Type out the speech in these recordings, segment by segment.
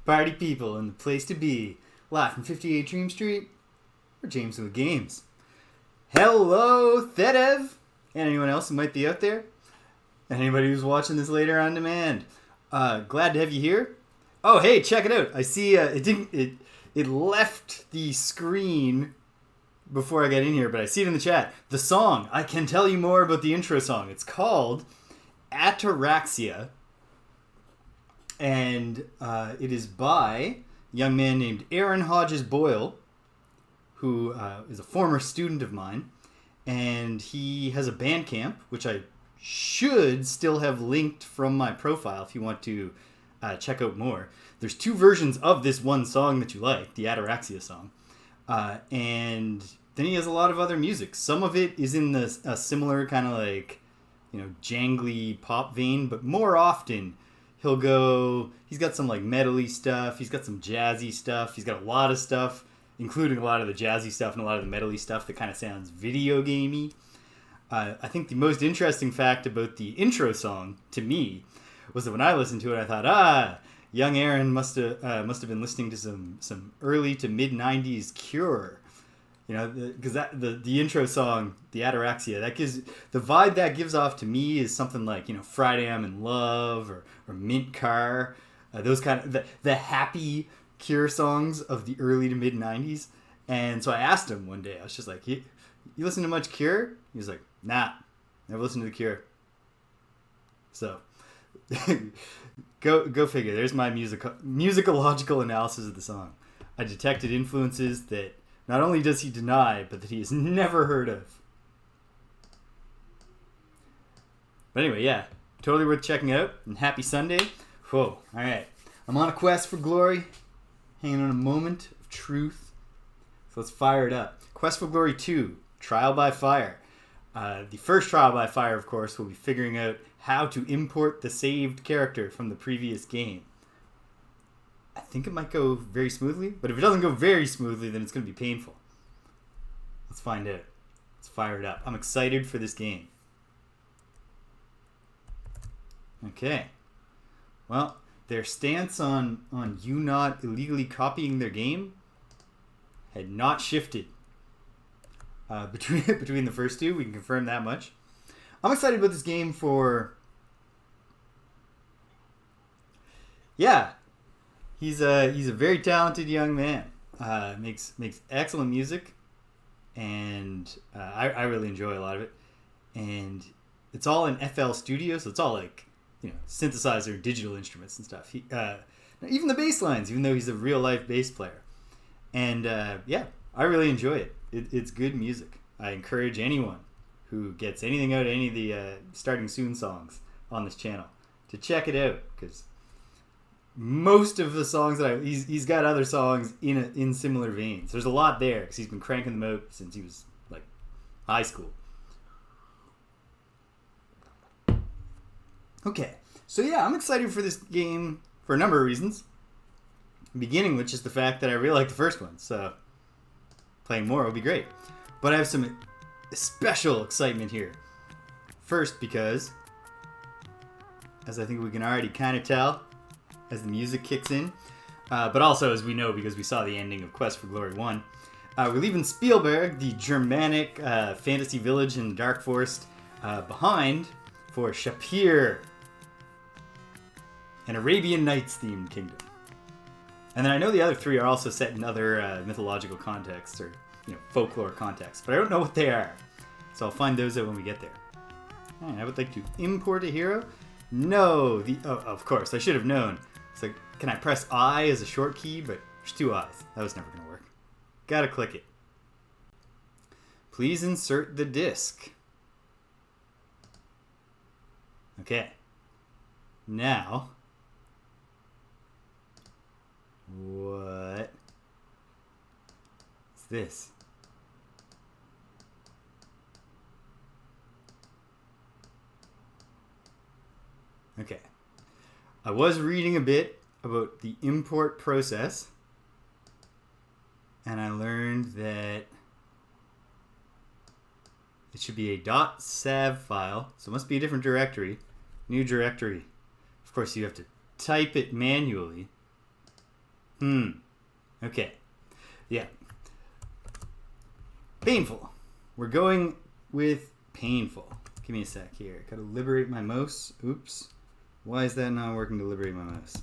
Party people and the place to be. Live from 58 Dream Street, we're James with Games. Hello, Thedev! And anyone else who might be out there. And anybody who's watching this later on demand. Glad to have you here. Oh, hey, check it out. I see it left the screen before I got in here, but I see it in the chat. The song. I can tell you more about the intro song. It's called Ataraxia. And it is by a young man named Aaron Hodges-Boyle, who is a former student of mine. And he has a Bandcamp, which I should still have linked from my profile if you want to check out more. There's two versions of this one song that you like, the Ataraxia song. And then he has a lot of other music. Some of it is in a similar kind of like, jangly pop vein, but more often he's got some like metal-y stuff, he's got some jazzy stuff, he's got a lot of stuff, including a lot of the jazzy stuff and a lot of the metal-y stuff that kind of sounds video gamey. I think the most interesting fact about the intro song, to me, was that when I listened to it, I thought, young Aaron must have been listening to some early to mid-90s Cure. Because the intro song, the Ataraxia, that gives the vibe that gives off to me is something like Friday I'm in Love or Mint Car, those kind of the happy Cure songs of the early to mid 90s. And so I asked him one day, I was just like, you listen to much Cure? He was like, nah, never listened to the Cure. So go figure. There's my musicological analysis of the song. I detected influences that not only does he deny, but that he has never heard of. But anyway, yeah. Totally worth checking out. And happy Sunday. Whoa. Alright. I'm on a quest for glory. Hanging on a moment of truth. So let's fire it up. Quest for Glory 2. Trial by Fire. The first Trial by Fire, of course, will be figuring out how to import the saved character from the previous game. I think it might go very smoothly, but if it doesn't go very smoothly, then it's going to be painful. Let's find out. Let's fire it up. I'm excited for this game. Okay. Well, their stance on you not illegally copying their game had not shifted between the first two. We can confirm that much. I'm excited about this game for... Yeah. He's a very talented young man. Makes excellent music, and I really enjoy a lot of it. And it's all in FL Studio, so it's all like synthesizer, digital instruments and stuff. Even the bass lines, even though he's a real life bass player. And I really enjoy it. It's good music. I encourage anyone who gets anything out of any of the Starting Soon songs on this channel to check it out, because most of the songs that he's got other songs in similar veins. There's a lot there because he's been cranking them out since he was like high school. Okay, so yeah, I'm excited for this game for a number of reasons. Beginning with just the fact that I really like the first one, so playing more would be great. But I have some special excitement here. First, because, as I think we can already kind of tell, as the music kicks in, but also as we know because we saw the ending of Quest for Glory 1. We're leaving Spielberg, the Germanic fantasy village in the Dark Forest, behind for Shapeir, an Arabian Nights themed kingdom. And then I know the other three are also set in other mythological contexts or folklore contexts, but I don't know what they are. So I'll find those out when we get there. I would like to import a hero. No, of course, I should have known. It's like, can I press I as a short key? But there's two I's. That was never going to work. Gotta click it. Please insert the disc. Okay. Now, what is this? Okay. I was reading a bit about the import process, and I learned that it should be a .sav file, so it must be a different directory. New directory. Of course, you have to type it manually. Okay. Yeah. Painful. We're going with painful. Give me a sec here. Gotta liberate my mouse. Oops. Why is that not working to liberate my mouse?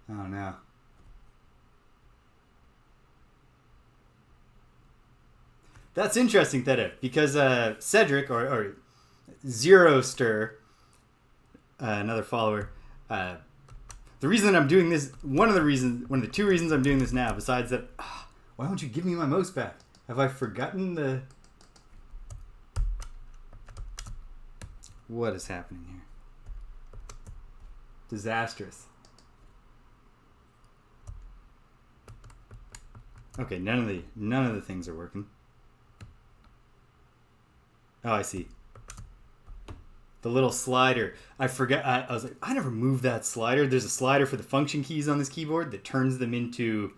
Oh no. That's interesting, Theta, because Cedric or Zero Stir, another follower, the reason that I'm doing this, one of the two reasons I'm doing this now, besides that, why won't you give me my mouse back? Have I forgotten the... What is happening here? Disastrous. Okay, none of the things are working. Oh, I see. The little slider. I forgot. I was like, I never moved that slider. There's a slider for the function keys on this keyboard that turns them into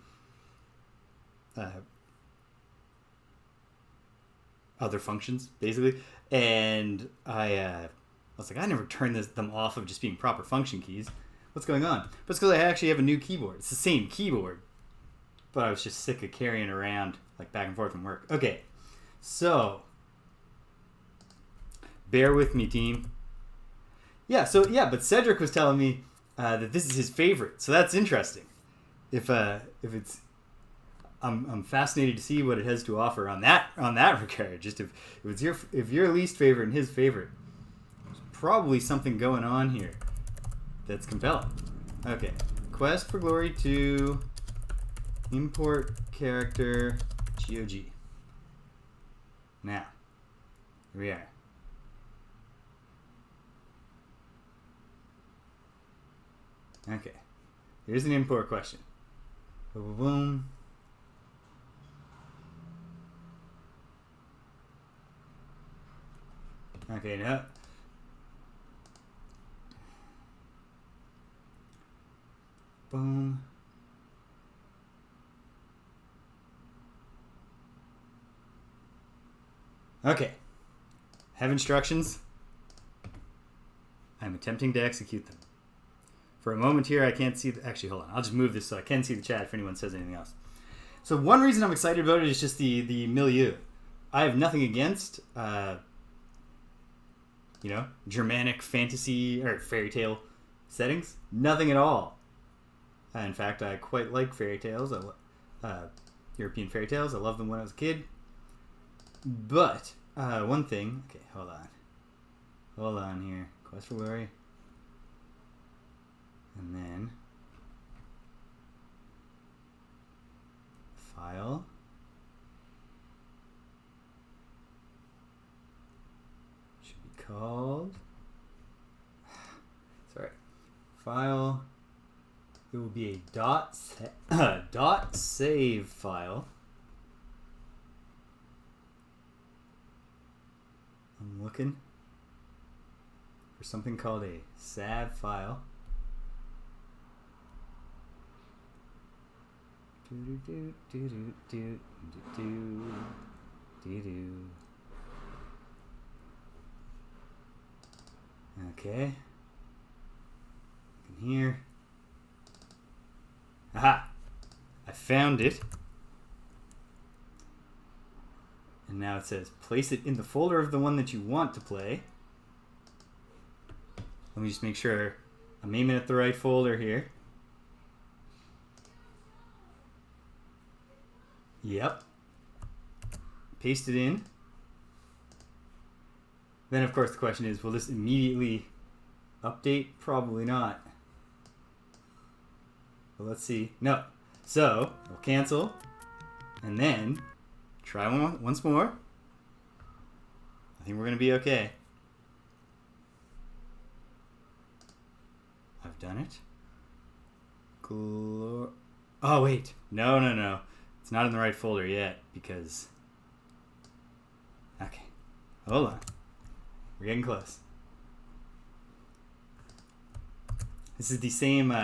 other functions, basically. And I was like, I never turned them off of just being proper function keys. What's going on? But it's because I actually have a new keyboard. It's the same keyboard, but I was just sick of carrying around like back and forth from work. Okay, so bear with me, team. Yeah, but Cedric was telling me that this is his favorite, so that's interesting. If it's, I'm fascinated to see what it has to offer on that regard. Just if it's your least favorite and his favorite, there's probably something going on here that's compelling. Okay, Quest for Glory 2, import character GOG. Now, here we are. Okay, here's an import question. Boom, boom. Okay, now. Boom. Okay. Have instructions. I'm attempting to execute them. For a moment here, I can't see... Actually, hold on. I'll just move this so I can see the chat if anyone says anything else. So one reason I'm excited about it is just the milieu. I have nothing against, Germanic fantasy or fairy tale settings. Nothing at all. In fact, I quite like fairy tales. European fairy tales. I loved them when I was a kid. But one thing... Okay, hold on. Hold on here. Quest for Glory. And then file. Should be called. Sorry. File. It will be a dot save file. I'm looking for something called a sav file. Okay. In here. Aha! I found it. And now it says place it in the folder of the one that you want to play. Let me just make sure I'm aiming at the right folder here. Yep. Paste it in. Then, of course, the question is, will this immediately update? Probably not. But let's see. No. So, we'll cancel. And then, try once more. I think we're going to be okay. I've done it. Oh, wait. No. It's not in the right folder yet because... Okay. Hold on. We're getting close. This is the same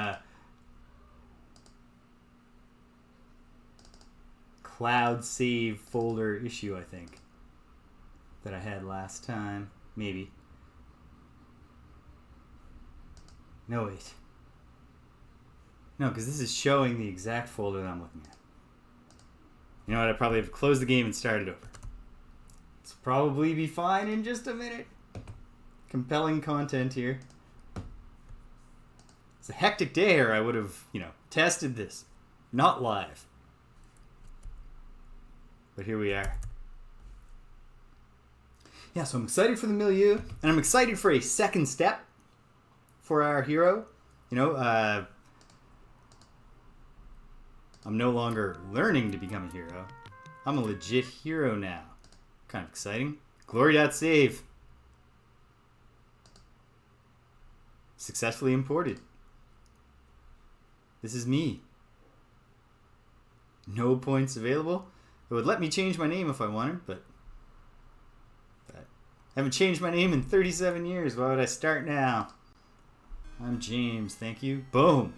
cloud save folder issue, I think, that I had last time. Maybe. No, wait. No, because this is showing the exact folder that I'm looking at. You know what? I probably have closed the game and started over. It's probably be fine in just a minute. Compelling content here. It's a hectic day, or I would have, tested this. Not live. But here we are. Yeah, so I'm excited for the milieu, and I'm excited for a second step for our hero. I'm no longer learning to become a hero. I'm a legit hero now. Kind of exciting. Glory.save. Successfully imported. This is me. No points available. It would let me change my name if I wanted, but I haven't changed my name in 37 years. Why would I start now? I'm James, thank you. Boom.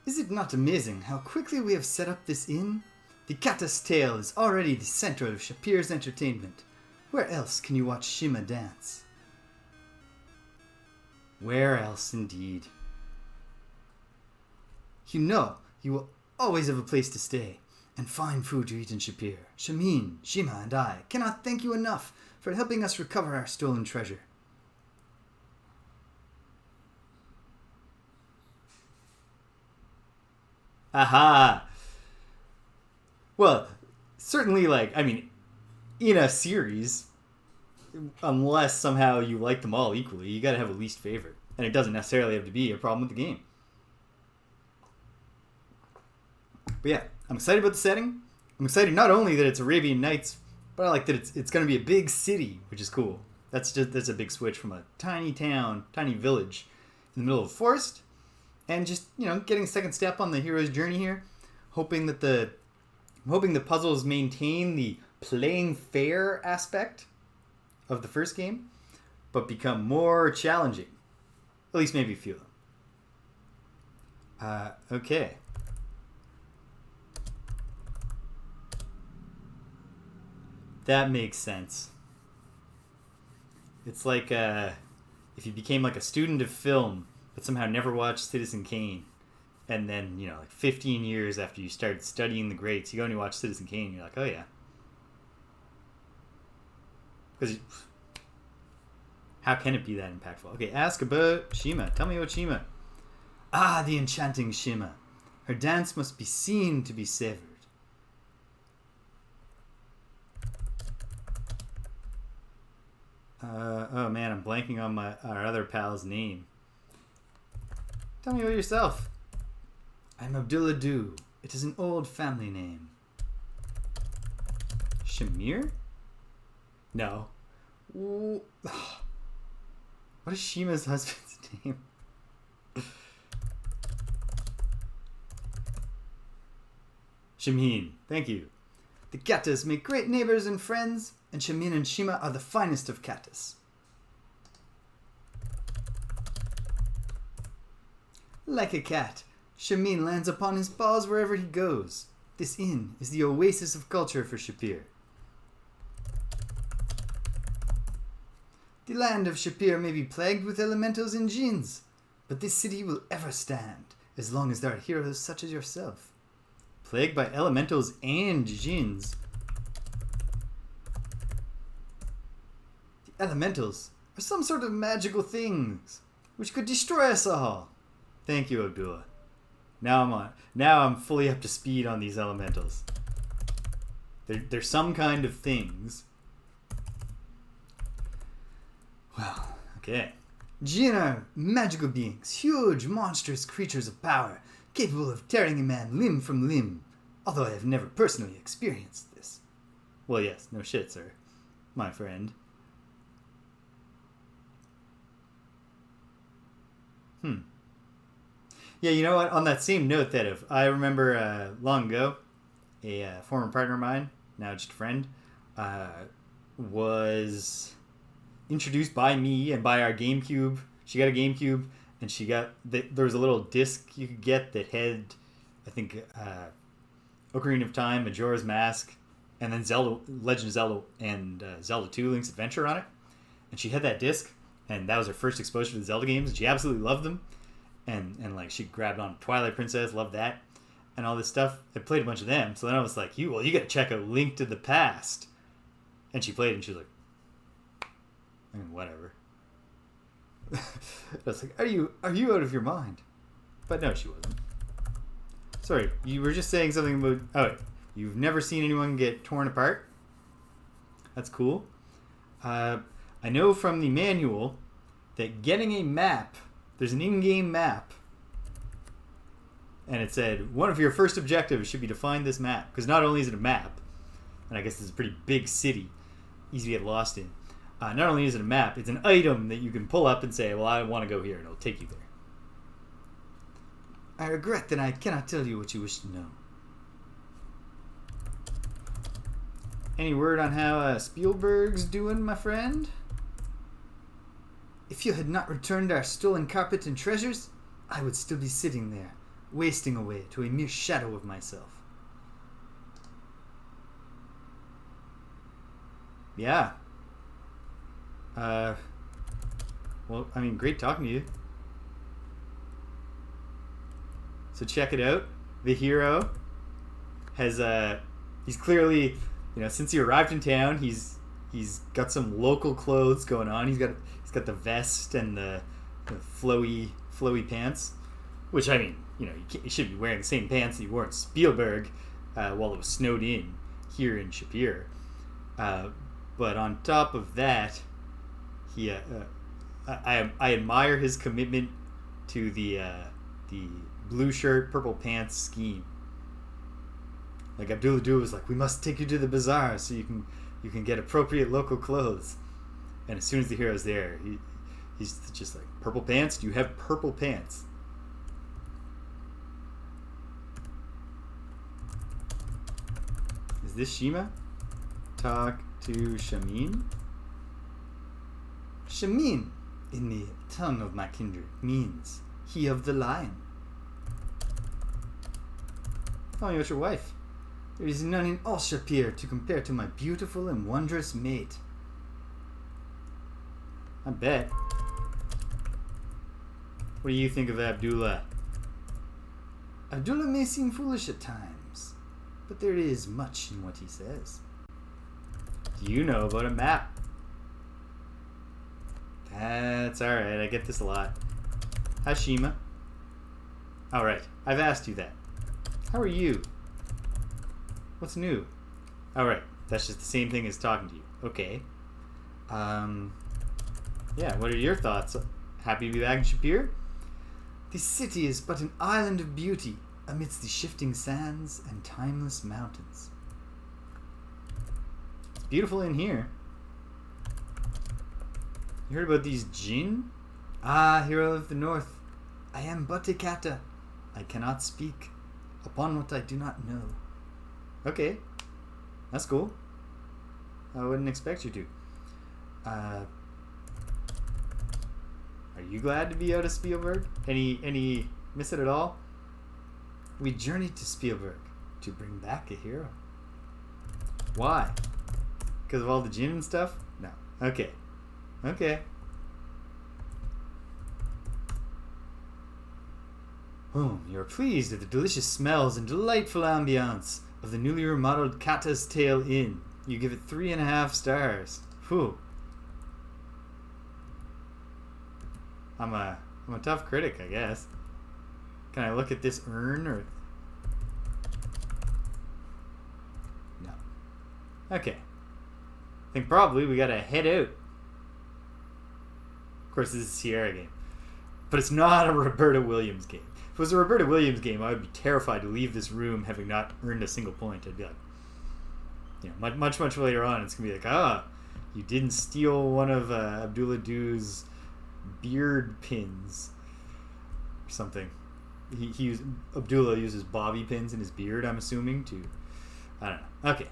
Is it not amazing how quickly we have set up this inn? The Katta's tale is already the center of Shapeir's entertainment. Where else can you watch Shema dance? Where else, indeed? You know, you will always have a place to stay and fine food to eat in Shapeir. Shameen, Shema, and I cannot thank you enough for helping us recover our stolen treasure. Aha! Well, certainly, in a series, unless somehow you like them all equally, you gotta have a least favorite. And it doesn't necessarily have to be a problem with the game. But yeah, I'm excited about the setting. I'm excited not only that it's Arabian Nights, but I like that it's going to be a big city, which is cool. That's a big switch from a tiny town, tiny village in the middle of a forest, and just getting a second step on the hero's journey here. Hoping the puzzles maintain the playing fair aspect of the first game, but become more challenging. At least maybe a few of them. Okay. That makes sense. It's like if you became like a student of film, but somehow never watched Citizen Kane, and then 15 years after you started studying the greats, you go and you watch Citizen Kane, and you're like, oh yeah. Because how can it be that impactful? Okay, ask about Shema. Tell me about Shema. Ah, the enchanting Shema. Her dance must be seen to be savored. Oh man, I'm blanking on our other pal's name. Tell me about yourself. I'm Abdullah Du. It is an old family name. Shamir? No. What is Shema's husband's name? Shameen. Thank you. The Kattas make great neighbors and friends, and Shameen and Shema are the finest of Kattas. Like a cat, Shameen lands upon his paws wherever he goes. This inn is the oasis of culture for Shapeir. The land of Shapeir may be plagued with elementals and jinns, but this city will ever stand as long as there are heroes such as yourself. Plagued by elementals and jinns. The elementals are some sort of magical things which could destroy us all. Thank you, Abdullah. Now I'm fully up to speed on these elementals. They're some kind of things. Well, okay. Jinn are magical beings, huge, monstrous creatures of power, capable of tearing a man limb from limb, although I have never personally experienced this. Well, yes, no shit, sir. My friend. Yeah, you know what? On that same note, I remember long ago, a former partner of mine, now just a friend, was introduced by me and by our GameCube. She got a GameCube, and there was a little disc you could get that had, I think, Ocarina of Time, Majora's Mask, and then Legend of Zelda and Zelda 2: Link's Adventure on it. And she had that disc, and that was her first exposure to the Zelda games. She absolutely loved them, and like she grabbed on Twilight Princess, loved that, and all this stuff. I played a bunch of them, so then I was like, you gotta check out Link to the Past, and she played it, and she was like, I mean, whatever. I was like, are you out of your mind? But no, she wasn't. Sorry, you were just saying something about... Oh, you've never seen anyone get torn apart? That's cool. I know from the manual that getting a map... There's an in-game map. And it said, one of your first objectives should be to find this map. Because not only is it a map, and I guess it's a pretty big city, easy to get lost in. Not only is it a map, it's an item that you can pull up and say, well, I want to go here, and it'll take you there. I regret that I cannot tell you what you wish to know. Any word on how Spielberg's doing, my friend? If you had not returned our stolen carpet and treasures, I would still be sitting there, wasting away to a mere shadow of myself. Yeah. Well, I mean, great talking to you. So check it out. The hero has he's clearly, since he arrived in town, he's got some local clothes going on. He's got the vest and the flowy pants, which, I mean, you should be wearing the same pants that you wore in Spielberg while it was snowed in here in Shapeir. But on top of that, I admire his commitment to the blue shirt, purple pants scheme. Like Abdullah was like, we must take you to the bazaar so you can get appropriate local clothes. And as soon as the hero's there, he's just like, purple pants? Do you have purple pants? Is this Shema? Talk to Shameen? Shameen, in the tongue of my kindred, means he of the lion. Tell me about your wife. There is none in all Shapeir to compare to my beautiful and wondrous mate. I bet. What do you think of Abdullah? Abdullah may seem foolish at times, but there is much in what he says. Do you know about a map? That's alright, I get this a lot. Hi, Shema. Alright, I've asked you that. How are you? What's new? Alright, that's just the same thing as talking to you. Okay. Yeah, what are your thoughts? Happy to be back in Shapeir? The city is but an island of beauty amidst the shifting sands and timeless mountains. It's beautiful in here. You heard about these jinn? Ah, hero of the north. I am but a Katta. I cannot speak upon what I do not know. Okay. That's cool. I wouldn't expect you to. Are you glad to be out of Spielberg? Any miss it at all? We journeyed to Spielberg to bring back a hero. Why? Because of all the gin and stuff? No. Okay. Okay. Oh, you're pleased at the delicious smells and delightful ambiance of the newly remodeled Katta's Tail Inn. You give it 3.5 stars. Whew. I'm a tough critic, I guess. Can I look at this urn or... No. Okay. I think probably we gotta head out. Of course, this is a Sierra game. But it's not a Roberta Williams game. If it was a Roberta Williams game, I would be terrified to leave this room having not earned a single point. I'd be like, much later on, it's going to be like, you didn't steal one of Abdullah Doo's beard pins or something. Abdullah uses bobby pins in his beard, I'm assuming, to... I don't know. Okay.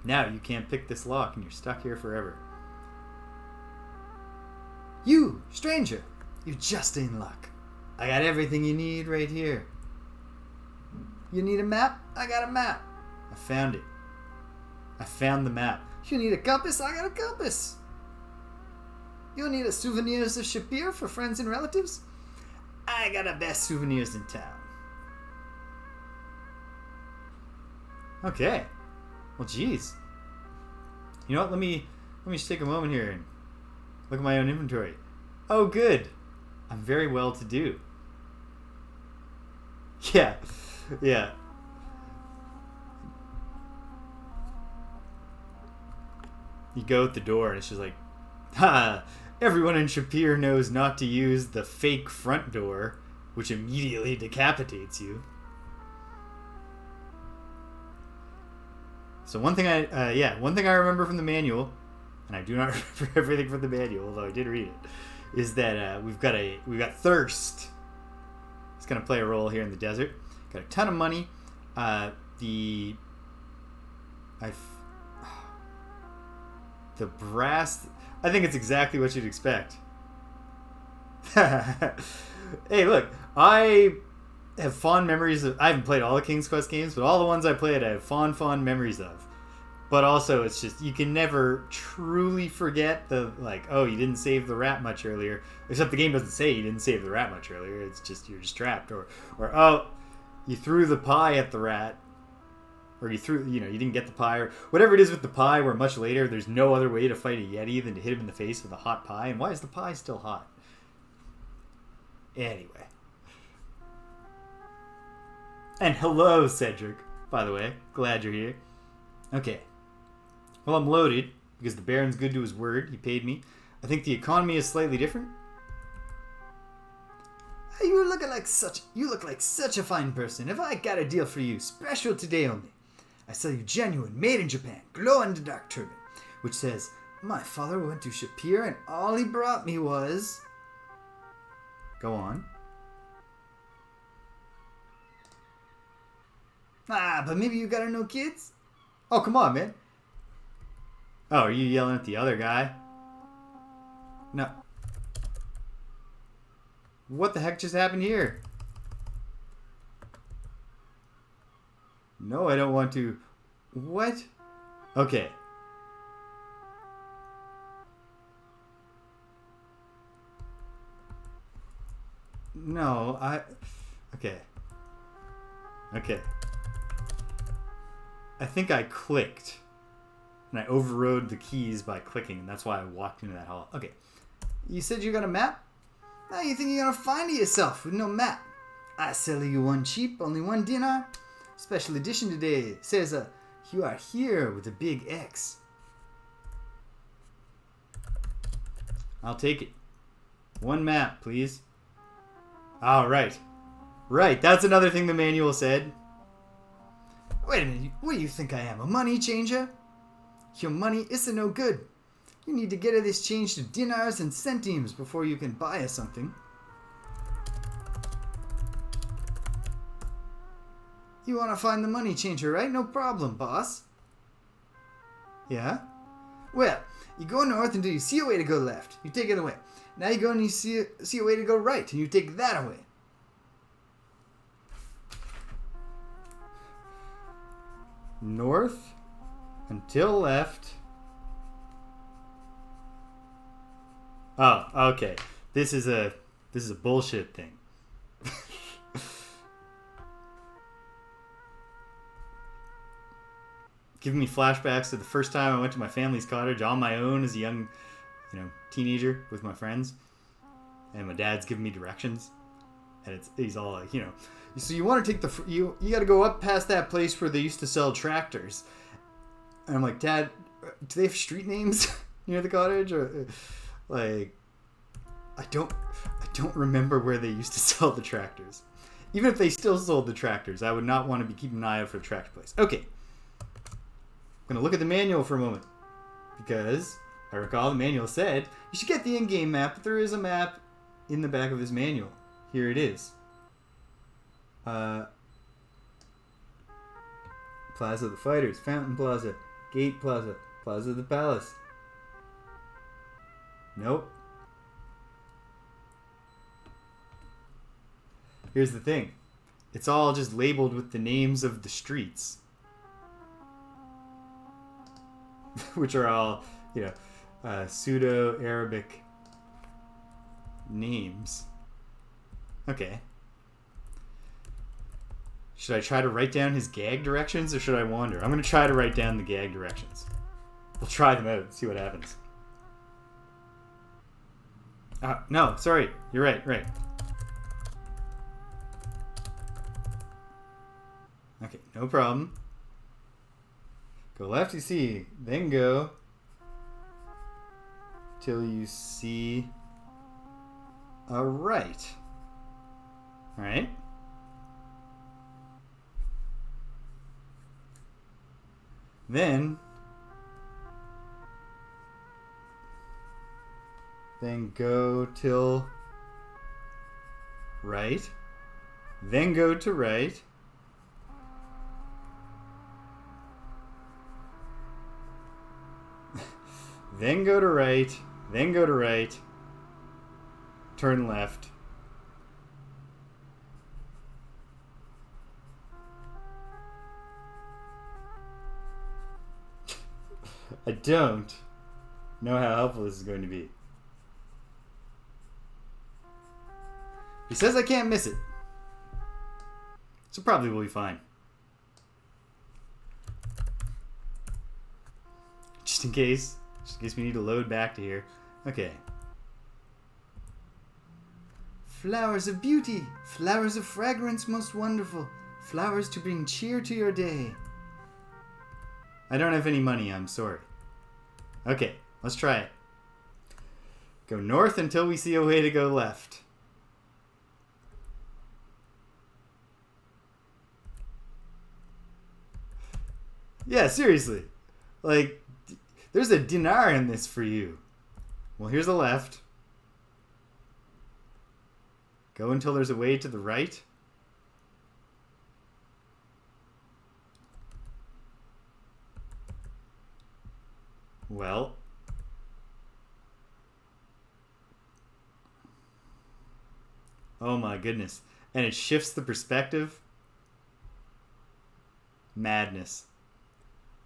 Now you can't pick this lock and you're stuck here forever. You, stranger, you're just in luck. I got everything you need right here. You need a map? I got a map. I found it. I found the map. You need a compass? I got a compass. You need a souvenirs of Shapeir for friends and relatives? I got the best souvenirs in town. Okay. Well, geez. You know what? Let me just take a moment here and look at my own inventory. Oh, good. I'm very well to do. Yeah. Yeah. You go at the door and it's just like, ha! Everyone in Shapeir knows not to use the fake front door, which immediately decapitates you. So one thing I remember from the manual, and I do not remember everything from the manual, although I did read it, is that we've got thirst. It's gonna play a role here in the desert. Got a ton of money. The brass. I think it's exactly what you'd expect. Hey, look, I have fond memories of. I haven't played all the King's Quest games, but all the ones I played, I have fond memories of. But also, it's just you can never truly forget the oh, you didn't save the rat much earlier. Except the game doesn't say you didn't save the rat much earlier. It's just you're just trapped, or oh, you threw the pie at the rat. Or you didn't get the pie, or whatever it is with the pie, where much later there's no other way to fight a Yeti than to hit him in the face with a hot pie. And why is the pie still hot? Anyway. And hello, Cedric, by the way. Glad you're here. Okay. Well, I'm loaded, because the Baron's good to his word. He paid me. I think the economy is slightly different. You look like such a fine person. Have I got a deal for you, special today only? I sell you genuine, made in Japan, glow-in-the-dark turban, which says, my father went to Shapeir and all he brought me was... Go on. But maybe you gotta know kids? Oh, come on, man. Oh, are you yelling at the other guy? No. What the heck just happened here? No, I don't want to. What? Okay. No, Okay. Okay. I think I clicked. And I overrode the keys by clicking, and that's why I walked into that hall. Okay. You said you got a map? Now you think you're gonna find it yourself with no map. I sell you one cheap, only 1 dinar. Special edition today. Says, you are here with a big X. I'll take it. 1 map, please. All right. Right, that's another thing the manual said. Wait a minute, what do you think I am, a money changer? Your money isn't no good. You need to get this changed to dinars and centimes before you can buy us something. You want to find the money changer, right? No problem, boss. Yeah? Well, you go north until you see a way to go left. You take it away. Now you go and you see a way to go right, and you take that away. North until left. Oh, okay. This is a bullshit thing. Giving me flashbacks to the first time I went to my family's cottage on my own as a young, teenager with my friends, and my dad's giving me directions, and he's all like, so you want to take you got to go up past that place where they used to sell tractors, and I'm like, Dad, do they have street names near the cottage, or like, I don't remember where they used to sell the tractors. Even if they still sold the tractors, I would not want to be keeping an eye out for the tractor place. Okay. I'm going to look at the manual for a moment, because I recall the manual said you should get the in-game map, but there is a map in the back of this manual. Here it is. Plaza of the Fighters, Fountain Plaza, Gate Plaza, Plaza of the Palace. Nope. Here's the thing. It's all just labeled with the names of the streets. Which are all, pseudo-Arabic names. Okay. Should I try to write down his gag directions or should I wander? I'm going to try to write down the gag directions. We'll try them out and see what happens. No, sorry. You're right. Okay, no problem. Go left, you see. Then go till you see a right. Alright? Then go till right. Then go to right. Then go to right. Then go to right. Turn left. I don't know how helpful this is going to be. He says I can't miss it. So probably we'll be fine. Just in case we need to load back to here. Okay. Flowers of beauty, flowers of fragrance most wonderful, flowers to bring cheer to your day. I don't have any money, I'm sorry. Okay, let's try it. Go north until we see a way to go left. Yeah, seriously. Like, there's a dinar in this for you. Well, here's the left. Go until there's a way to the right. Well. Oh my goodness. And it shifts the perspective. Madness.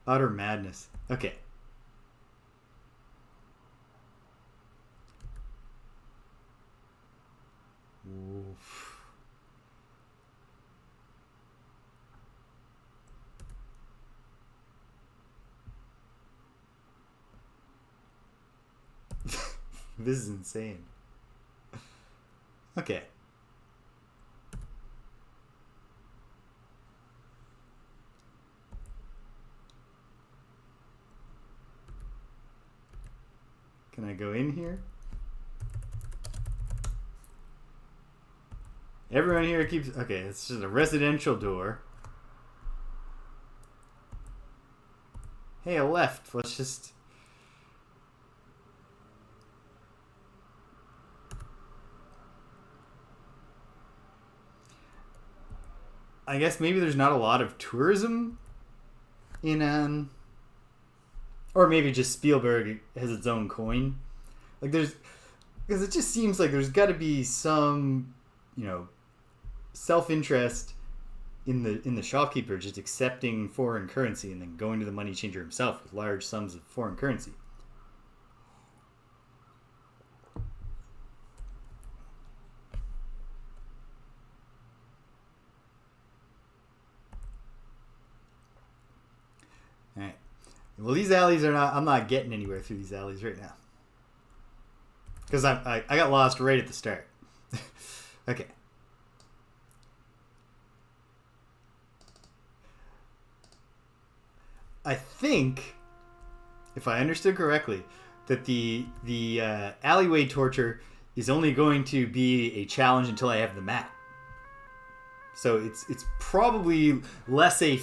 Utter madness. Okay. Oof. This is insane. Okay. Can I go in here? Everyone here keeps... Okay, it's just a residential door. Hey, a left. Let's just... I guess maybe there's not a lot of tourism in... Or maybe just Spielberg has its own coin. Like there's... Because it just seems like there's got to be some, you know, self-interest in the shopkeeper just accepting foreign currency and then going to the money changer himself with large sums of foreign currency. All right. Well, these alleys are not... I'm not getting anywhere through these alleys right now. Because I got lost right at the start. Okay. I think, if I understood correctly, that the alleyway torture is only going to be a challenge until I have the map. So it's probably less a...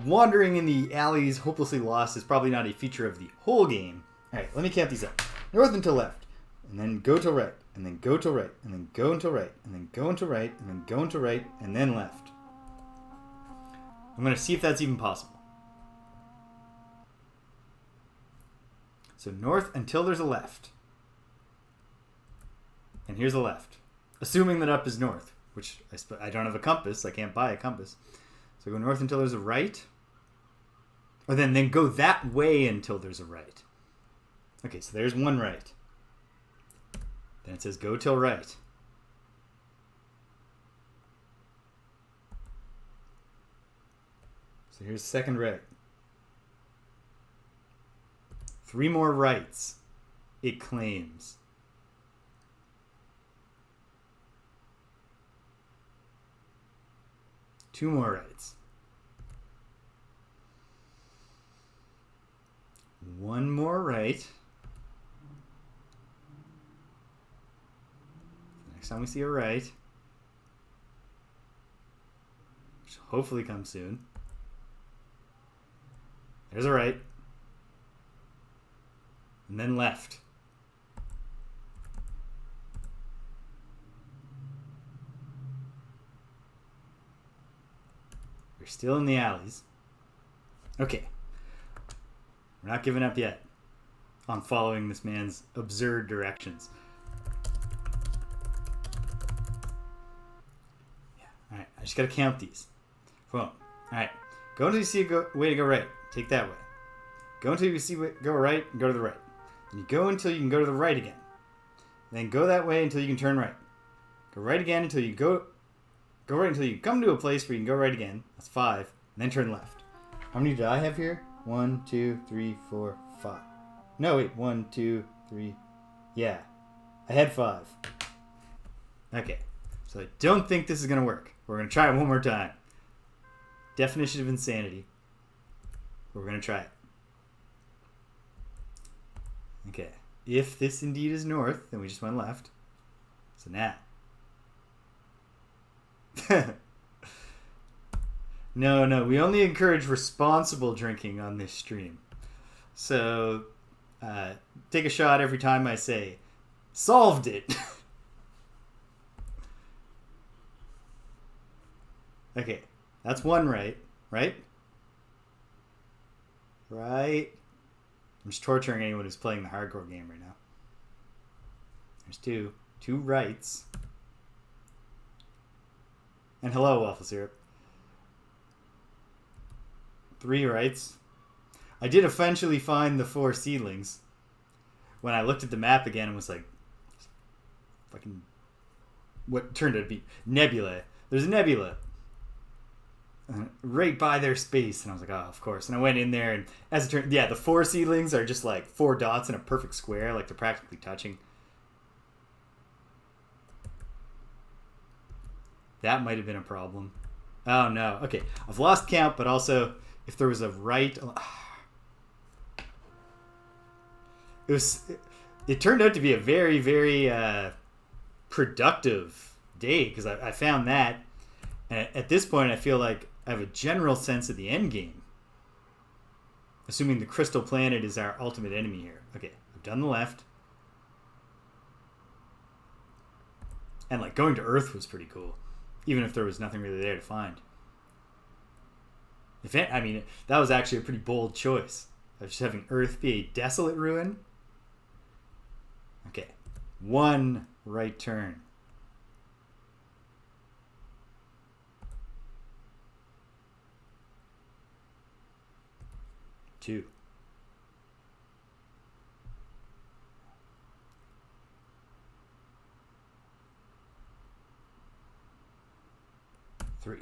Wandering in the alleys hopelessly lost is probably not a feature of the whole game. Alright, let me count these up. North until left, and then go to right, and then go to right, and then go until right, and then go until right, and then go until right, and then left. I'm going to see if that's even possible. So north until there's a left. And here's a left. Assuming that up is north. Which I don't have a compass. I can't buy a compass. So go north until there's a right. Or then go that way until there's a right. Okay, so there's one right. Then it says go till right. So here's the second right. 3 more rights, it claims. Two more rights. 1 more right. Next time we see a right, which will hopefully come soon. There's a right. And then left. We're still in the alleys. Okay. We're not giving up yet on following this man's absurd directions. Yeah. Alright, I just gotta count these. Boom. Alright. Go until you see a way to go right. Take that way. Go until you see go right and go to the right. And you go until you can go to the right again. Then go that way until you can turn right. Go right again until you go right until you come to a place where you can go right again. That's 5. And then turn left. How many did I have here? 1, 2, 3, 4, 5. No, wait. 1, 2, 3. Yeah. I had 5. Okay. So I don't think this is going to work. We're going to try it one more time. Definition of insanity. We're going to try it. Okay. If this indeed is north, then we just went left. So now. No. We only encourage responsible drinking on this stream. So, take a shot every time I say, solved it. Okay. That's 1 right. Right? Right. I'm just torturing anyone who's playing the hardcore game right now. There's 2. 2 rights. And hello, waffle syrup. 3 rights. I did eventually find the 4 seedlings when I looked at the map again and was like, fucking, what turned out to be nebula. There's a nebula right by their space, and I was like, oh, of course. And I went in there, and as it turned, yeah, the 4 seedlings are just like 4 dots in a perfect square, like they're practically touching. That might have been a problem. Oh no. Okay, I've lost count, but also if there was a right, it turned out to be a very, very productive day because I found that, and at this point I feel like I have a general sense of the end game. Assuming the crystal planet is our ultimate enemy here. Okay, I've done the left. And like going to Earth was pretty cool. Even if there was nothing really there to find. I mean, that was actually a pretty bold choice. Of just having Earth be a desolate ruin. Okay. 1 right turn. 2. 3.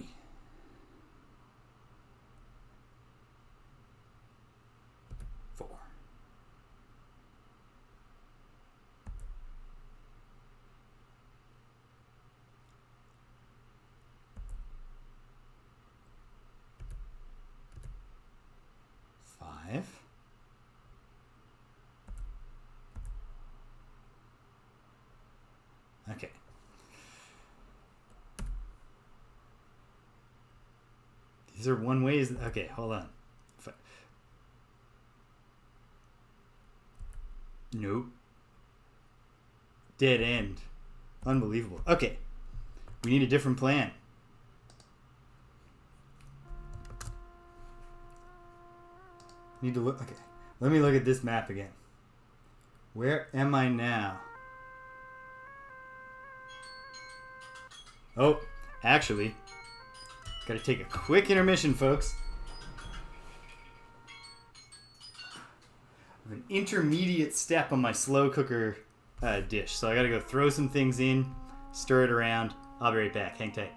4. 5. Okay. These are one ways. Okay, hold on. Nope. Dead end. Unbelievable. Okay. We need a different plan. Need to look. Okay. Let me look at this map again. Where am I now? Oh, actually, gotta take a quick intermission, folks. An intermediate step on my slow cooker dish. So I gotta go throw some things in, stir it around. I'll be right back. Hang tight.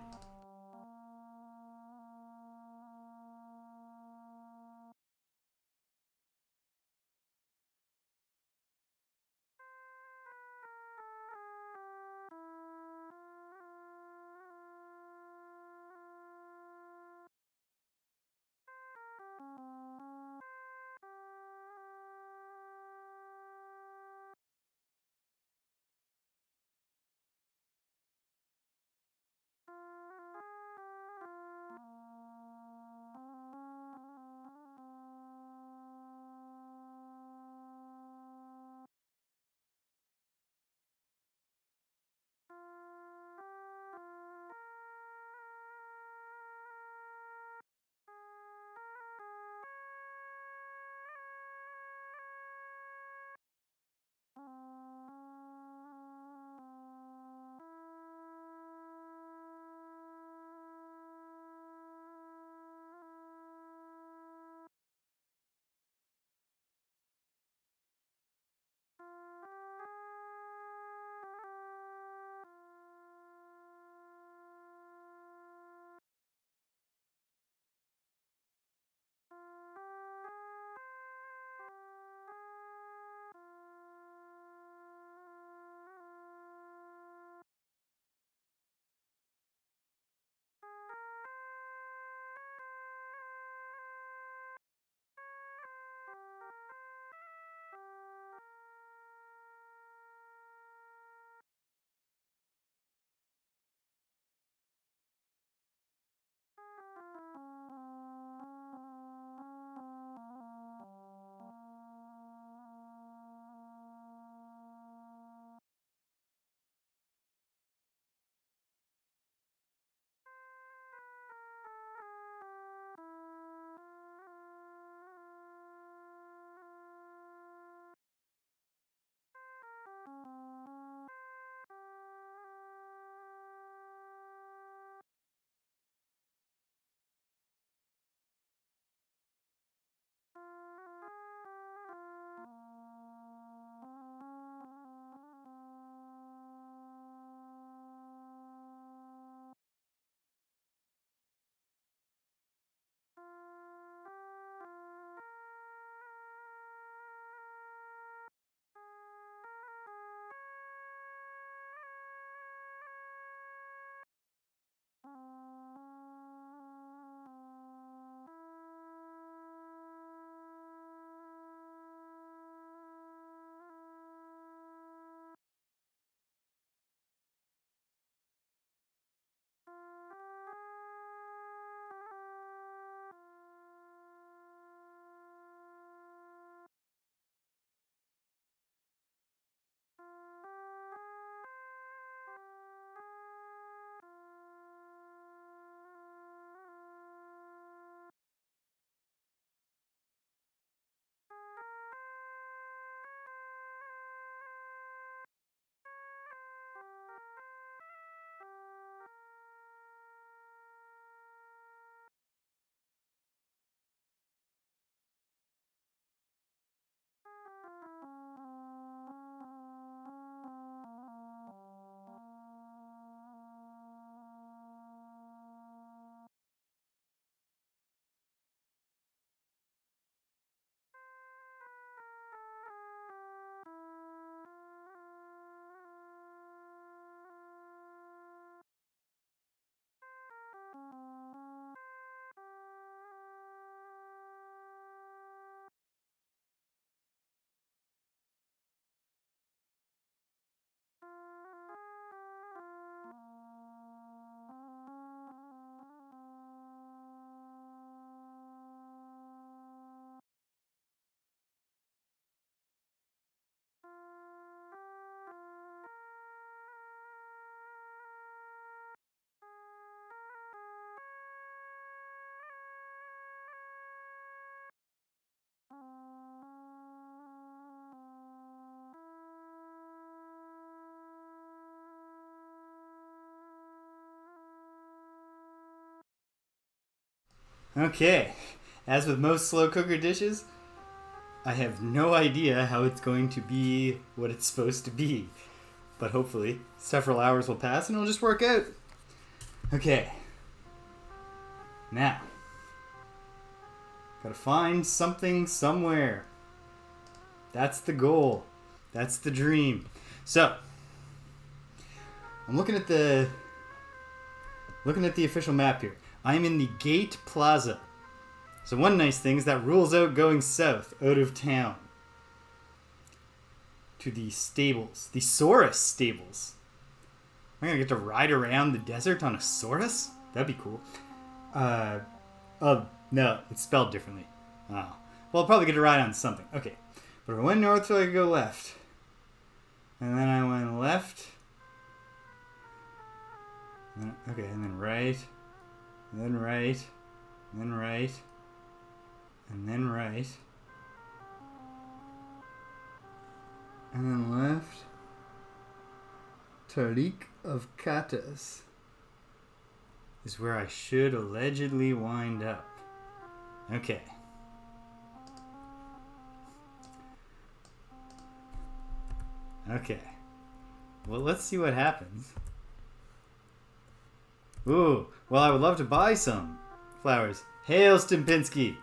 Okay, as with most slow cooker dishes, I have no idea how it's going to be what it's supposed to be. But hopefully, several hours will pass and it'll just work out. Okay. Now. Gotta find something somewhere. That's the goal. That's the dream. So, I'm looking at the official map here. I'm in the Gate Plaza. So one nice thing is that rules out going south, out of town. To the stables. The Saurus stables. I'm gonna get to ride around the desert on a Saurus? That'd be cool. Oh, no, it's spelled differently. Oh. Well, I'll probably get to ride on something. Okay. But if I went north, so I could go left. And then I went left. Okay, and then right. And then right. And then right. And then right. And then left. Tariq of Kattas is where I should allegedly wind up. Okay. Okay. Well, let's see what happens. Ooh, well, I would love to buy some flowers. Hail, Stimpinski!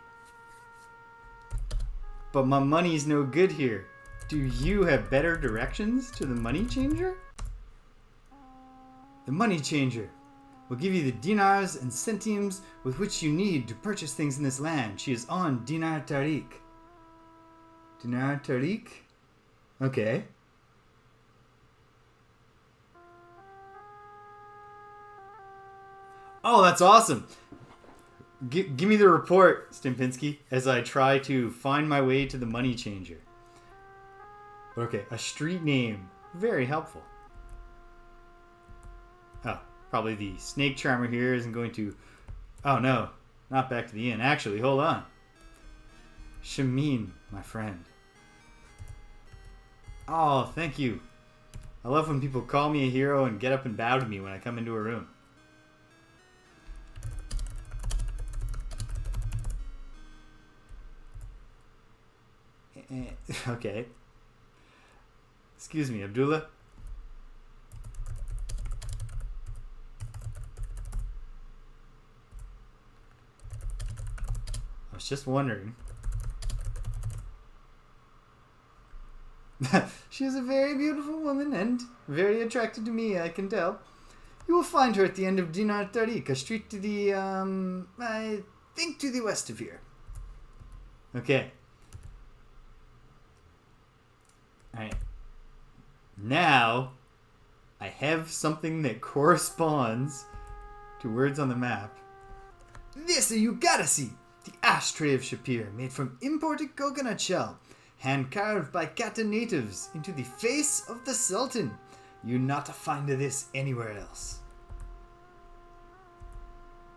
But my money's no good here. Do you have better directions to the money changer? The money changer will give you the dinars and centimes with which you need to purchase things in this land. She is on Dinar Tariq. Dinar Tariq? Okay. Oh, that's awesome. Give me the report, Stimpinski, as I try to find my way to the money changer. Okay, a street name. Very helpful. Oh, probably the snake charmer here isn't going to... Oh, no. Not back to the inn. Actually, hold on. Shameen, my friend. Oh, thank you. I love when people call me a hero and get up and bow to me when I come into a room. Okay. Excuse me, Abdullah. I was just wondering. She is a very beautiful woman and very attracted to me, I can tell. You will find her at the end of Dinar Tariq, a street to the, I think to the west of here. Okay. Alright. Now, I have something that corresponds to words on the map. This you gotta see! The ashtray of Shapeir, made from imported coconut shell, hand-carved by Katta natives into the face of the Sultan. You not find this anywhere else.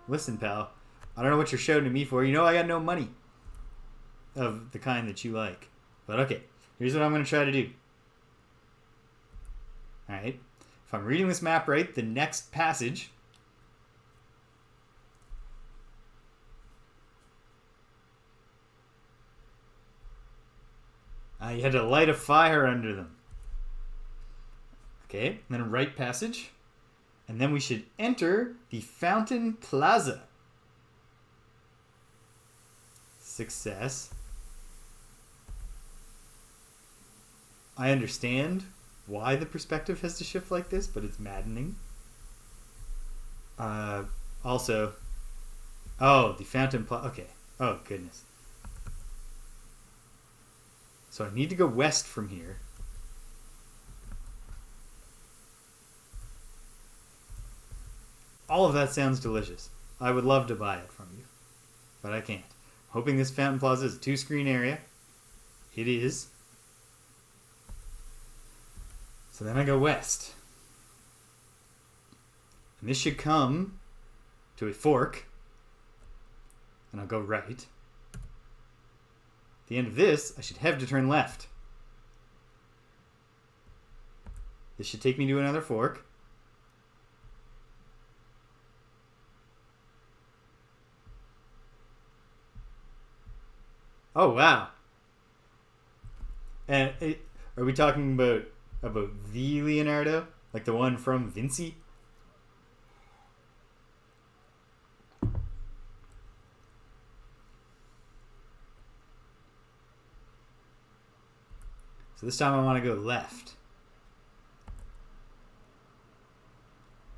Listen, pal, I don't know what you're shouting at me for. You know I got no money of the kind that you like. But okay. Here's what I'm going to try to do. Alright. If I'm reading this map right, the next passage... you had to light a fire under them. Okay, and then a right passage. And then we should enter the Fountain Plaza. Success. I understand why the perspective has to shift like this, but it's maddening. Also, oh, the Fountain Plaza. Okay. Oh, goodness. So I need to go west from here. All of that sounds delicious. I would love to buy it from you, but I can't. I'm hoping this Fountain Plaza is a 2-screen area. It is. So then I go west. And this should come to a fork. And I'll go right. At the end of this, I should have to turn left. This should take me to another fork. Oh, wow. And are we talking about the Leonardo, like the one from Vinci? So this time I want to go left.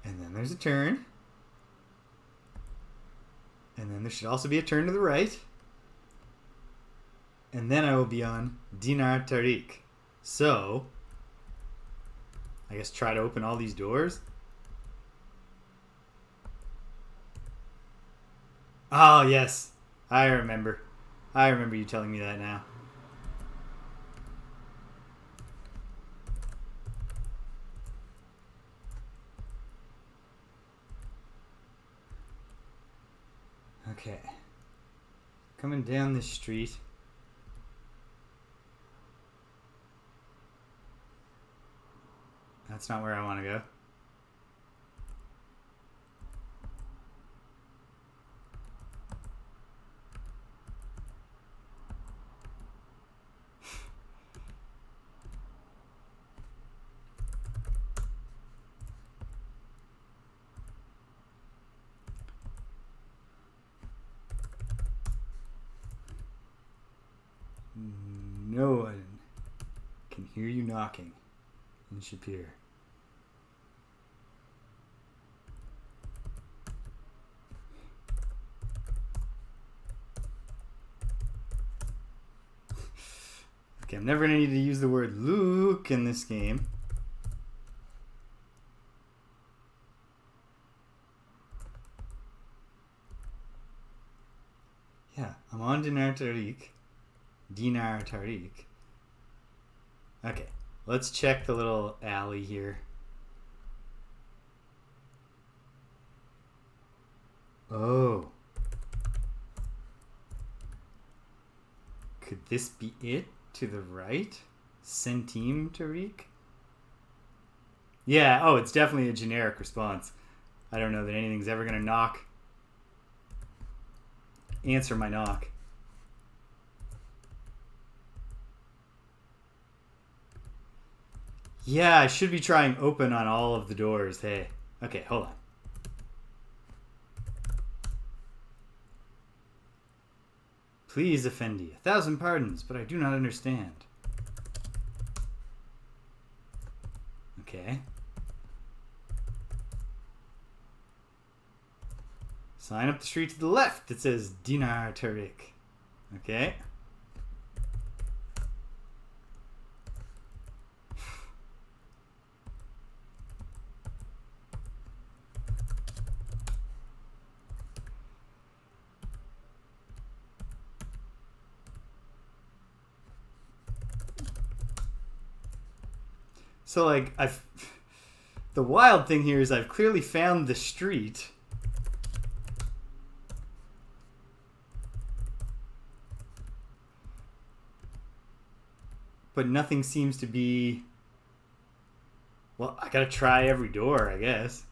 And then there's a turn. And then there should also be a turn to the right. And then I will be on Dinar Tariq. So, I guess try to open all these doors. Oh, yes. I remember. I remember you telling me that now. Okay. Coming down this street. That's not where I want to go. No one can hear you knocking in Shapeir. Okay, I'm never going to need to use the word Luke in this game. Yeah, I'm on Dinar Tariq. Dinar Tariq. Okay, let's check the little alley here. Oh. Could this be it to the right? Centime Tariq? Yeah, oh, it's definitely a generic response. I don't know that anything's ever going to answer my knock. Yeah, I should be trying open on all of the doors. Hey. Okay, hold on. Please, Effendi. 1,000 pardons, but I do not understand. Okay. Sign up the street to the left. It says Dinar Tariq. Okay. So, like, the wild thing here is I've clearly found the street. But nothing seems to be... Well, I gotta try every door, I guess.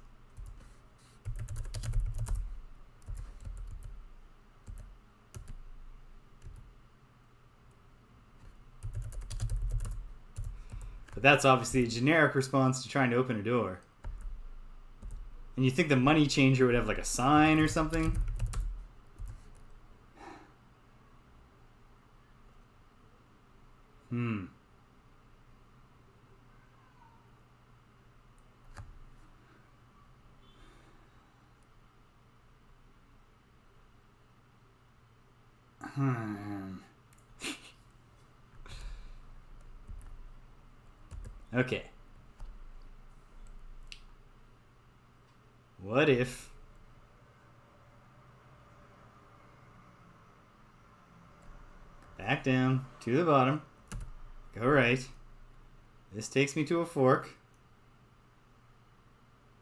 But that's obviously a generic response to trying to open a door. And you think the money changer would have like a sign or something? Okay. What if... Back down to the bottom. Go right. This takes me to a fork.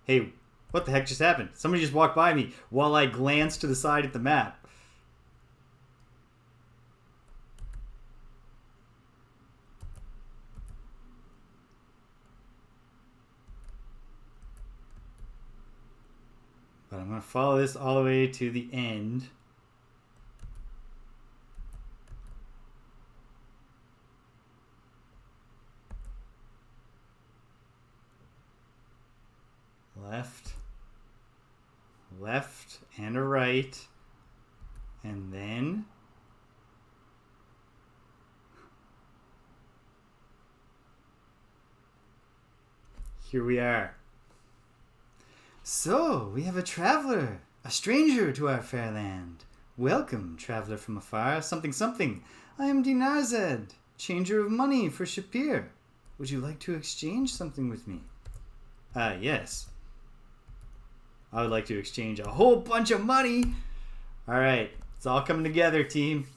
Hey, what the heck just happened? Somebody just walked by me while I glanced to the side at the map. But I'm going to follow this all the way to the end. right. And then... here we are. So, we have a traveler, a stranger to our fair land. Welcome, traveler from afar, something something. I am Dinarzad, changer of money for Shapeir. Would you like to exchange something with me? Yes. I would like to exchange a whole bunch of money. Alright, it's all coming together, team.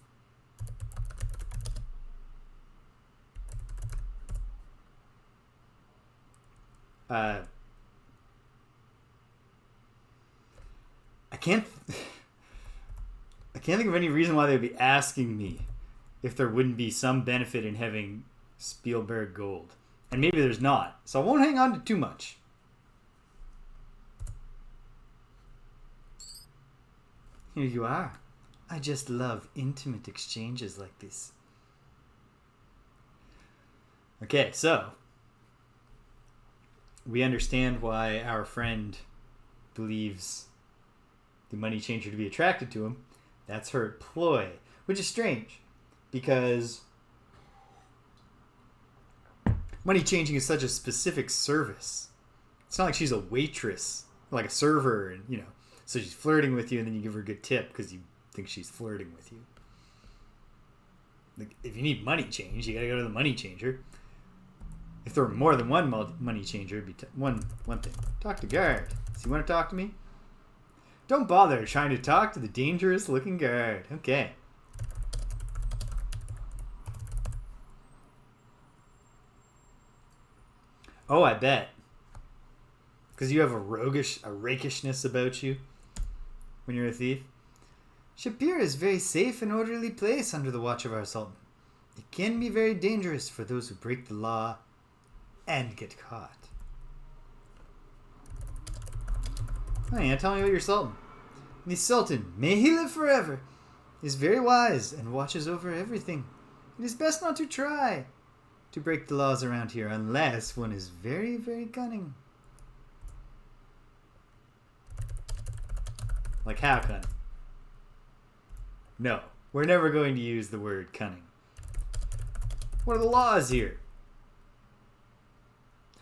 I can't think of any reason why they'd be asking me if there wouldn't be some benefit in having Spielberg gold. And maybe there's not. So I won't hang on to too much. Here you are. I just love intimate exchanges like this. Okay, so we understand why our friend believes the money changer to be attracted to him. That's her ploy, which is strange because money changing is such a specific service. It's not like she's a waitress, like a server, and you know, so she's flirting with you and then you give her a good tip because you think she's flirting with you. Like, if you need money change, you gotta go to the money changer. If there were more than one money changer, it'd be one thing. Talk to guard. So you want to talk to me? Don't bother trying to talk to the dangerous looking guard. Okay. Oh, I bet. Because you have a rakishness about you when you're a thief. Shapeir is a very safe and orderly place under the watch of our sultan. It can be very dangerous for those who break the law and get caught. Oh yeah, tell me about your sultan. The sultan, may he live forever, is very wise and watches over everything. It is best not to try to break the laws around here unless one is very, very cunning. Like how cunning? No, we're never going to use the word cunning. What are the laws here?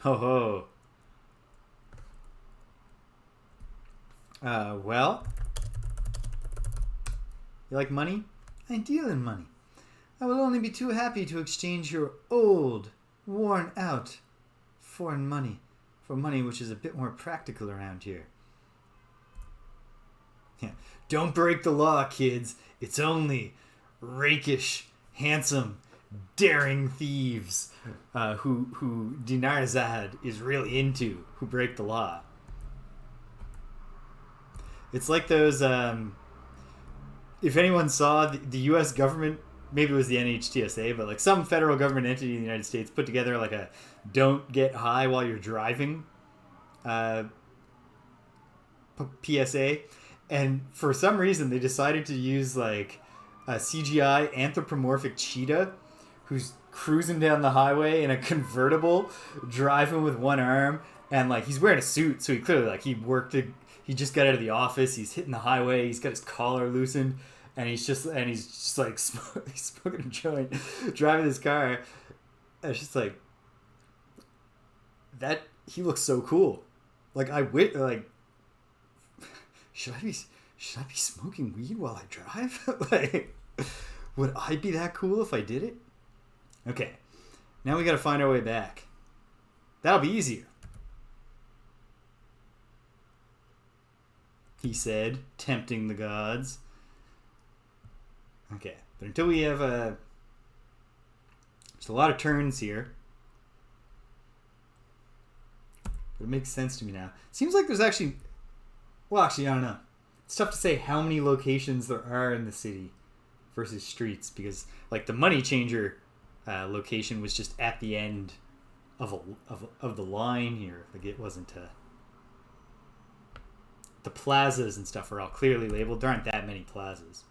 Ho ho. Well, you like money? I deal in money. I will only be too happy to exchange your old, worn out foreign money for money which is a bit more practical around here. Yeah. Don't break the law, kids. It's only rakish, handsome, daring thieves who Dinarzad is really into, who break the law. It's like those, if anyone saw the U.S. government, maybe it was the NHTSA, but like some federal government entity in the United States put together like a don't get high while you're driving PSA. And for some reason, they decided to use like a CGI anthropomorphic cheetah who's cruising down the highway in a convertible, driving with one arm, and like he's wearing a suit, so he clearly like he just got out of the office. He's hitting the highway. He's got his collar loosened, and he's just like he's smoking a joint, driving his car. And it's just like that. He looks so cool. Like should I be smoking weed while I drive? Like, would I be that cool if I did it? Okay, now we got to find our way back. That'll be easier. He said, tempting the gods. Okay, but until we have there's a lot of turns here. But it makes sense to me now. Seems like there's actually... Well, actually, I don't know. It's tough to say how many locations there are in the city versus streets because, like, the money changer location was just at the end of the line here. Like, it wasn't the plazas and stuff are all clearly labeled. There aren't that many plazas.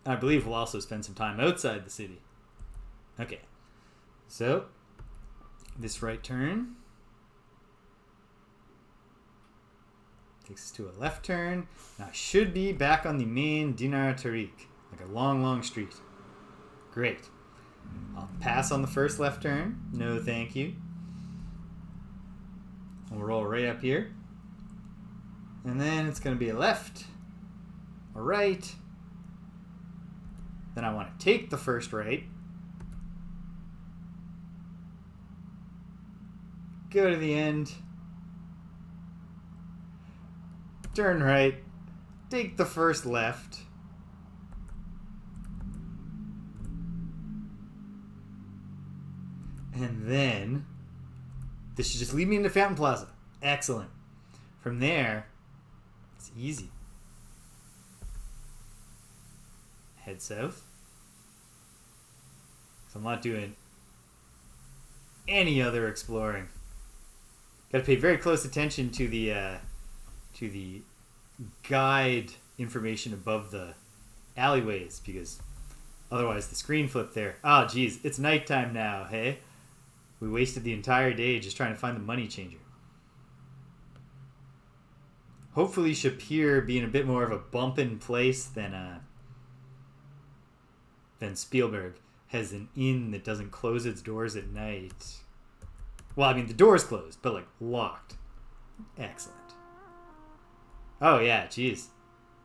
And I believe we'll also spend some time outside the city. Okay, so this right turn. Takes us to a left turn. Now I should be back on the main Dinar Tariq. Like a long, long street. Great. I'll pass on the first left turn. No thank you. We'll roll right up here. And then it's going to be a left. A right. Then I want to take the first right. Go to the end. Turn right. Take the first left. And then this should just lead me into Fountain Plaza. Excellent. From there, it's easy. Head south. So I'm not doing any other exploring. Got to pay very close attention to the guide information above the alleyways, because otherwise the screen flipped there. Oh, geez, it's nighttime now, hey? We wasted the entire day just trying to find the money changer. Hopefully Shapeir being a bit more of a bumpin' place than Spielberg has an inn that doesn't close its doors at night. Well, I mean, the door's closed, but like locked. Excellent. Oh yeah, geez.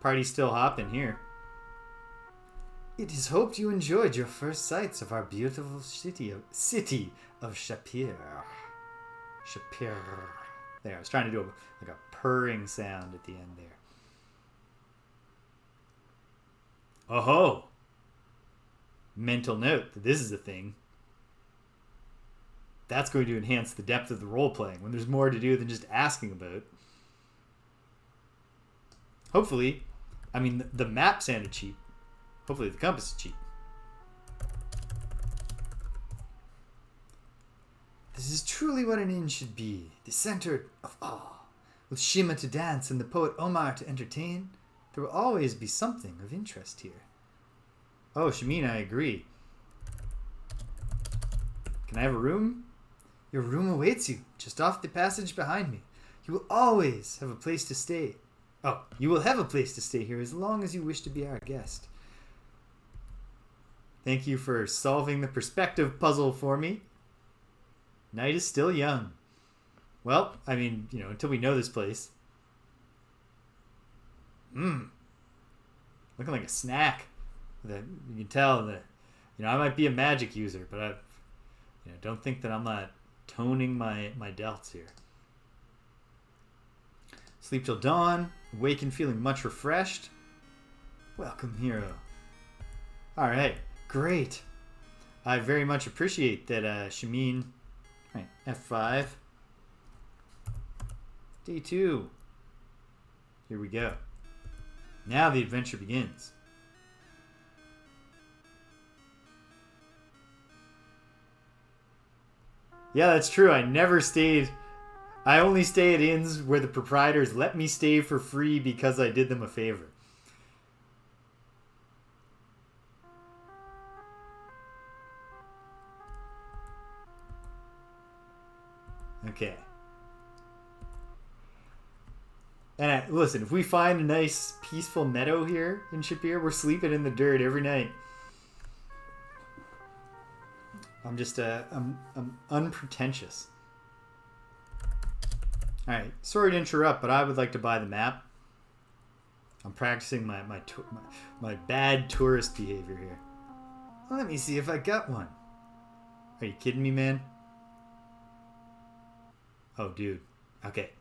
Party's still hopping here. It is hoped you enjoyed your first sights of our beautiful city of Shapeir. Shapeir. There, I was trying to do a purring sound at the end there. Oh ho! Mental note that this is a thing. That's going to enhance the depth of the role playing when there's more to do than just asking about. Hopefully, I mean, the map sounded cheap. Hopefully the compass is cheap. This is truly what an inn should be. The center of all. With Shema to dance and the poet Omar to entertain, there will always be something of interest here. Oh, Shameen, I agree. Can I have a room? Your room awaits you, just off the passage behind me. You will always have a place to stay. Oh, you will have a place to stay here as long as you wish to be our guest. Thank you for solving the perspective puzzle for me. Night is still young. Well, I mean, you know, until we know this place. Looking like a snack. That you can tell that, you know, I might be a magic user, but I don't think that I'm not toning my delts here. Sleep till dawn. Awaken feeling much refreshed. Welcome, hero. Alright, great. I very much appreciate that Shameen. Right, F5. Day 2. Here we go. Now the adventure begins. Yeah, that's true. I never stayed. I only stay at inns where the proprietors let me stay for free because I did them a favor. Okay. And listen, if we find a nice peaceful meadow here in Shapeir, we're sleeping in the dirt every night. I'm just I'm unpretentious. All right, sorry to interrupt, but I would like to buy the map. I'm practicing my bad tourist behavior here. Let me see if I got one. Are you kidding me, man? Oh, dude. Okay.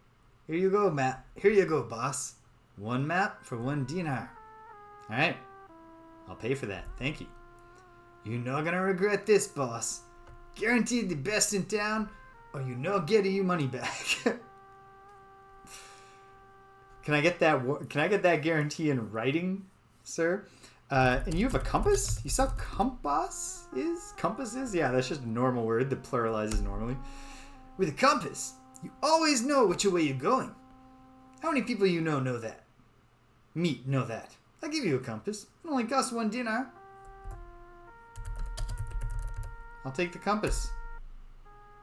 Here you go, map. Here you go, boss. One map for 1 dinar. All right. I'll pay for that. Thank you. You're not gonna regret this, boss. Guaranteed the best in town, or you're not getting your money back. Can I get that? Can I get that guarantee in writing, sir? And you have a compass? You saw compass is? Compass is? Yeah, that's just a normal word that pluralizes normally. With a compass, you always know which way you're going. How many people you know that? Me know that. I'll give you a compass. It only costs 1 dinar. I'll take the compass.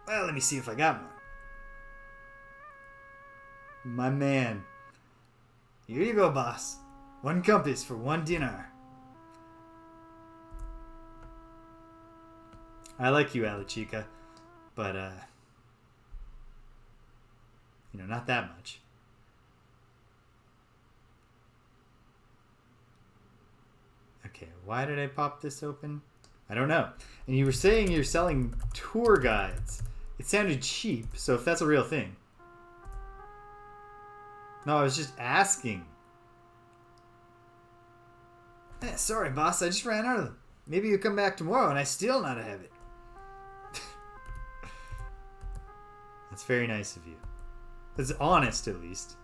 Well, let me see if I got one. My man. Here you go, boss. 1 compass for 1 dinar. I like you, Alachica, but, not that much. Okay, why did I pop this open? I don't know. And you were saying you're selling tour guides. It sounded cheap, so if that's a real thing. No, I was just asking. Sorry, boss, I just ran out of them. Maybe you'll come back tomorrow and I still not have it. That's very nice of you. That's honest, at least.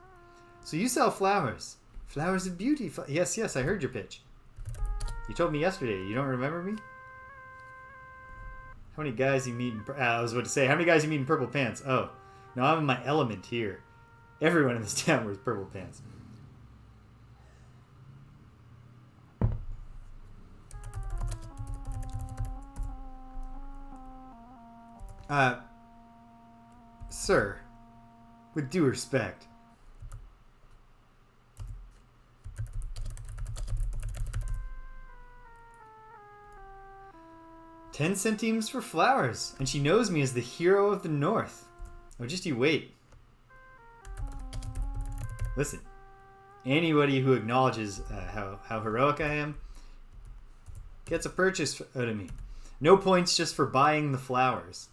So you sell flowers. Flowers of beauty. Yes, I heard your pitch. You told me yesterday. You don't remember me? How many guys you meet in... I was about to say, how many guys you meet in purple pants? Oh, no, I'm in my element here. Everyone in this town wears purple pants. Sir, with due respect. $10 centimes for flowers, and she knows me as the hero of the north. Oh, just you wait. Listen, anybody who acknowledges how heroic I am gets a purchase out of me. No points just for buying the flowers.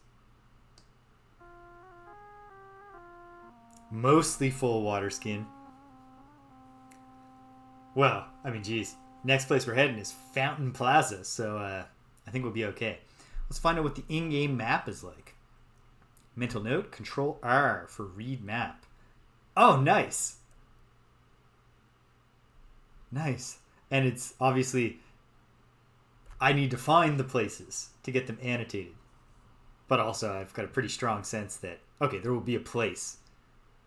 Mostly full water skin. Well, I mean, geez. Next place we're heading is Fountain Plaza, so I think we'll be okay. Let's find out what the in-game map is like. Mental note, Control R for read map. Oh, nice. Nice. And it's obviously... I need to find the places to get them annotated. But also, I've got a pretty strong sense that, okay, there will be a place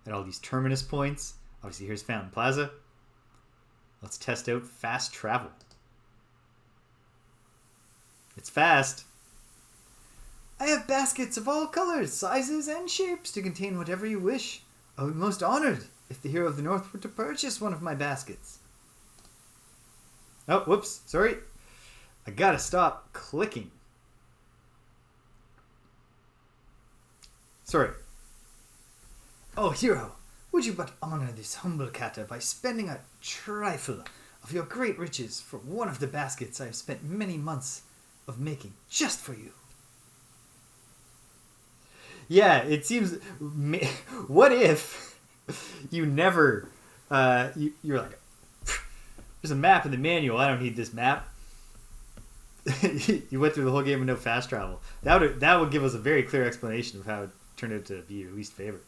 at all these terminus points. Obviously, here's Fountain Plaza. Let's test out fast travel. It's fast. I have baskets of all colors, sizes, and shapes to contain whatever you wish. I would be most honored if the Hero of the North were to purchase one of my baskets. Oh, whoops, sorry. I gotta stop clicking. Sorry. Oh, hero, would you but honor this humble Katta by spending a trifle of your great riches for one of the baskets I have spent many months of making just for you? Yeah, it seems... What if you never... you're like, there's a map in the manual, I don't need this map. You went through the whole game with no fast travel. That would give us a very clear explanation of how it turned out to be your least favorite.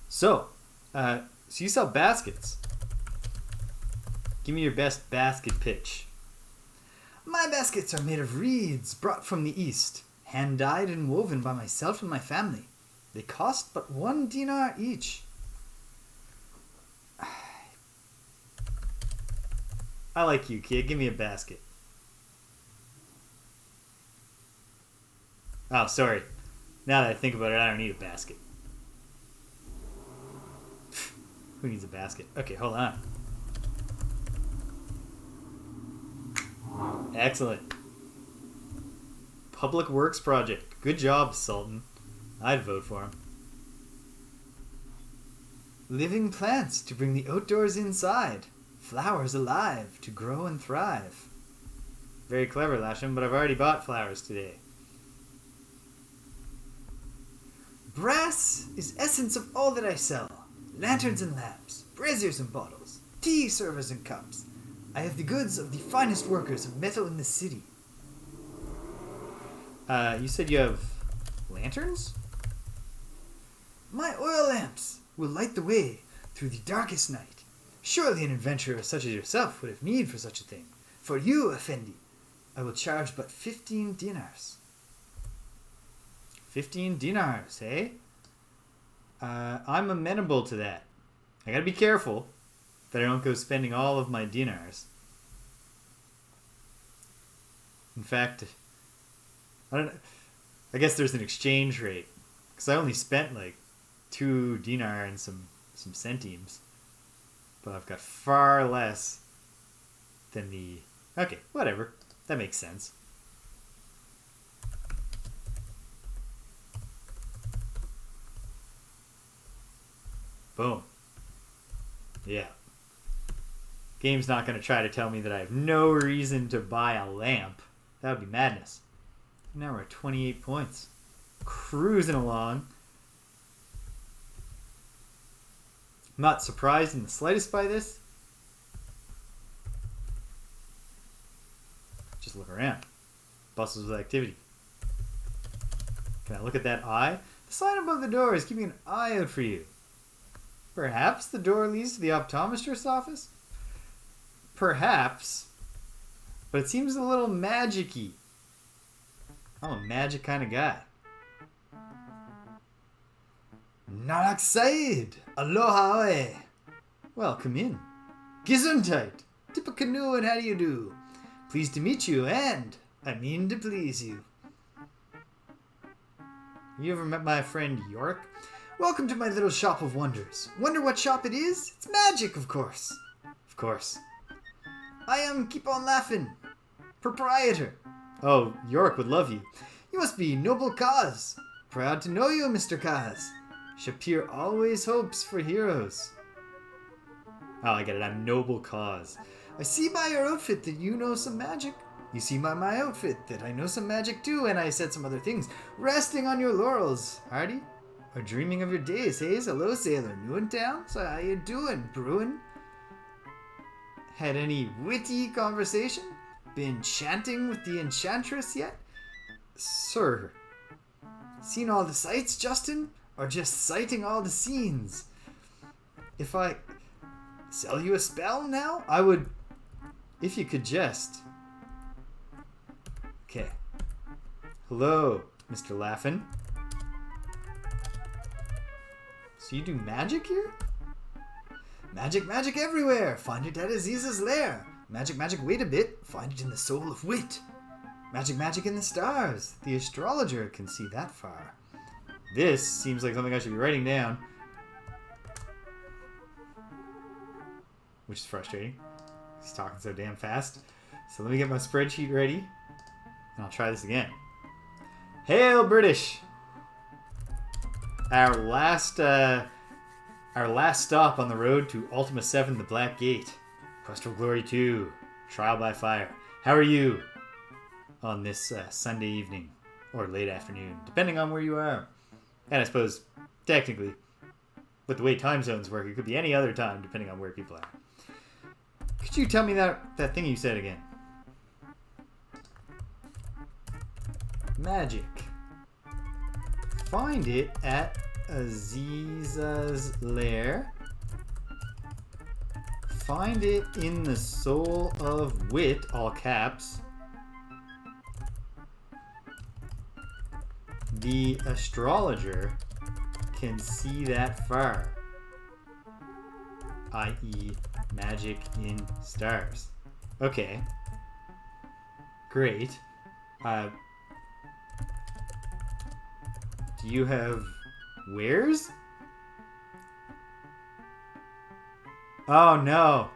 So you sell baskets. Give me your best basket pitch. My baskets are made of reeds brought from the east, hand-dyed and woven by myself and my family. They cost but 1 dinar each. I like you, kid. Give me a basket. Oh, sorry. Now that I think about it, I don't need a basket. Who needs a basket? Okay, hold on. Excellent. Public Works Project. Good job, Sultan. I'd vote for him. Living plants to bring the outdoors inside. Flowers alive to grow and thrive. Very clever, Lasham, but I've already bought flowers today. Brass is essence of all that I sell. Lanterns and lamps, braziers and bottles, tea servers and cups. I have the goods of the finest workers of metal in the city. You said you have lanterns? My oil lamps will light the way through the darkest night. Surely an adventurer such as yourself would have need for such a thing. For you, Effendi, I will charge but 15 dinars. 15 dinars, eh? I'm amenable to that. I gotta be careful that I don't go spending all of my dinars. In fact, I don't know. I guess there's an exchange rate. Because I only spent like 2 dinar and some centimes. But I've got far less than the... Okay, whatever. That makes sense. Boom. Yeah. Game's not going to try to tell me that I have no reason to buy a lamp. That would be madness. Now we're at 28 points. Cruising along. I'm not surprised in the slightest by this. Just look around. Bustles with activity. Can I look at that eye? The sign above the door is keeping an eye out for you. Perhaps the door leads to the optometrist's office? Perhaps. But it seems a little magic-y. I'm a magic kind of guy. Naraxaid! Aloha oe! Well, come in. Gesundheit! Tippecanoe and how do you do? Pleased to meet you and I mean to please you. You ever met my friend York? Welcome to my little shop of wonders. Wonder what shop it is? It's magic, of course. Of course. I am Keep On Laughing, proprietor. Oh, York would love you. You must be Noble Kaz. Proud to know you, Mr. Kaz. Shapeir always hopes for heroes. Oh, I get it. I'm Noble Kaz. I see by your outfit that you know some magic. You see by my outfit that I know some magic too, and I said some other things. Resting on your laurels, Hardy. Or dreaming of your days, hey? Hello, sailor. New in town? So how you doing, Bruin? Had any witty conversation? Been chanting with the enchantress yet? Sir. Seen all the sights, Justin? Or just sighting all the scenes? If I sell you a spell now, I would... If you could just... Okay. Hello, Mr. Laughin'. So you do magic here? Magic, magic everywhere. Find it at Aziz's lair. Magic, magic, wait a bit. Find it in the soul of wit. Magic, magic in the stars. The astrologer can see that far. This seems like something I should be writing down. Which is frustrating. He's talking so damn fast. So let me get my spreadsheet ready. And I'll try this again. Hail, British! Our last stop on the road to Ultima 7, the Black Gate. Quest for Glory 2. Trial by Fire. How are you on this Sunday evening or late afternoon, depending on where you are? And I suppose, technically, with the way time zones work, it could be any other time, depending on where people are. Could you tell me that thing you said again? Magic. Find it at Aziza's lair. Find it in the soul of wit, all caps. The astrologer can see that far, i.e. magic in stars. Okay. Great. Do you have wares? Oh no.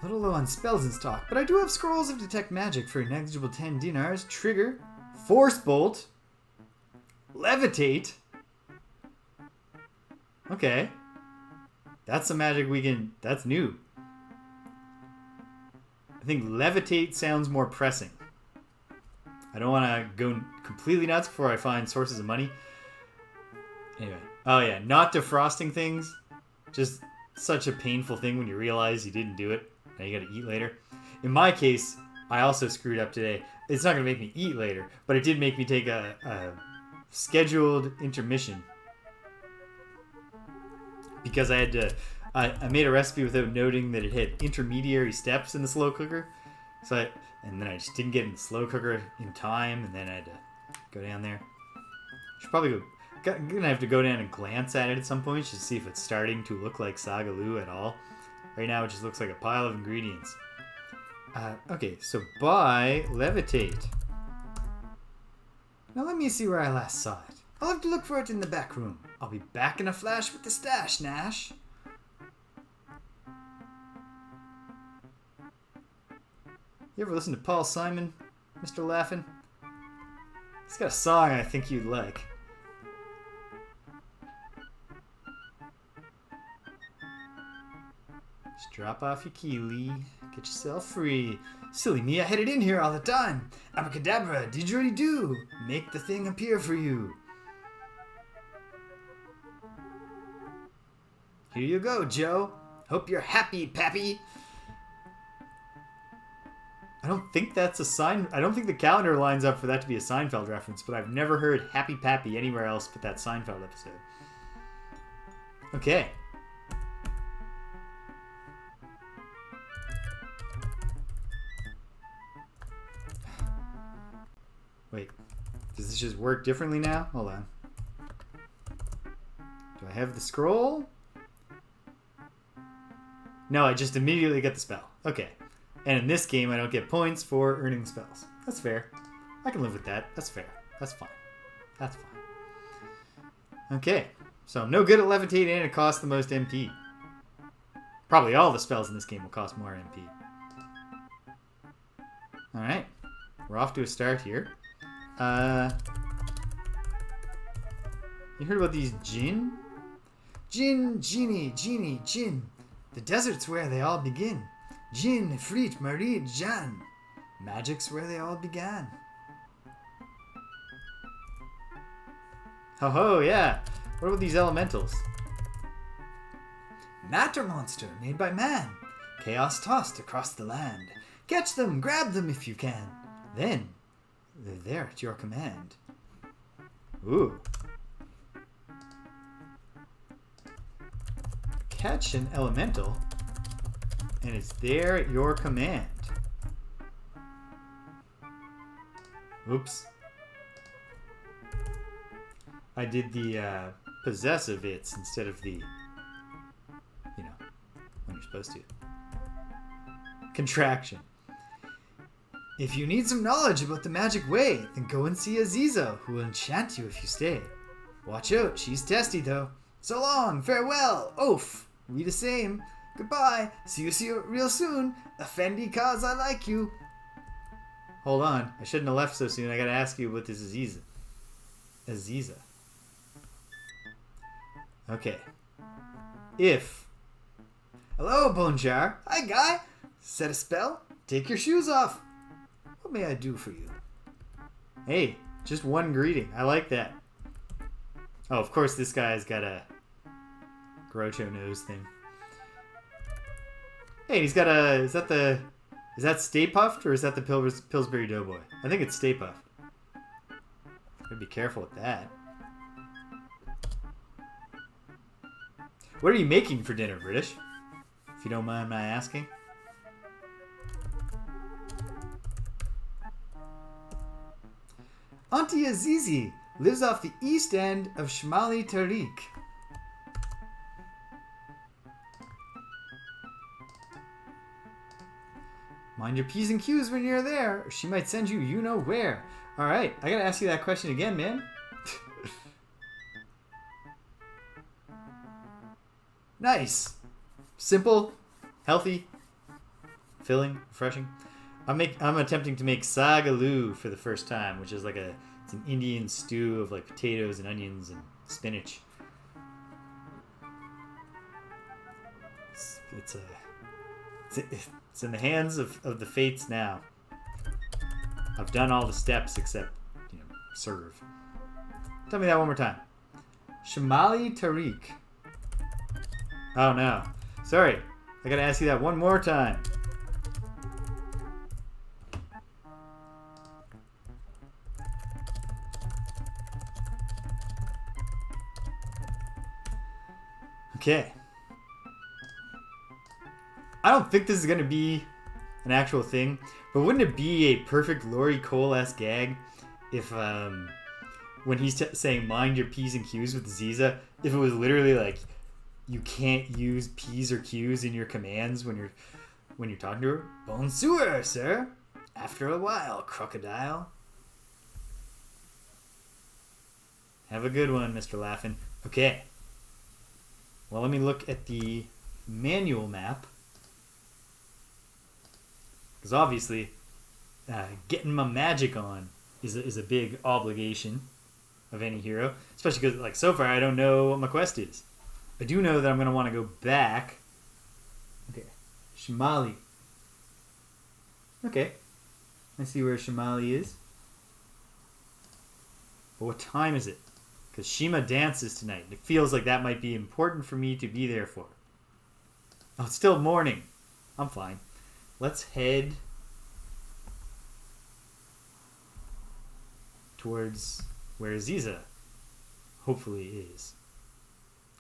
A little low on spells in stock, but I do have scrolls of detect magic for a negligible 10 dinars, trigger, force bolt, levitate. Okay. That's some magic we can... That's new. I think levitate sounds more pressing. I don't want to go completely nuts before I find sources of money. Anyway. Oh yeah, not defrosting things. Just such a painful thing when you realize you didn't do it. Now you gotta eat later. In my case, I also screwed up today. It's not gonna make me eat later, but it did make me take a scheduled intermission. Because I had to... I made a recipe without noting that it had intermediary steps in the slow cooker. And then I just didn't get in the slow cooker in time, and then I had to go down there. Should probably gonna have to go down and glance at it at some point just to see if it's starting to look like Sagaloo at all. Right now it just looks like a pile of ingredients. Okay, so buy levitate. Now let me see where I last saw it. I'll have to look for it in the back room. I'll be back in a flash with the stash, Nash. You ever listen to Paul Simon, Mr. Laughin'? He's got a song I think you'd like. Just drop off your key, Lee. Get yourself free. Silly me, I had it in here all the time. Abracadabra, didgeridoo. Make the thing appear for you. Here you go, Joe. Hope you're happy, Pappy. I don't think that's a sign. I don't think the calendar lines up for that to be a Seinfeld reference, but I've never heard Happy Pappy anywhere else but that Seinfeld episode. Okay. Wait. Does this just work differently now? Hold on. Do I have the scroll? No, I just immediately get the spell. Okay. And in this game, I don't get points for earning spells. That's fair. I can live with that. That's fair. That's fine. That's fine. Okay. So I'm no good at levitate and it costs the most MP. Probably all the spells in this game will cost more MP. Alright. We're off to a start here. You heard about these jinn? Jinn, genie, jinn. The desert's where they all begin. Jinn, Ifrit, Marid, Jan. Magic's where they all began. Ho ho, yeah. What about these elementals? Matter monster made by man. Chaos tossed across the land. Catch them, grab them if you can. Then, they're there at your command. Ooh. Catch an elemental, and it's there at your command. Oops. I did the possessive it's instead of the, you know, when you're supposed to. Contraction. If you need some knowledge about the magic way, then go and see Aziza, who will enchant you if you stay. Watch out, she's testy though. So long, farewell, oaf. We the same. Goodbye. See you real soon. Effendi, cause I like you. Hold on. I shouldn't have left so soon. I gotta ask you about this Aziza. Aziza. Okay. If. Hello, Bone Jar. Hi, guy. Set a spell. Take your shoes off. What may I do for you? Hey, just one greeting. I like that. Oh, of course this guy's got a Groucho nose thing. Hey, he's got a... Is that Stay Puffed or is that the Pillsbury Doughboy? I think it's Stay Puffed. Gotta be careful with that. What are you making for dinner, British? If you don't mind my asking. Auntie Azizi lives off the east end of Shmali Tariq. Mind your P's and Q's when you're there, or she might send you know where. Alright, I gotta ask you that question again, man. Nice. Simple, healthy, filling, refreshing. I'm attempting to make sagaloo for the first time, which is like it's an Indian stew of like potatoes and onions and spinach. It's in the hands of the fates now. I've done all the steps except, serve. Tell me that one more time. Shmali Tariq. Oh no. Sorry. I gotta ask you that one more time. Okay. I don't think this is going to be an actual thing, but wouldn't it be a perfect Laurie Cole-esque gag if, when he's saying mind your P's and Q's with Ziza, if it was literally like, you can't use P's or Q's in your commands when you're talking to her? Bonsoir, sir. After a while, crocodile. Have a good one, Mr. Laughin'. Okay. Well, let me look at the manual map. Because obviously, getting my magic on is a big obligation of any hero, especially because like so far I don't know what my quest is. I do know that I'm gonna want to go back. Okay, Shimali. Okay, I see where Shimali is. But what time is it? Because Shema dances tonight. It feels like that might be important for me to be there for. Oh, it's still morning. I'm fine. Let's head towards where Aziza hopefully is.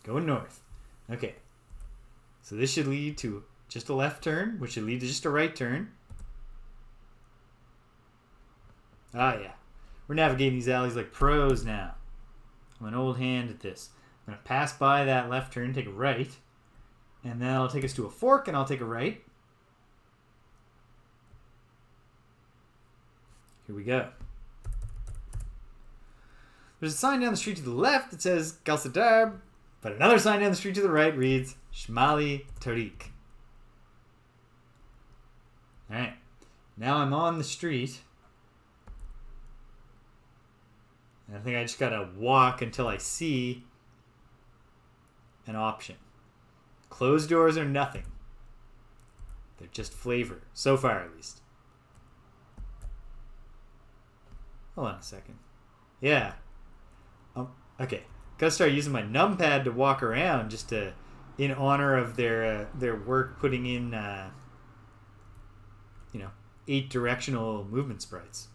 Going north. Okay. So this should lead to just a left turn, which should lead to just a right turn. Ah, yeah. We're navigating these alleys like pros now. I'm an old hand at this. I'm going to pass by that left turn, take a right, and then I'll take us to a fork, and I'll take a right. Here we go. There's a sign down the street to the left that says Galsadarb, but another sign down the street to the right reads Shmali Tariq. Alright, now I'm on the street. And I think I just gotta walk until I see an option. Closed doors are nothing. They're just flavor. So far, at least. Hold on a second. Yeah. Okay. Gotta start using my numpad to walk around just to, in honor of their work putting in, 8 directional movement sprites.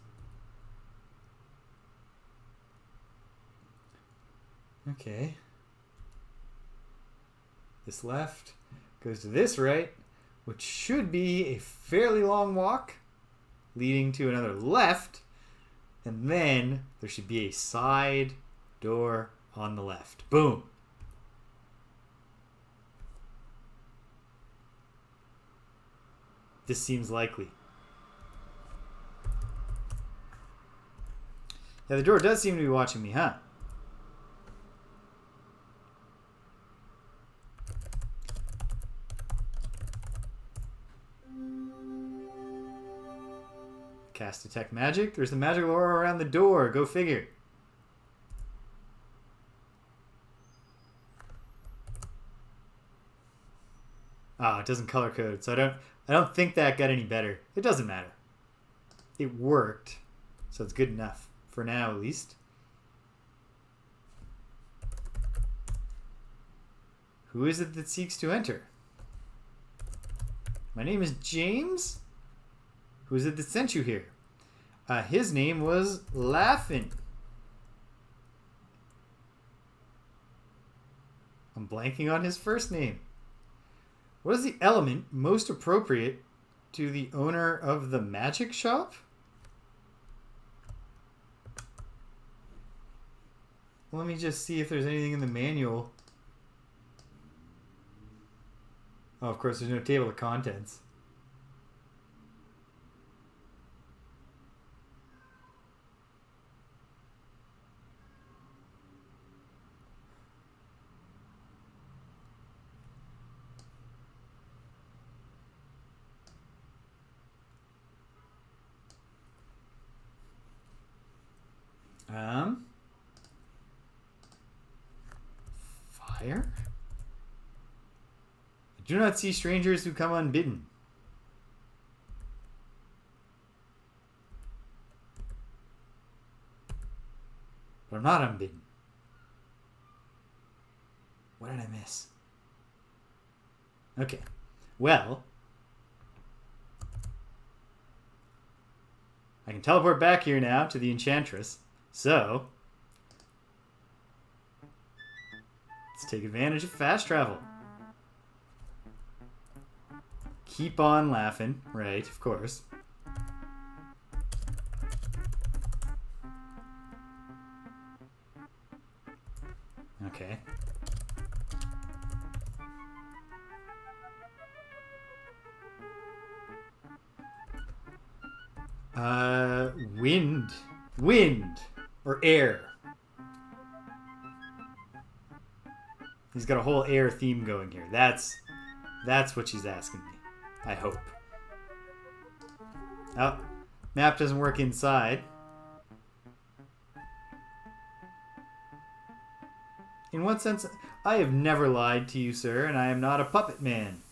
Okay. This left goes to this right, which should be a fairly long walk, leading to another left, and then there should be a side door on the left. Boom. This seems likely. Yeah, the door does seem to be watching me, huh? Cast Detect Magic. There's the magical aura around the door. Go figure. Oh, it doesn't color code, so I don't think that got any better. It doesn't matter. It worked, so it's good enough for now, at least. Who is it that seeks to enter? My name is James. Who is it that sent you here? His name was Laughin. I'm blanking on his first name. What is the element most appropriate to the owner of the magic shop? Let me just see if there's anything in the manual. Oh, of course, there's no table of contents. Fire? I do not see strangers who come unbidden. But I'm not unbidden. What did I miss? Okay. Well, I can teleport back here now to the Enchantress. So, let's take advantage of fast travel. Keep on laughing. Right, of course. Okay. Wind. Wind. Or air. He's got a whole air theme going here. That's what she's asking me. I hope. Oh. Map doesn't work inside. In what sense? I have never lied to you, sir, and I am not a puppet man.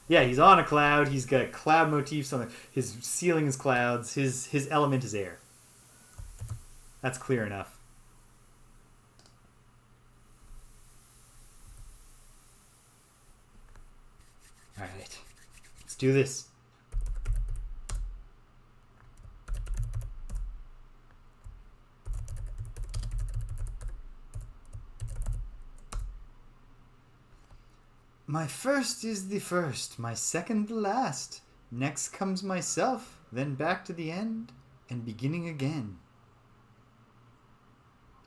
Yeah, he's on a cloud. He's got cloud motifs on it. His ceiling is clouds. His element is air. That's clear enough. All right. Let's do this. My first is the first, my second the last. Next comes myself, then back to the end, and beginning again.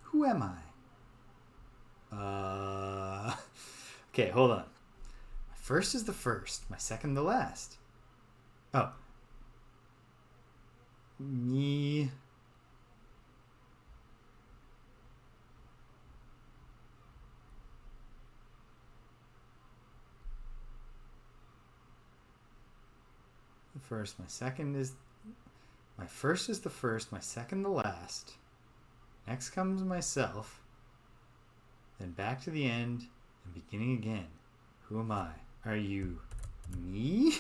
Who am I? Okay, hold on. My first is the first, my second the last. Oh. Me. First, my second is... My first is the first, my second the last. Next comes myself. Then back to the end, and beginning again. Who am I? Are you me?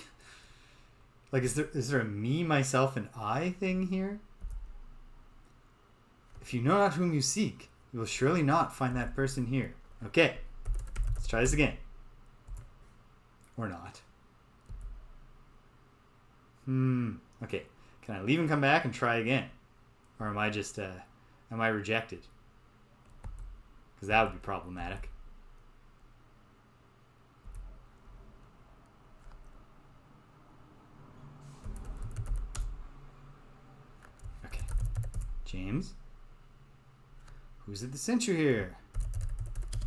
Like, is there a me, myself, and I thing here? If you know not whom you seek, you will surely not find that person here. Okay, let's try this again. Or not. Okay. Can I leave and come back and try again? Or am I just, am I rejected? Because that would be problematic. Okay. James? Who's at the center here?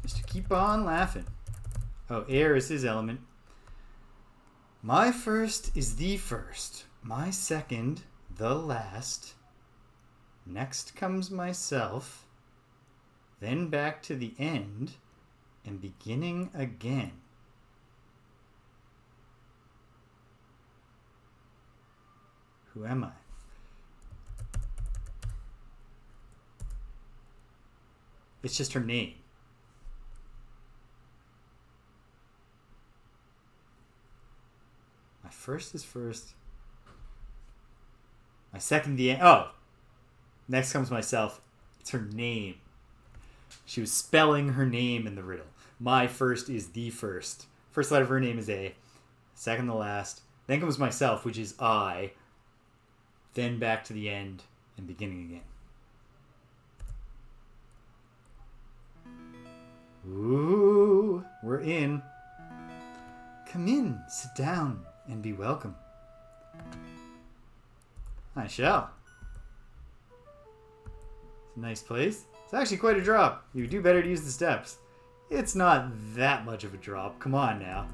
Mr. Keep On Laughing. Oh, air is his element. My first is the first, my second the last. Next comes myself, then back to the end, and beginning again. Who am I? It's just her name. First is first. My second the end. Oh! Next comes myself. It's her name. She was spelling her name in the riddle. My first is the first. First letter of her name is A. Second the last. Then comes myself, which is I. Then back to the end and beginning again. Ooh, we're in. Come in, sit down, and be welcome. I shall. It's a nice place. It's actually quite a drop. You do better to use the steps. It's not that much of a drop. Come on now.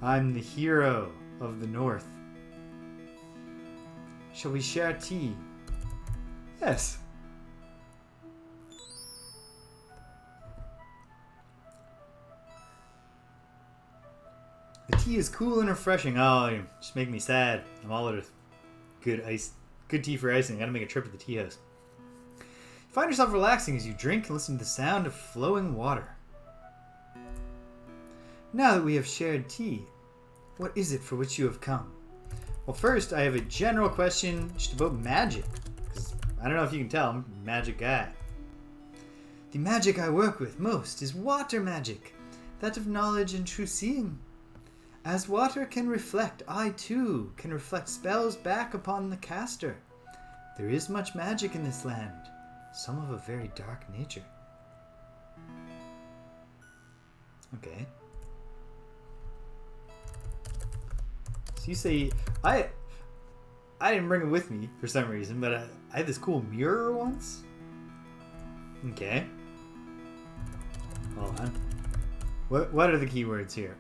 I'm the hero of the north. Shall we share tea? Yes. The tea is cool and refreshing. Oh, you just make me sad. I'm all out of good tea for icing. Gotta make a trip to the tea house. Find yourself relaxing as you drink and listen to the sound of flowing water. Now that we have shared tea, what is it for which you have come? Well, first, I have a general question just about magic. Because I don't know if you can tell, I'm a magic guy. The magic I work with most is water magic, that of knowledge and true seeing. As water can reflect, I too can reflect spells back upon the caster. There is much magic in this land, some of a very dark nature. Okay. So you say, I didn't bring it with me for some reason, but I had this cool mirror once? Okay. Hold on. What are the keywords here?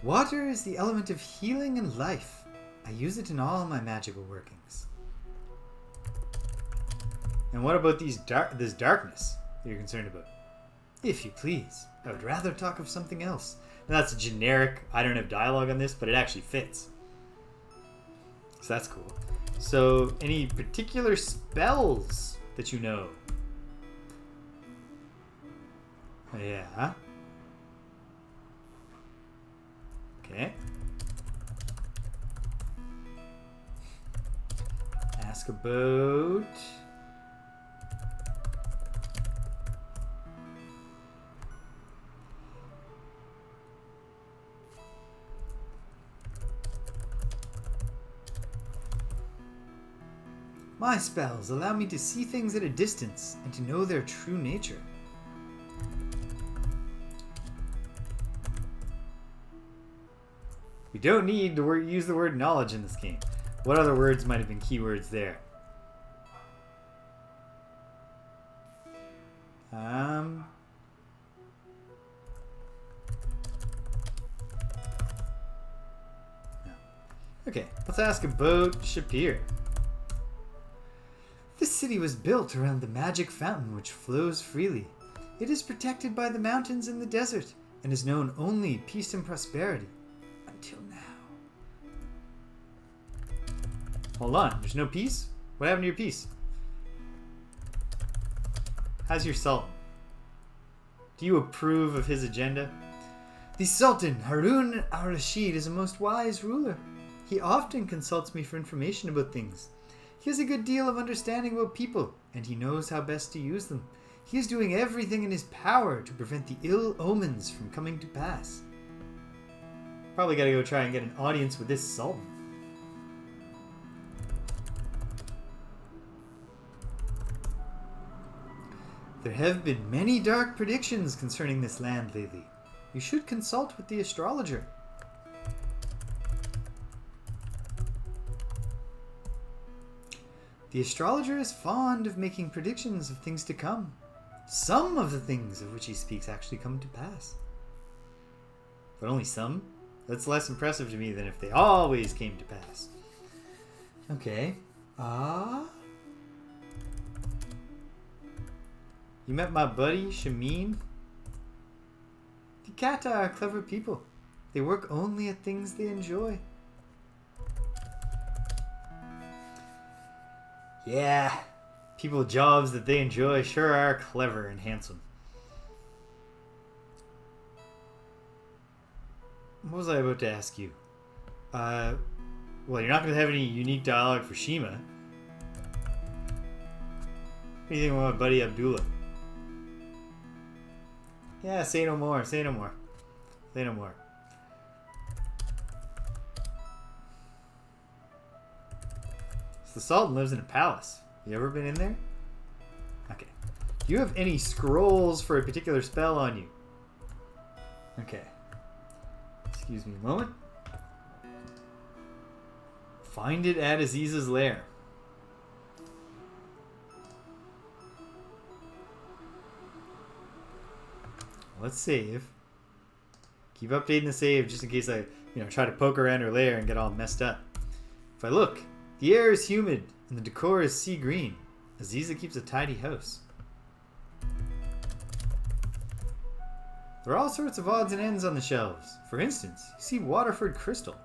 Water is the element of healing and life. I use it in all my magical workings. And what about this darkness that you're concerned about? If you please, I would rather talk of something else. Now, that's a generic, I don't have dialogue on this, but it actually fits. So that's cool. So, any particular spells that you know? Yeah. Okay. Ask about... My spells allow me to see things at a distance and to know their true nature. We don't need to use the word knowledge in this game. What other words might have been keywords there? Okay, let's ask about Shapeir. This city was built around the magic fountain which flows freely. It is protected by the mountains and the desert, and is known only peace and prosperity. Until now. Hold on, there's no peace? What happened to your peace? How's your sultan? Do you approve of his agenda? The Sultan Harun al-Rashid is a most wise ruler. He often consults me for information about things. He has a good deal of understanding about people, and he knows how best to use them. He is doing everything in his power to prevent the ill omens from coming to pass. Probably gotta go try and get an audience with this sultan. There have been many dark predictions concerning this land lately. You should consult with the astrologer. The astrologer is fond of making predictions of things to come. Some of the things of which he speaks actually come to pass. But only some? That's less impressive to me than if they always came to pass. Okay. You met my buddy, Shameen? The Katta are clever people. They work only at things they enjoy. Yeah, people with jobs that they enjoy sure are clever and handsome. What was I about to ask you? Well, you're not going to have any unique dialogue for Shema. What do you think about my buddy Abdullah? Yeah, say no more, say no more. Say no more. So the Sultan lives in a palace. You ever been in there? Okay. Do you have any scrolls for a particular spell on you? Okay. Excuse me a moment. Find it at Aziz's lair. Let's save. Keep updating the save just in case I, try to poke around her lair and get all messed up. If I look, the air is humid and the decor is sea green. Aziza keeps a tidy house. There are all sorts of odds and ends on the shelves. For instance, you see Waterford crystal.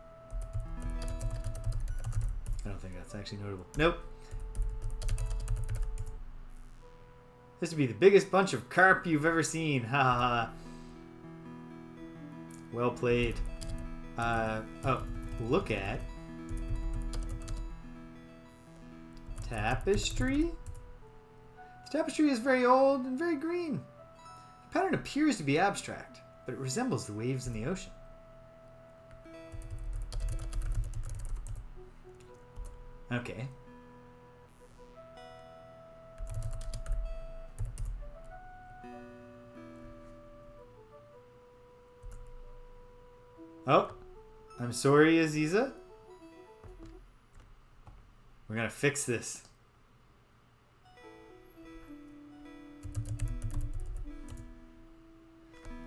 I don't think that's actually notable. Nope. This would be the biggest bunch of carp you've ever seen. Ha ha ha. Well played. Look at tapestry. The tapestry is very old and very green. The pattern appears to be abstract, but it resembles the waves in the ocean. Okay. Oh, I'm sorry, Aziza. We're gonna fix this.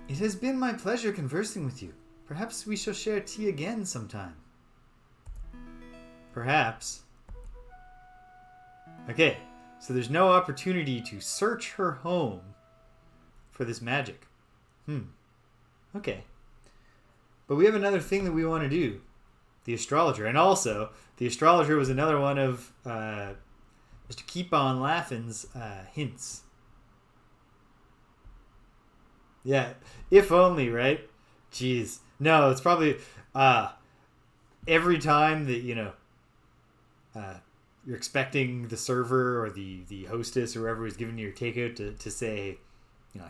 It has been my pleasure conversing with you. Perhaps we shall share tea again sometime. Perhaps. Okay, so there's no opportunity to search her home for this magic. Okay. But we have another thing that we want to do. The astrologer. And also, the astrologer was another one of Mr. Keep On Laughing's hints. Yeah. If only, right? Jeez. No, it's probably every time that, you're expecting the server or the hostess or whoever is giving you your takeout to say,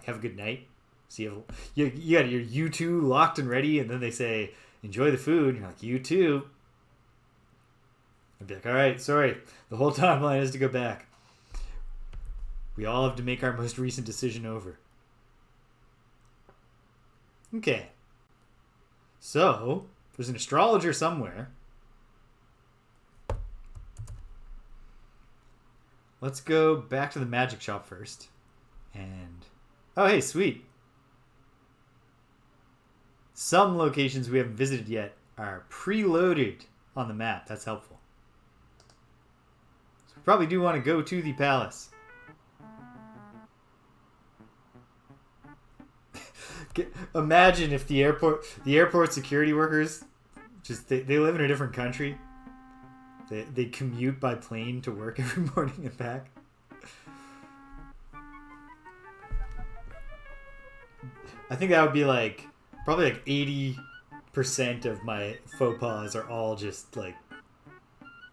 have a good night. So you got your you two locked and ready, and then they say, enjoy the food. And you're like, you too. I'd be like, all right, sorry. The whole timeline is to go back. We all have to make our most recent decision over. Okay. So, there's an astrologer somewhere. Let's go back to the magic shop first. And... oh, hey, sweet. Some locations we haven't visited yet are preloaded on the map. That's helpful. So we probably do want to go to the palace. Imagine if the airport security workers, they live in a different country. They commute by plane to work every morning and back. I think that would be probably 80% of my faux pas are all just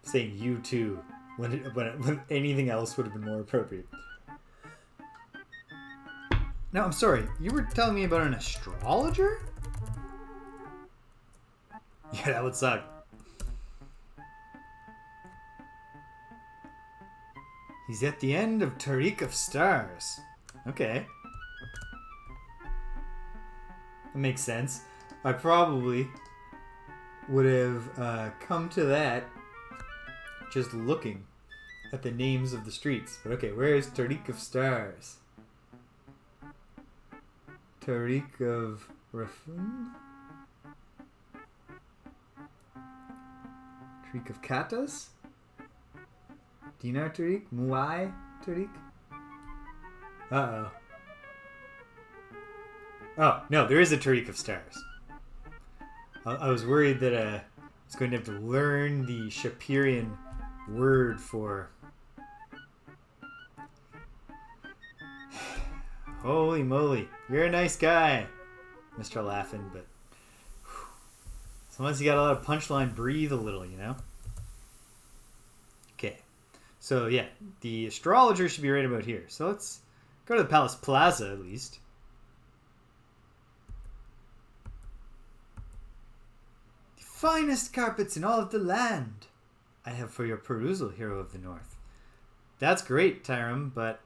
saying you too when anything else would have been more appropriate. Now, I'm sorry, you were telling me about an astrologer? Yeah, that would suck. He's at the end of Tariq of Stars. Okay. That makes sense. I probably would have come to that just looking at the names of the streets. But okay, where is Tariq of Stars? Tariq of Rafun? Tariq of Kattas? Dinar Tariq? Muay Tariq? Uh-oh. Oh, no, there is a Tariq of Stars. I was worried that I was going to have to learn the Shapeirean word for... Holy moly. You're a nice guy, Mr. Laughing, but... sometimes you got a lot of punchline, breathe a little, Okay. So, yeah, the astrologer should be right about here. So let's go to the Palace Plaza, at least. The finest carpets in all of the land I have for your perusal, Hero of the North. That's great, Tyrum, but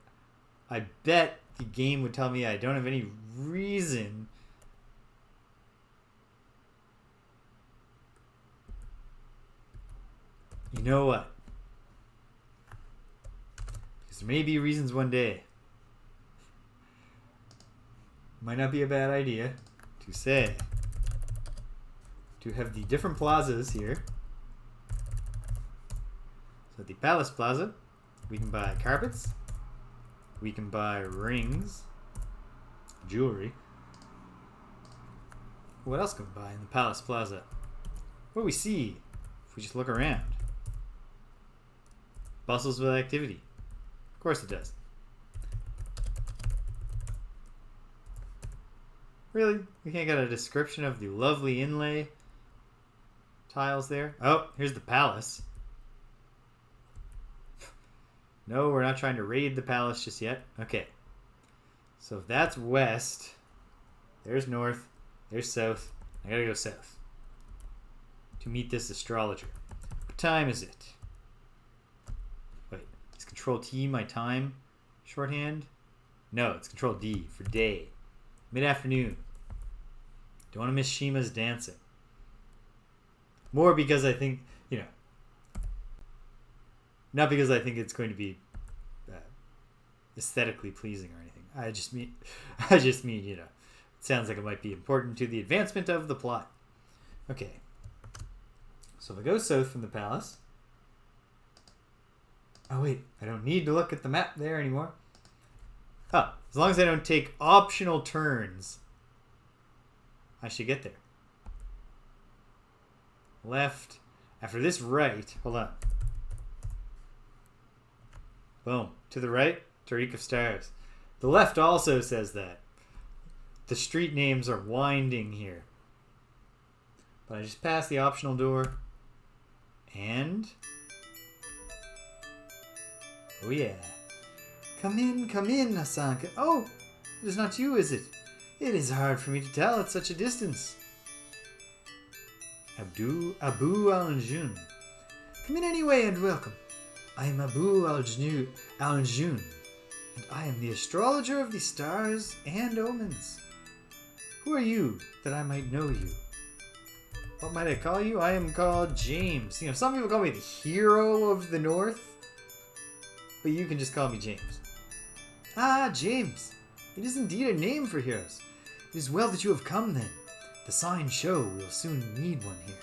I bet the game would tell me I don't have any reason You know what? Because there may be reasons one day. Might not be a bad idea to say. To have the different plazas here. So at the Palace Plaza, we can buy carpets. We can buy rings. Jewelry. What else can we buy in the Palace Plaza? What do we see if we just look around? Bustles with activity. Of course it does. Really? We can't get a description of the lovely inlay tiles there? Oh, here's the palace. No, we're not trying to raid the palace just yet. Okay. So if that's west, there's north, there's south. I gotta go south to meet this astrologer. What time is it? Wait, is Control T my time shorthand? No, it's Control D for day. Mid-afternoon. Don't want to miss Shema's dancing. More because I think, you know, not because I think it's going to be aesthetically pleasing or anything. I just mean, you know, it sounds like it might be important to the advancement of the plot. Okay. So if I go south from the palace. Oh wait, I don't need to look at the map there anymore. Oh, As long as I don't take optional turns, I should get there. Left. After this right, hold on. Boom. To the right, Tariq of Stars. The left also says that. The street names are winding here. But I just passed the optional door. And... oh yeah. Come in, Hassan. Oh! It is not you, is it? It is hard for me to tell at such a distance. Abu al-Jun. Come in anyway and welcome. I am Abu al-Jun, and I am the astrologer of the stars and omens. Who are you, that I might know you? What might I call you? I am called James. You know, some people call me the hero of the north, but you can just call me James. Ah, James. It is indeed a name for heroes. It is well that you have come then. The signs show we will soon need one here.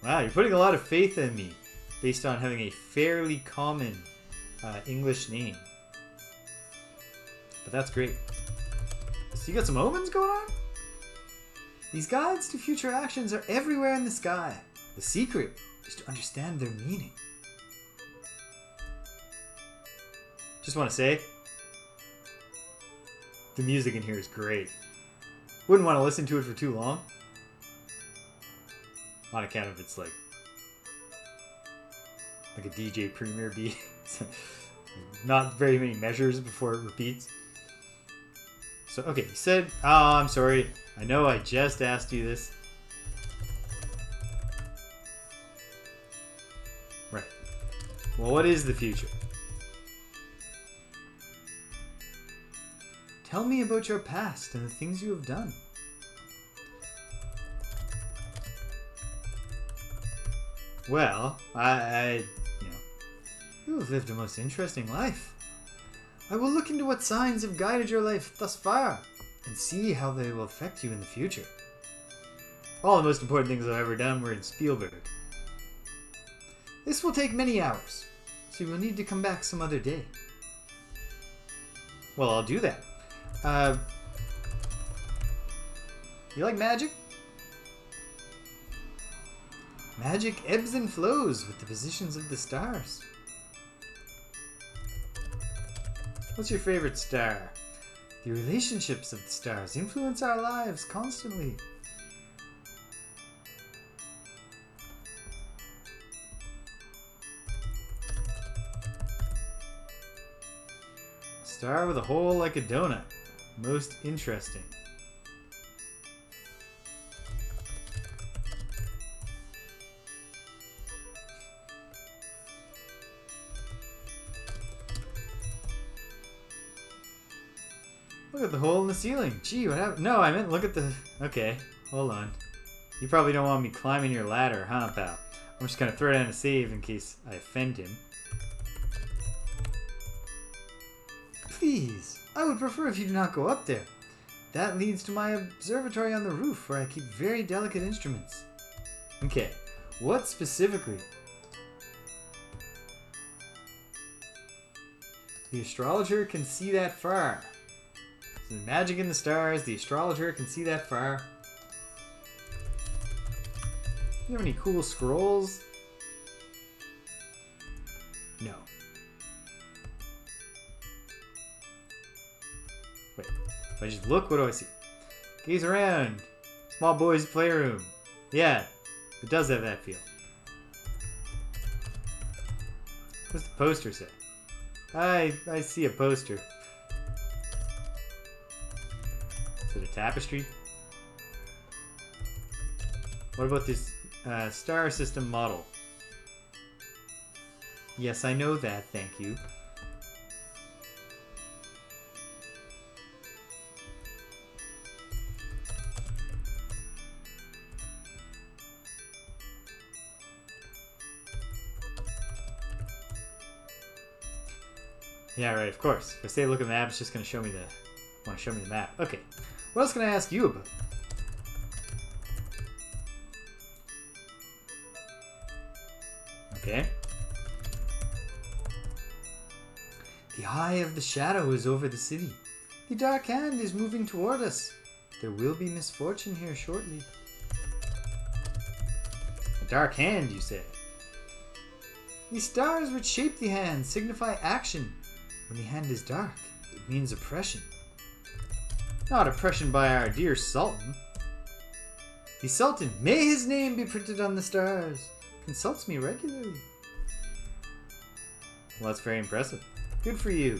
Wow, you're putting a lot of faith in me based on having a fairly common English name. But that's great. So you got some omens going on? These guides to future actions are everywhere in the sky. The secret is to understand their meaning. Just want to say, the music in here is great. Wouldn't want to listen to it for too long. On account of it's like a DJ Premier beat. Not very many measures before it repeats. So, okay, you said, oh, I'm sorry. I know I just asked you this. Right. Well, what is the future? Tell me about your past and the things you have done. Well, you have lived a most interesting life. I will look into what signs have guided your life thus far and see how they will affect you in the future. All the most important things I've ever done were in Spielberg. This will take many hours, so you will need to come back some other day. Well, I'll do that. You like magic? Magic ebbs and flows with the positions of the stars. What's your favorite star? The relationships of the stars influence our lives constantly. Star with a hole like a donut. Most interesting. Look at the hole in the ceiling. Gee, what happened? No, I meant look at the... Okay, hold on. You probably don't want me climbing your ladder, huh, pal? I'm just gonna throw down a save in case I offend him. Please, I would prefer if you do not go up there. That leads to my observatory on the roof where I keep very delicate instruments. Okay, what specifically? The astrologer can see that far. So the magic in the stars, the astrologer can see that far. You have any cool scrolls? No. Wait, if I just look, what do I see? Gaze around. Small boys' playroom. Yeah, it does have that feel. What's the poster say? I see a poster. Is it a tapestry? What about this star system model? Yes, I know that, thank you. Yeah, right, of course. If I say look at the map, it's just going to show me the map. Okay. What else can I ask you about? Okay. The eye of the shadow is over the city. The dark hand is moving toward us. There will be misfortune here shortly. A dark hand, you say? The stars which shape the hand signify action. When the hand is dark, it means oppression. Not oppression by our dear Sultan. The Sultan, may his name be printed on the stars, consults me regularly. Well, that's very impressive. Good for you.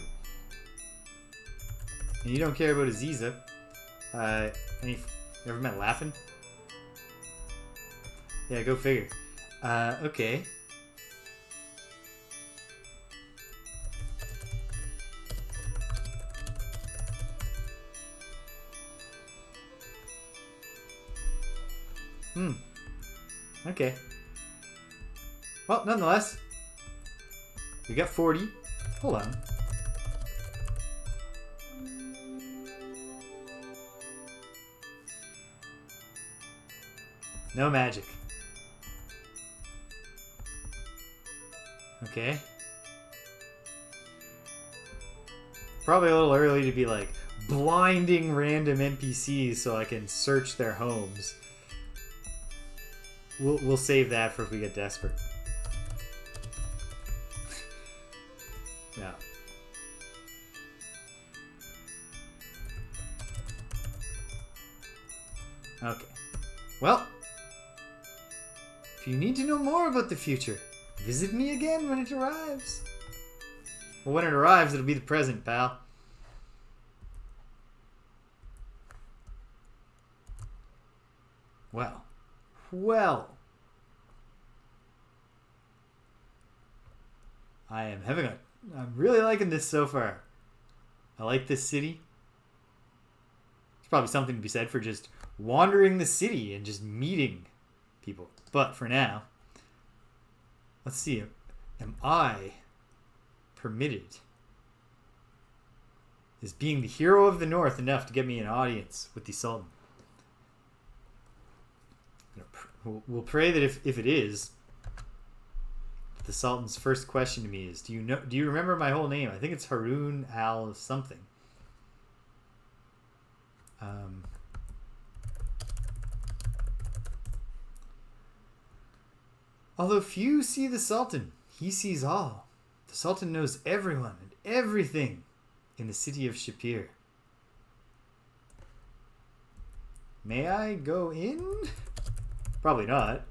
And you don't care about Aziza. Never met Laughing? Yeah, go figure. Okay. Okay. Well, nonetheless, we got 40. Hold on. No magic. Okay. Probably a little early to be like blinding random NPCs so I can search their homes. We'll save that for if we get desperate. Yeah. Okay. Well, if you need to know more about the future, visit me again when it arrives. Well, when it arrives, it'll be the present, pal. Well. I'm really liking this so far. I like this city. There's probably something to be said for just wandering the city and just meeting people. But for now, let's see. Am I permitted? Is being the hero of the North enough to get me an audience with the Sultan? We'll pray that if it is, the Sultan's first question to me is, do you remember my whole name? I think it's Harun al something. Although few see the Sultan, he sees all. The Sultan knows everyone and everything in the city of Shapeir. May I go in? Probably not.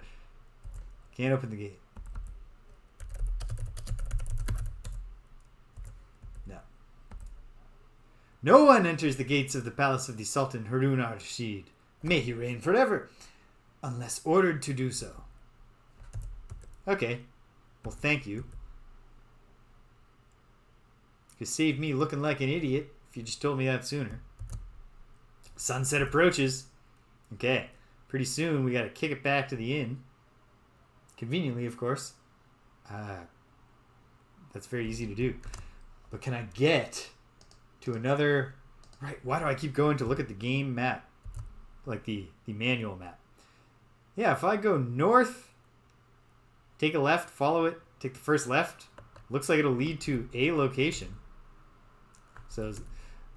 Can't open the gate. No. No one enters the gates of the palace of the Sultan Harun al-Rashid. May he reign forever, unless ordered to do so. Okay. Well, thank you. You could save me looking like an idiot if you just told me that sooner. Sunset approaches. Okay. Pretty soon we gotta kick it back to the inn. Conveniently, of course. That's very easy to do. But can I get to another... Right, why do I keep going to look at the game map? Like the manual map. Yeah, if I go north, take a left, follow it, take the first left, looks like it'll lead to a location. So I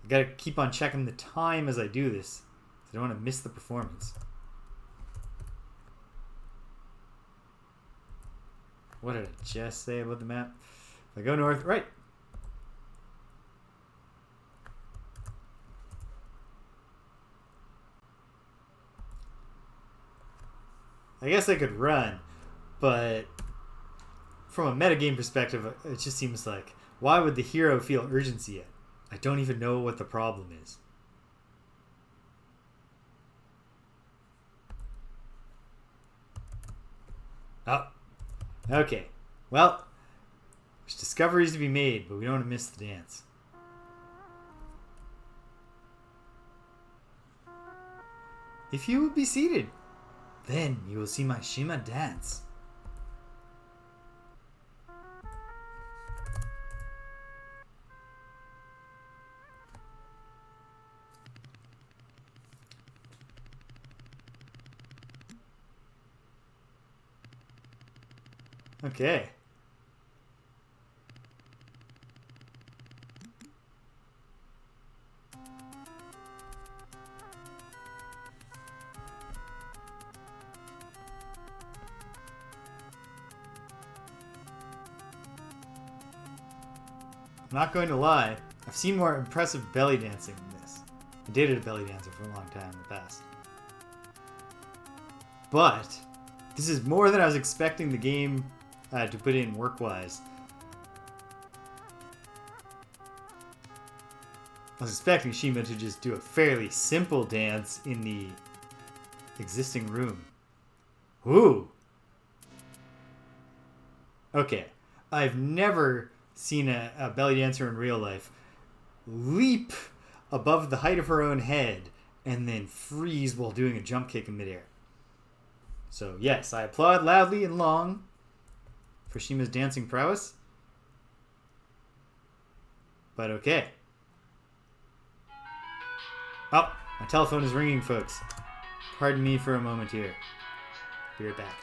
gotta keep on checking the time as I do this. I don't want to miss the performance. What did I just say about the map? If I go north, right. I guess I could run, but from a metagame perspective, it just seems like, why would the hero feel urgency yet? I don't even know what the problem is. Oh. Okay. Well, there's discoveries to be made, but we don't want to miss the dance. If you will be seated, then you will see my Shema dance. Okay. I'm not going to lie. I've seen more impressive belly dancing than this. I dated a belly dancer for a long time in the past. But this is more than I was expecting the game to put in work-wise. I was expecting Shema to just do a fairly simple dance in the existing room. Ooh! Okay, I've never seen a belly dancer in real life leap above the height of her own head and then freeze while doing a jump kick in midair. So yes, I applaud loudly and long for Shema's dancing prowess. But okay. Oh, my telephone is ringing, folks. Pardon me for a moment here. Be right back.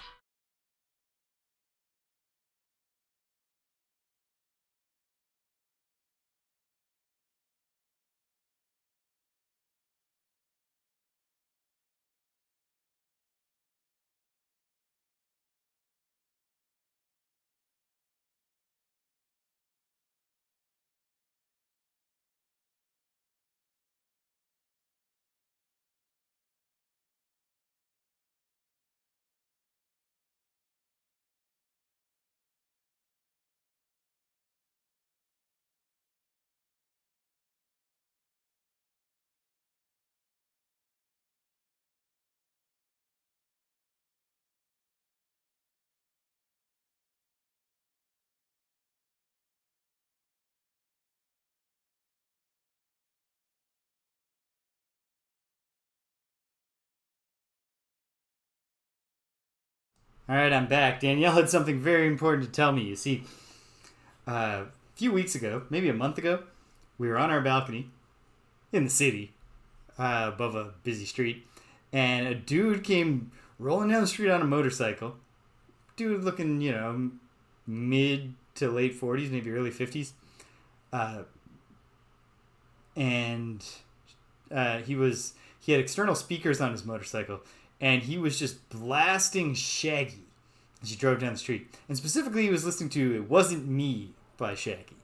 Alright, I'm back. Danielle had something very important to tell me. You see, a few weeks ago, maybe a month ago, we were on our balcony in the city, above a busy street, and a dude came rolling down the street on a motorcycle. Dude looking, mid to late 40s, maybe early 50s. And he had external speakers on his motorcycle, and he was just blasting Shaggy as he drove down the street. And specifically, he was listening to "It Wasn't Me" by Shaggy.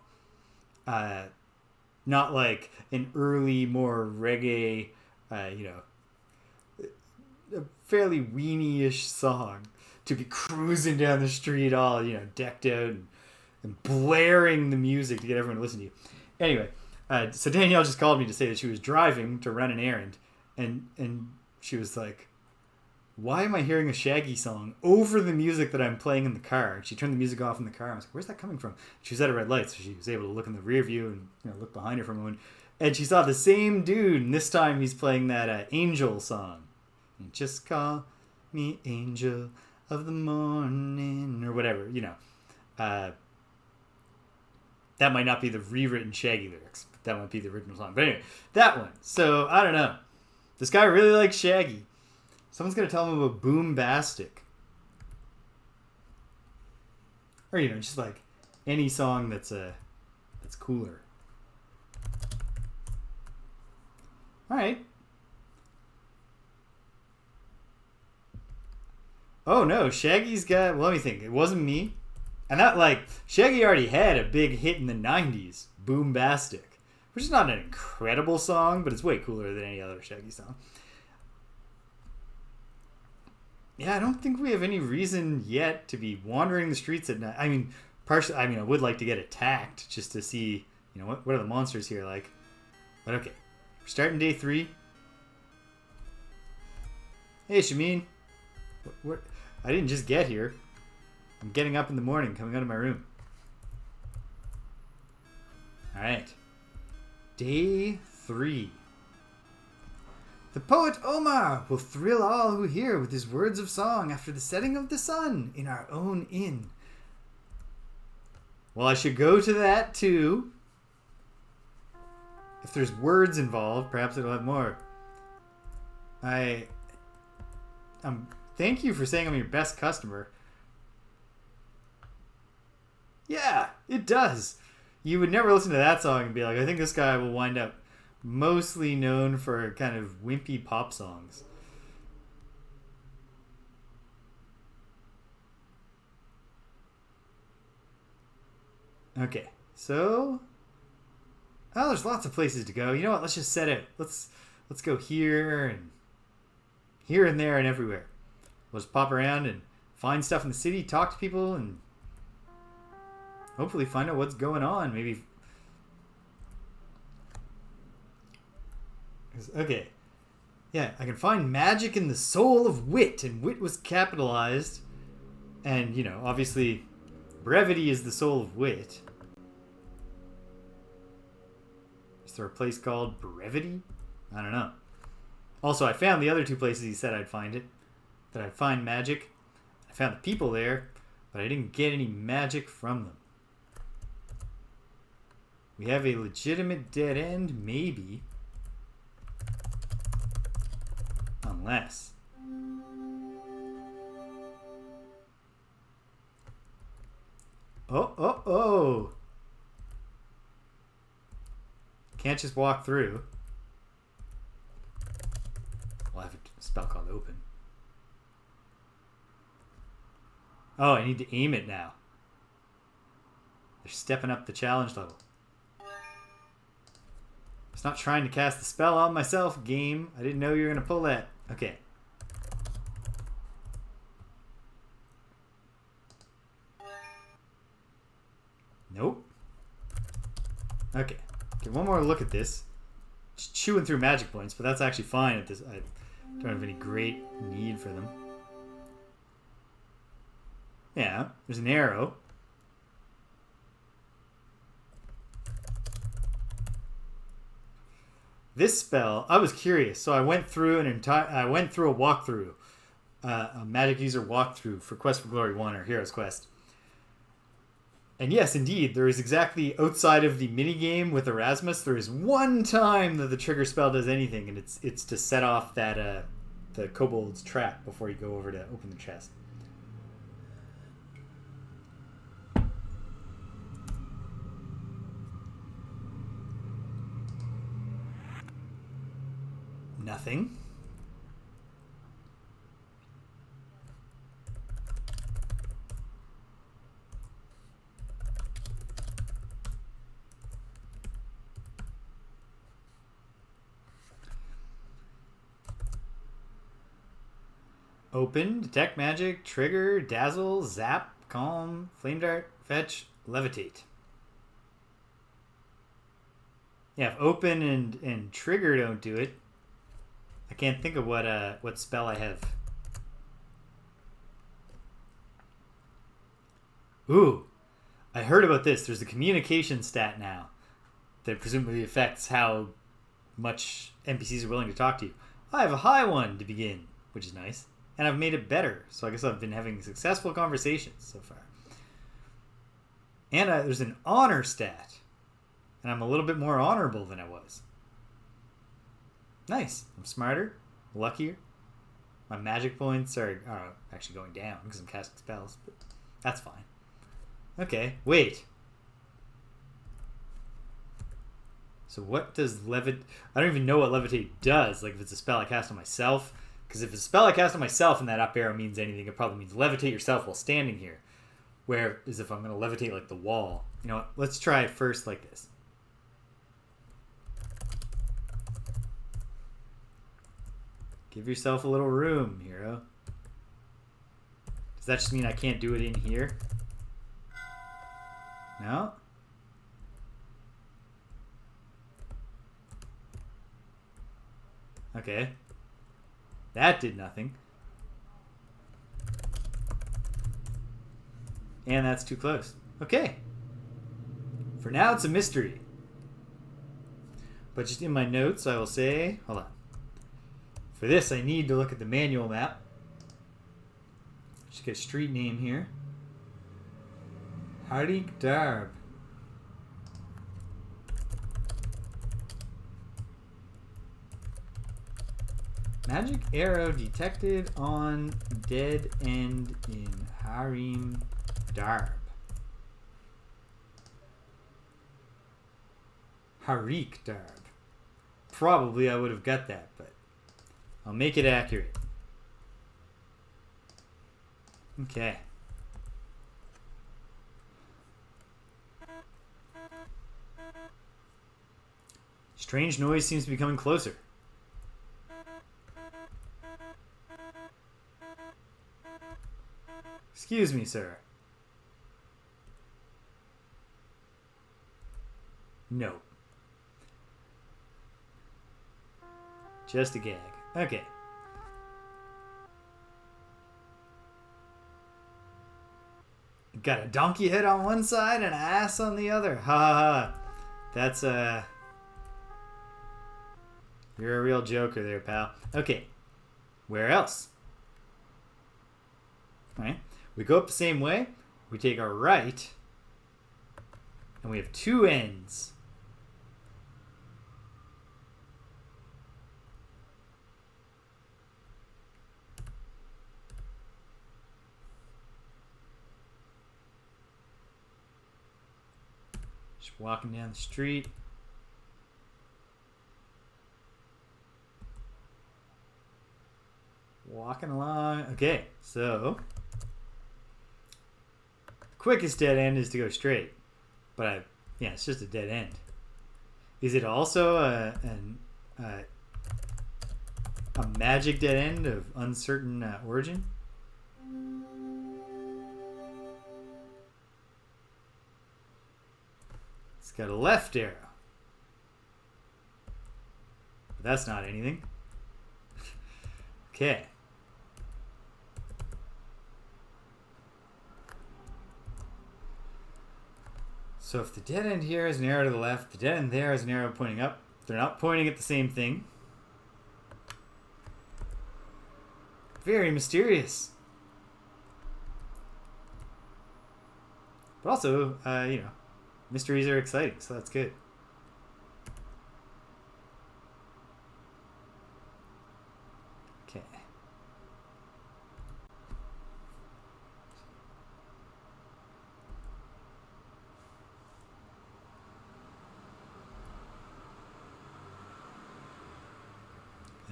Not like an early, more reggae, a fairly weenie-ish song to be cruising down the street all, decked out and blaring the music to get everyone to listen to you. Anyway, so Danielle just called me to say that she was driving to run an errand, and she was like, why am I hearing a Shaggy song over the music that I'm playing in the car? And she turned the music off in the car. I was like, where's that coming from? She was at a red light, so she was able to look in the rear view and look behind her for a moment. And she saw the same dude, and this time he's playing that Angel song. Just call me Angel of the Morning, or whatever, That might not be the rewritten Shaggy lyrics, but that might be the original song. But anyway, that one. So, I don't know. This guy really likes Shaggy. Someone's going to tell him about Boombastic. Or, just like any song that's cooler. Alright. Oh no, Shaggy's got, well, let me think. It Wasn't Me. And that, Shaggy already had a big hit in the 90s, Boombastic. Which is not an incredible song, but it's way cooler than any other Shaggy song. Yeah, I don't think we have any reason yet to be wandering the streets at night. I mean, I would like to get attacked just to see, what are the monsters here like. But okay, we're starting day 3. Hey, Shameen. What? I didn't just get here. I'm getting up in the morning, coming out of my room. Alright. Day 3. The poet Omar will thrill all who hear with his words of song after the setting of the sun in our own inn. Well, I should go to that too. If there's words involved, perhaps it'll have more. Thank you for saying I'm your best customer. Yeah, it does. You would never listen to that song and be like, I think this guy will wind up mostly known for kind of wimpy pop songs. Okay, so Oh, there's lots of places to go. You know what? Let's just set it. Let's go here and there and everywhere. We'll just pop around and find stuff in the city, talk to people, and hopefully find out what's going on. Maybe. Okay. Yeah, I can find magic in the soul of wit, and wit was capitalized. And, you know, obviously, brevity is the soul of wit. Is there a place called Brevity? I don't know. Also, I found the other two places he said I'd find it. That I'd find magic. I found the people there, but I didn't get any magic from them. We have a legitimate dead end, maybe. Unless. Oh. Can't just walk through. Well, I have a spell called Open. Oh, I need to aim it now. They're stepping up the challenge level. I was not trying to cast the spell on myself, game. I didn't know you were going to pull that. Okay. Nope. Okay. Okay, one more look at this. Just chewing through magic points, but that's actually fine at this. I don't have any great need for them. Yeah, there's an arrow. This spell, I was curious, so I went through a walkthrough, a magic user walkthrough for Quest for Glory 1 or Hero's Quest. And yes, indeed, there is exactly outside of the minigame with Erasmus, there is one time that the trigger spell does anything, and it's to set off that the kobold's trap before you go over to open the chest. Nothing. Open, detect magic, trigger, dazzle, zap, calm, flame dart, fetch, levitate. Yeah, if open and trigger don't do it, I can't think of what spell I have. Ooh, I heard about this. There's a communication stat now that presumably affects how much NPCs are willing to talk to you. I have a high one to begin, which is nice. And I've made it better. So I guess I've been having successful conversations so far. And there's an honor stat. And I'm a little bit more honorable than I was. Nice. I'm smarter, luckier. My magic points are actually going down because I'm casting spells. But that's fine. Okay, wait. So what does levitate... I don't even know what levitate does. Like if it's a spell I cast on myself... Because if it's a spell I cast on myself and that up arrow means anything, it probably means levitate yourself while standing here. Whereas if I'm going to levitate like the wall. You know what? Let's try it first like this. Give yourself a little room, hero. Does that just mean I can't do it in here? No? Okay. That did nothing. And that's too close. Okay. For now, it's a mystery. But just in my notes, I will say... Hold on. For this, I need to look at the manual map. Just get a street name here. Harik Darb. Magic arrow detected on dead end in Harim Darb. Harik Darb. Probably I would have got that, but I'll make it accurate. Okay. Strange noise seems to be coming closer. Excuse me, sir. No. Just a gag. Okay. Got a donkey head on one side and an ass on the other. Ha ha ha. That's You're a real joker there, pal. Okay. Where else? Alright. We go up the same way. We take our right. And we have two ends. Just walking down the street. Walking along. Okay, so quickest dead end is to go straight. But yeah, it's just a dead end. Is it also a magic dead end of uncertain origin? It's got a left arrow. But that's not anything. Okay. So if the dead end here is an arrow to the left, the dead end there is an arrow pointing up. They're not pointing at the same thing. Very mysterious. But also, you know, mysteries are exciting, so that's good. Okay.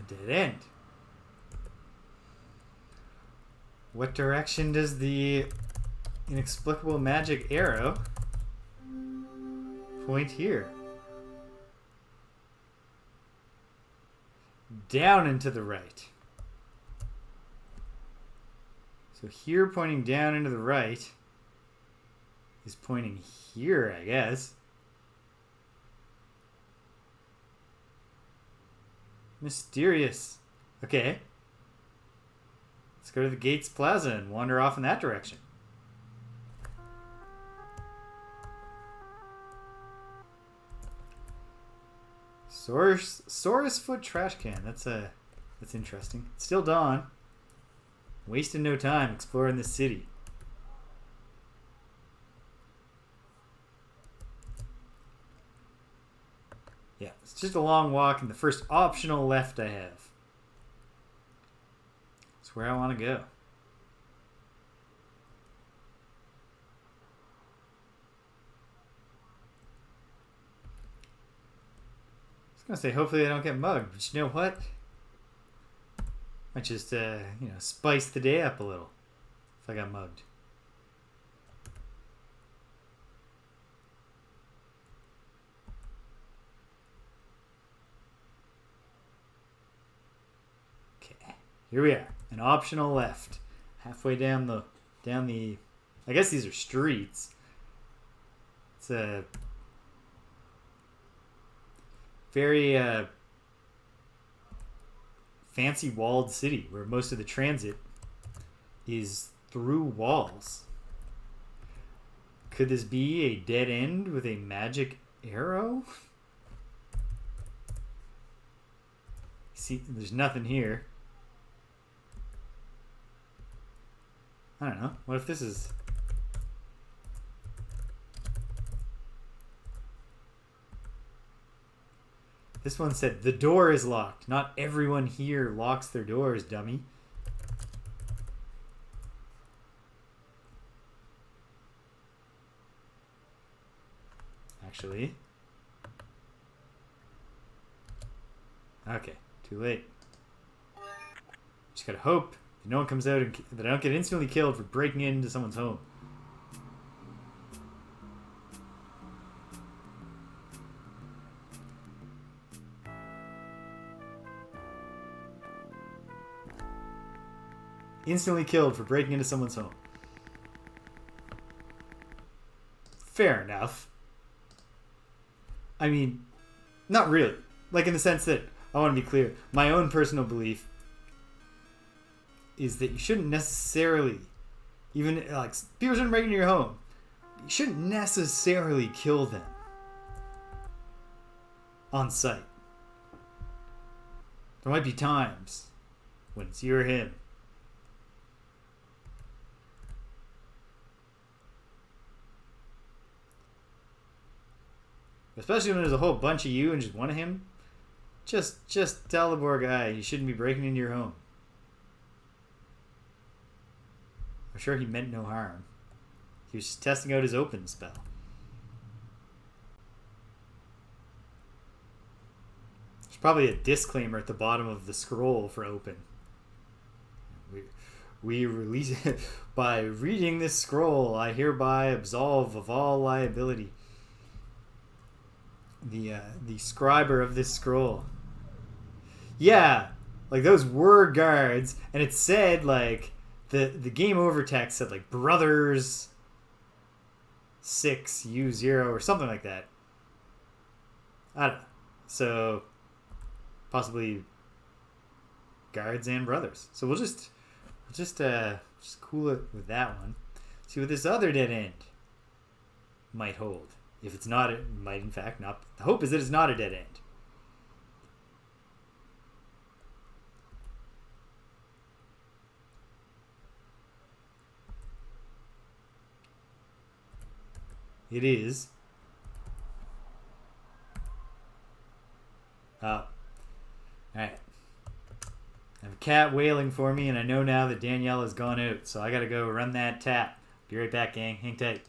Dead end. What direction does the inexplicable magic arrow point here? Down and to the right. So here pointing down into the right is pointing here, I guess. Mysterious. Okay. Let's go to the Gates Plaza and wander off in that direction. Saurus foot trash can. That's interesting. It's still dawn. Wasting no time exploring this city. Yeah, it's just a long walk and the first optional left I have. It's where I want to go. I was going to say, hopefully I don't get mugged, but you know what? Might just, you know, spice the day up a little if I got mugged. Here we are, an optional left, halfway down the, I guess these are streets. It's a very fancy walled city where most of the transit is through walls. Could this be a dead end with a magic arrow? See, there's nothing here. I don't know. What if this is... This one said, the door is locked. Not everyone here locks their doors, dummy. Actually. Okay, too late. Just gotta hope that no one comes out and that I don't get instantly killed for breaking into someone's home. Instantly killed for breaking into someone's home. Fair enough. I mean, not really. Like, in the sense that, I want to be clear, my own personal belief is that you shouldn't necessarily, even, like, people shouldn't break into your home. You shouldn't necessarily kill them on sight. There might be times when it's you or him. Especially when there's a whole bunch of you and just one of him. Just tell the poor guy he shouldn't be breaking into your home. I'm sure he meant no harm. He was just testing out his open spell. There's probably a disclaimer at the bottom of the scroll for open. We release it. By reading this scroll, I hereby absolve of all liability. The scriber of this scroll. Yeah, like those were guards, and it said like the game over text said like brothers 6U0 or something like that. I don't know. So possibly guards and brothers. So we'll just cool it with that one. See what this other dead end might hold. If it's not, it might in fact not. The hope is that it's not a dead end. It is. Oh. Alright. I have a cat wailing for me, and I know now that Danielle has gone out, so I gotta go run that tap. Be right back, gang. Hang tight.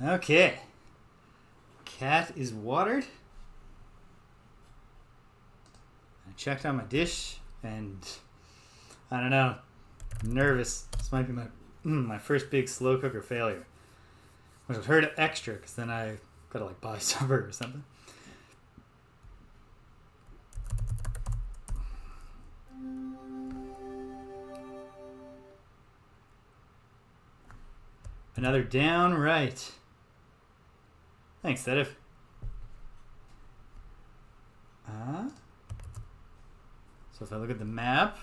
Okay. Cat is watered. I checked on my dish, and I don't know. I'm nervous. This might be my first big slow cooker failure. Which would hurt extra, because then I gotta like buy supper or something. Another down right. Thanks, Sedif. So if I look at the map,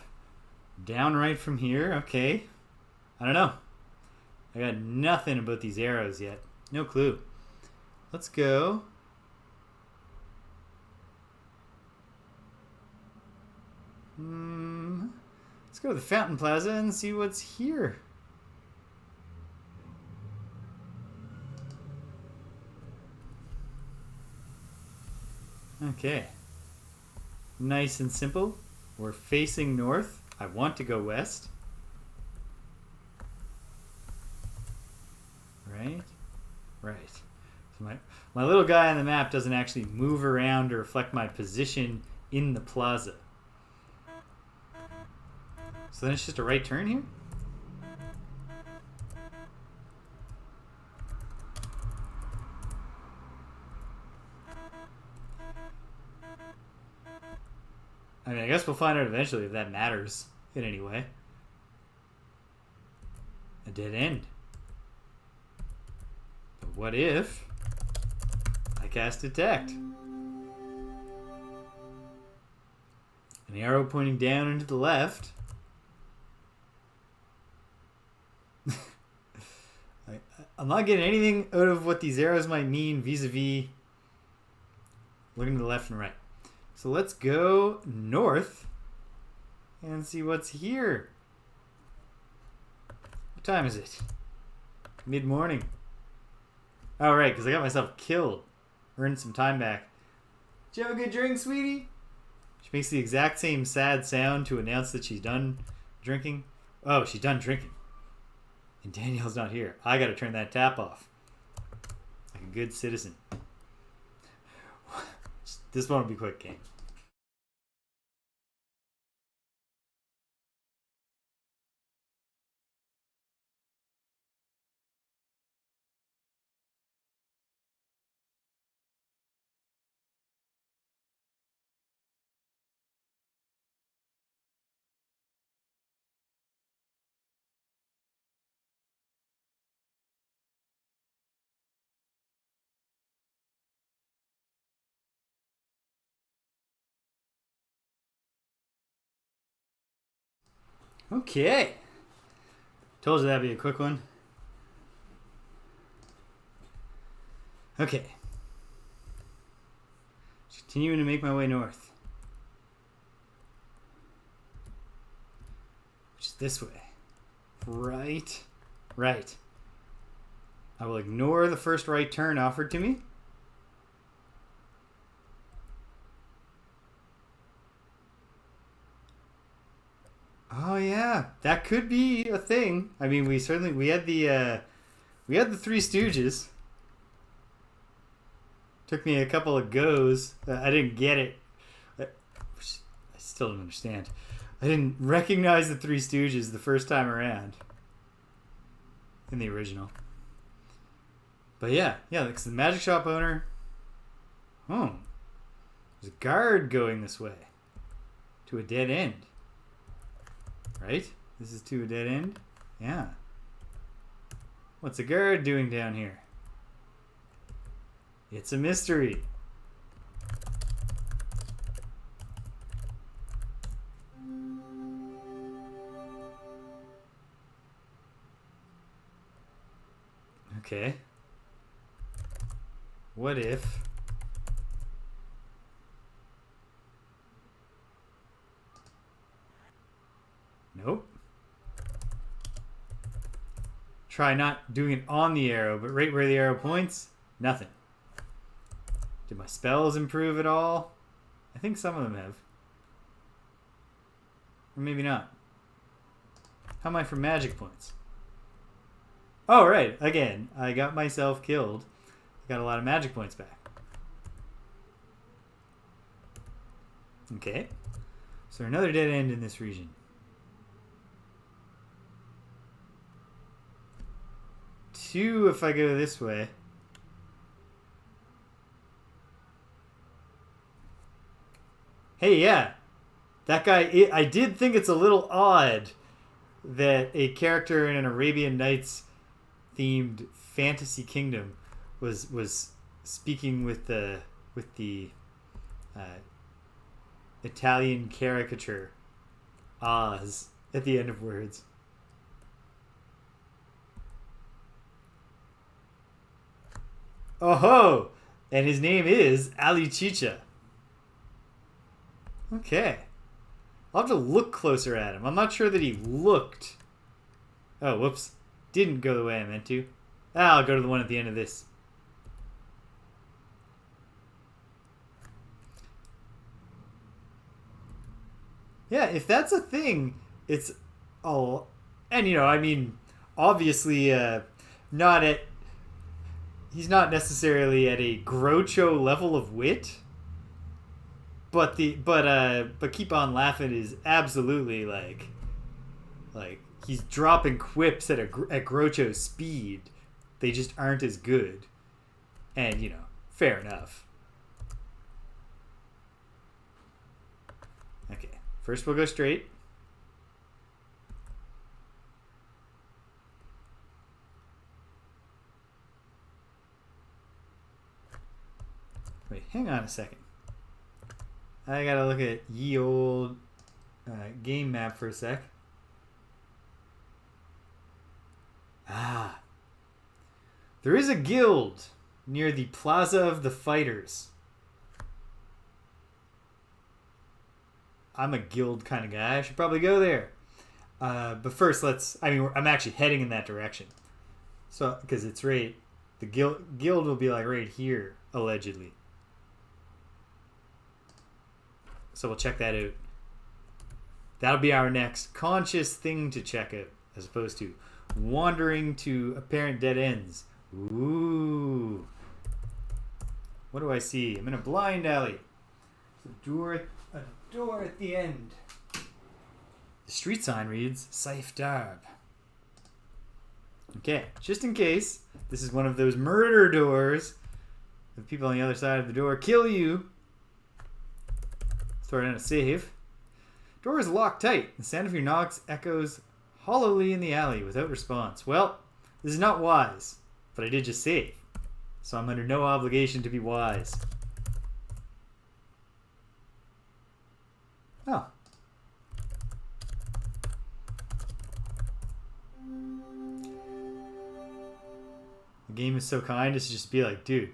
down right from here, okay. I don't know. I got nothing about these arrows yet. No clue. Let's go. Let's go to the Fountain Plaza and see what's here. Okay. Nice and simple. We're facing north. I want to go west. Right? Right. So my little guy on the map doesn't actually move around to reflect my position in the plaza. So then it's just a right turn here? I mean, I guess we'll find out eventually if that matters in any way. A dead end. But what if I cast Detect? An arrow pointing down and to the left. I'm not getting anything out of what these arrows might mean vis-a-vis looking to the left and right. So let's go north and see what's here. What time is it? Mid-morning. Oh, right, because I got myself killed. Earned some time back. Did you have a good drink, sweetie? She makes the exact same sad sound to announce that she's done drinking. Oh, she's done drinking. And Danielle's not here. I got to turn that tap off. Like a good citizen. This won't be a quick game. Okay. Told you that'd be a quick one. Okay. Continuing to make my way north. Which is this way. Right. Right. I will ignore the first right turn offered to me. Oh yeah, that could be a thing. I mean, we had the Three Stooges. Took me a couple of goes. I didn't get it. I still don't understand. I didn't recognize the Three Stooges the first time around in the original. But yeah, it's the magic shop owner. Oh, there's a guard going this way to a dead end. Right? This is to a dead end? Yeah. What's a guard doing down here? It's a mystery. Okay. What if... Nope. Try not doing it on the arrow, but right where the arrow points, nothing. Did my spells improve at all? I think some of them have. Or maybe not. How am I for magic points? Oh, right. Again, I got myself killed. I got a lot of magic points back. Okay. So another dead end in this region. 2 if I go this way. Hey, yeah. That guy, I did think it's a little odd that a character in an Arabian Nights themed fantasy kingdom was speaking with the Italian caricature Oz at the end of words. Oh ho! And his name is Ali Chicha. Okay. I'll have to look closer at him. I'm not sure that he looked. Oh, whoops. Didn't go the way I meant to. I'll go to the one at the end of this. Yeah, if that's a thing, it's... Oh, and I mean, obviously, not at... He's not necessarily at a Groucho level of wit. But keep on laughing is absolutely like he's dropping quips at Groucho's speed. They just aren't as good. And fair enough. Okay, first we'll go straight. Wait, hang on a second. I gotta look at ye old game map for a sec. There is a guild near the Plaza of the Fighters. I'm a guild kind of guy. I should probably go there. But first, I'm actually heading in that direction. So, because it's right, the guild will be like right here, allegedly. So we'll check that out. That'll be our next conscious thing to check out, as opposed to wandering to apparent dead ends. Ooh. What do I see? I'm in a blind alley. There's a door at the end. The street sign reads Saif Darb. Okay, just in case this is one of those murder doors, the people on the other side of the door kill you. Throw it in a save. Door is locked tight. The sound of your knocks echoes hollowly in the alley without response. Well, this is not wise, but I did just save, so I'm under no obligation to be wise. Oh. The game is so kind as to just be like, dude,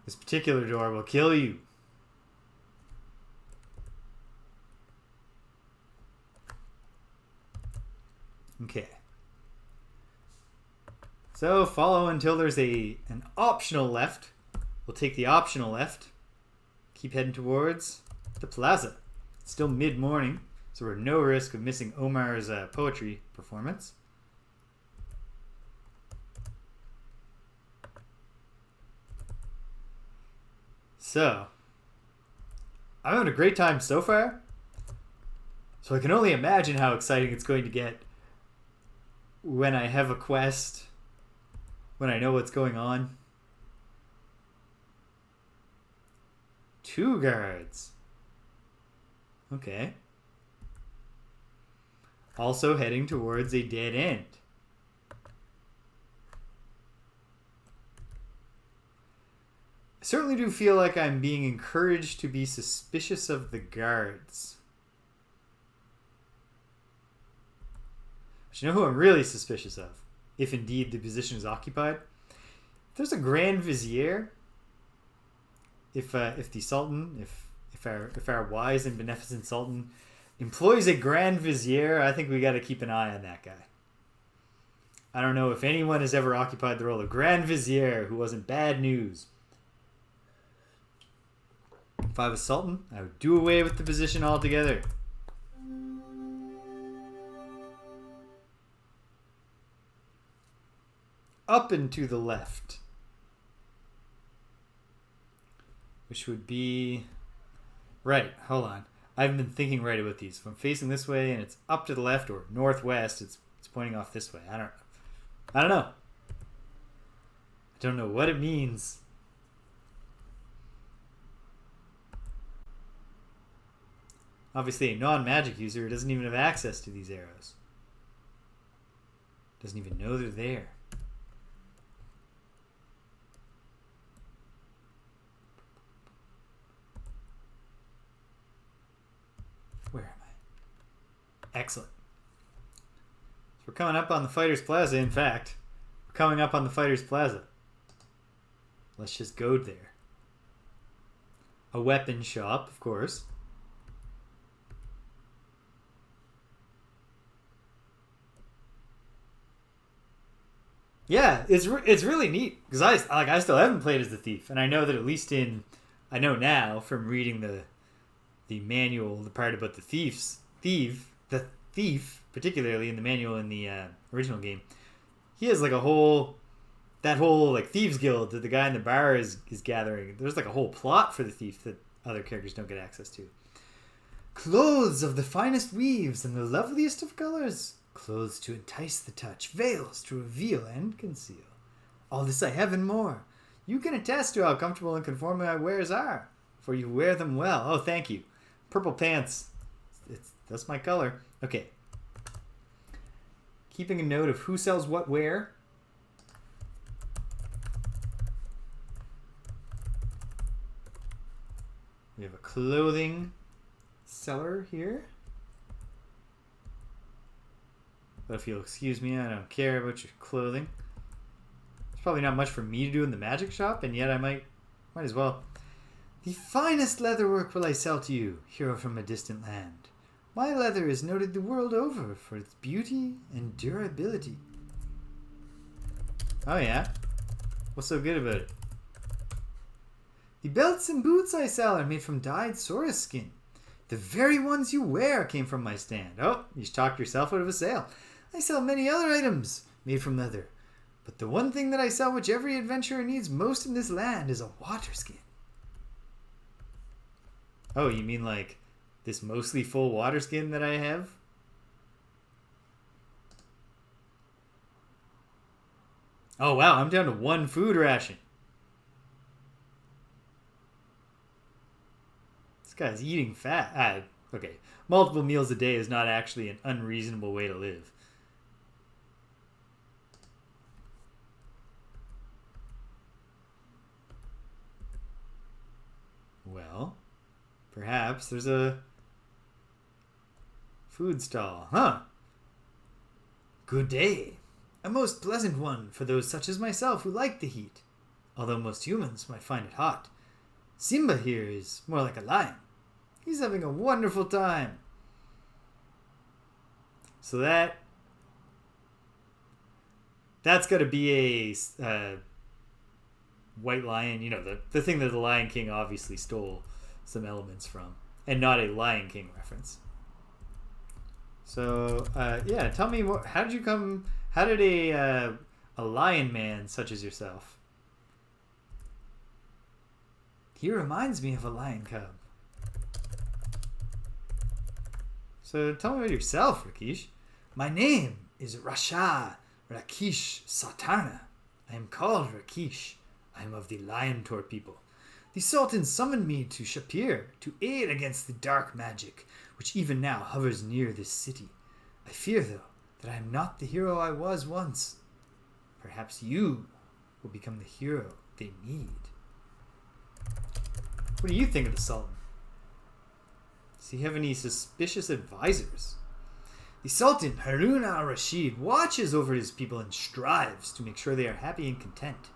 this particular door will kill you. Okay. So follow until there's an optional left. We'll take the optional left. Keep heading towards the plaza. It's still mid-morning, so we're at no risk of missing Omar's poetry performance. So, I'm having a great time so far. So I can only imagine how exciting it's going to get when I have a quest, when I know what's going on. 2 guards. Okay. Also heading towards a dead end. I certainly do feel like I'm being encouraged to be suspicious of the guards. But you know who I'm really suspicious of? If indeed the position is occupied? If there's a Grand Vizier, if the Sultan, if our wise and beneficent Sultan employs a Grand Vizier, I think we got to keep an eye on that guy. I don't know if anyone has ever occupied the role of Grand Vizier who wasn't bad news. If I was Sultan, I would do away with the position altogether. up and to the left. Which would be... Right, hold on. I haven't been thinking right about these. If I'm facing this way and it's up to the left or northwest, it's pointing off this way. I don't know. I don't know what it means. Obviously, a non-magic user doesn't even have access to these arrows. Doesn't even know they're there. Where am I? Excellent. So we're coming up on the Fighters Plaza, in fact. We're coming up on the Fighters Plaza. Let's just go there. A weapon shop, of course. Yeah, it's really neat because I still haven't played as the thief, and I know that at least I know now from reading the manual, the part about the the thief, particularly in the manual in the original game, he has like that whole like thieves guild that the guy in the bar is gathering. There's like a whole plot for the thief that other characters don't get access to. Clothes of the finest weaves and the loveliest of colors. Clothes to entice the touch, veils to reveal and conceal. All this I have and more. You can attest to how comfortable and conforming my wares are, for you wear them well. Oh, thank you. Purple pants. That's my color. Okay. Keeping a note of who sells what where. We have a clothing seller here. But if you'll excuse me, I don't care about your clothing. There's probably not much for me to do in the magic shop, and yet I might as well. The finest leatherwork will I sell to you, hero from a distant land. My leather is noted the world over for its beauty and durability. Oh yeah? What's so good about it? The belts and boots I sell are made from dyed saurus skin. The very ones you wear came from my stand. Oh, you talked yourself out of a sale. I sell many other items made from leather, but the one thing that I sell which every adventurer needs most in this land is a water skin. Oh, you mean like this mostly full water skin that I have? Oh wow, I'm down to one food ration. This guy's eating fat. Okay, multiple meals a day is not actually an unreasonable way to live. Well, perhaps there's a food stall. Huh. Good day. A most pleasant one for those such as myself who like the heat, although most humans might find it hot. Simba here is more like a lion. He's having a wonderful time. So that's got to be a white lion. You know, the thing that the Lion King obviously stole some elements from, and not a Lion King reference. So yeah, tell me more. How did a lion man such as yourself? He reminds me of a lion cub. So tell me about yourself, Rakesh. My name is Raseir Rakesh Satana. I am called Rakesh. I am of the Lion Tor people. The Sultan summoned me to Shapeir to aid against the dark magic, which even now hovers near this city. I fear, though, that I am not the hero I was once. Perhaps you will become the hero they need. What do you think of the Sultan? Does he have any suspicious advisors? The Sultan, Harun al-Rashid, watches over his people and strives to make sure they are happy and content.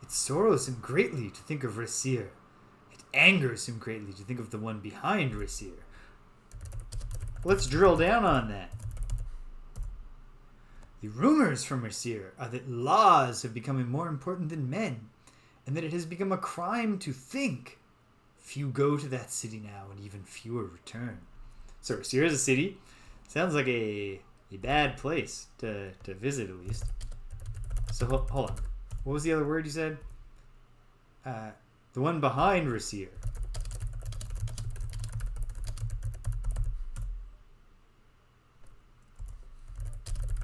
It sorrows him greatly to think of Raseir. It angers him greatly to think of the one behind Raseir. Let's drill down on that. The rumors from Raseir are that laws have become more important than men, and that it has become a crime to think. Few go to that city now, and even fewer return. So Raseir is a city. Sounds like a bad place to visit, at least. So hold on. What was the other word you said? The one behind Raseir.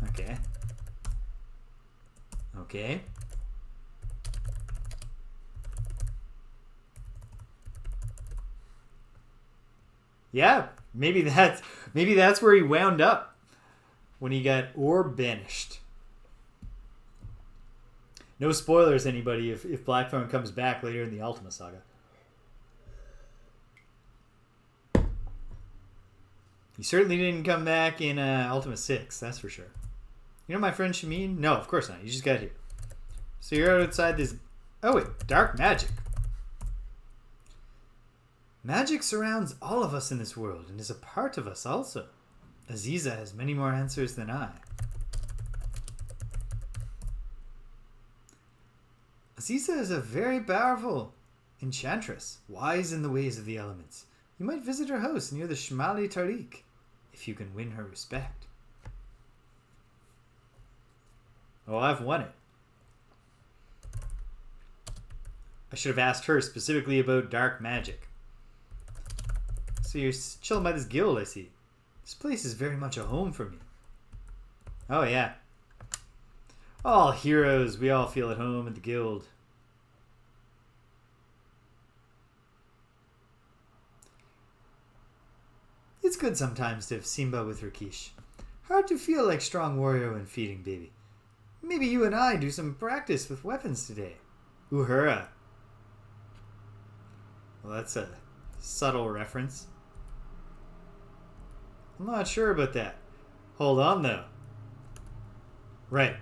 Okay. Okay. Yeah, maybe that's where he wound up when he got orb banished. No spoilers, anybody, if Blackthorn comes back later in the Ultima Saga. He certainly didn't come back in Ultima 6, that's for sure. You know my friend Shameen? No, of course not. You just got here. So you're outside this... Oh, wait. Dark magic. Magic surrounds all of us in this world and is a part of us also. Aziza has many more answers than I. Aziza is a very powerful enchantress, wise in the ways of the elements. You might visit her house near the Shmali Tariq, if you can win her respect. Oh, I've won it. I should have asked her specifically about dark magic. So you're chilling by this guild, I see. This place is very much a home for me. Oh, yeah. All heroes, we all feel at home at the guild. It's good sometimes to have Simba with Rakesh. Hard to feel like strong warrior when feeding baby. Maybe you and I do some practice with weapons today. Uhura. Well, that's a subtle reference. I'm not sure about that. Hold on, though. Right.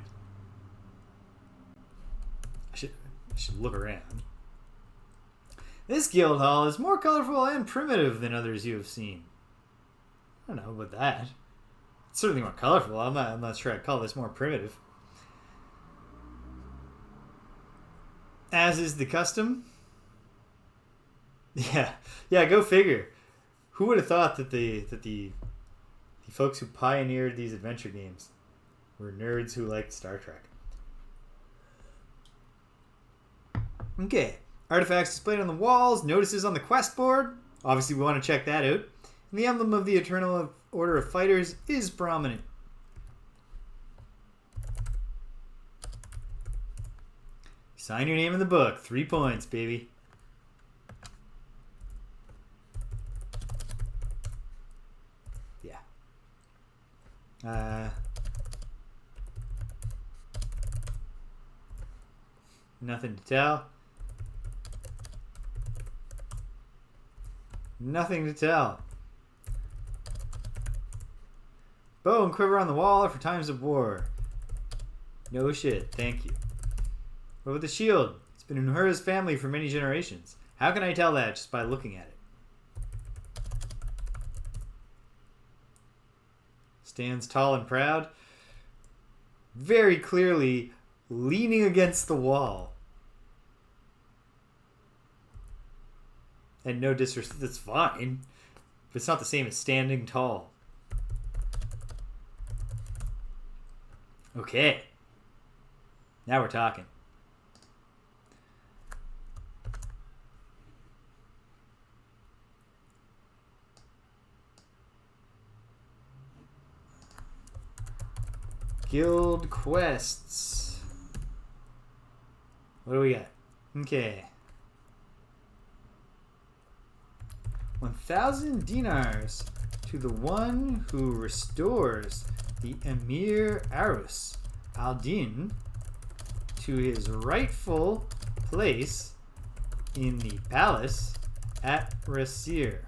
I should look around. This guild hall is more colorful and primitive than others you have seen. I don't know about that. It's certainly more colorful. I'm not sure I'd call this more primitive. As is the custom. Yeah, go figure. Who would have thought that the folks who pioneered these adventure games were nerds who liked Star Trek? Okay, artifacts displayed on the walls, notices on the quest board. Obviously, we want to check that out. And the emblem of the Eternal Order of Fighters is prominent. Sign your name in the book. 3 points, baby. Yeah. Nothing to tell. Nothing to tell. Bow and quiver on the wall are for times of war. No shit, thank you. What about the shield? It's been in Uhura's family for many generations. How can I tell that just by looking at it? Stands tall and proud. Very clearly leaning against the wall. And no disrespect, that's fine. But it's not the same as standing tall. Okay. Now we're talking. Guild quests. What do we got? Okay. 1,000 dinars to the one who restores the Emir Arus al-Din to his rightful place in the palace at Raseir.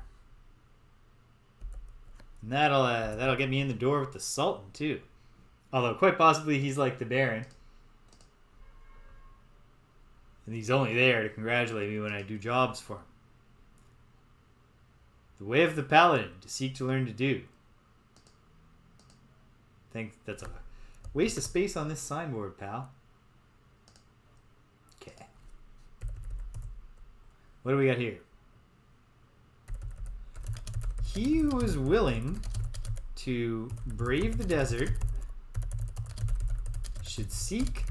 And that'll get me in the door with the Sultan too. Although quite possibly he's like the Baron. And he's only there to congratulate me when I do jobs for him. The way of the Paladin, to seek to learn to do. I think that's a waste of space on this signboard, pal. Okay. What do we got here? He who is willing to brave the desert should seek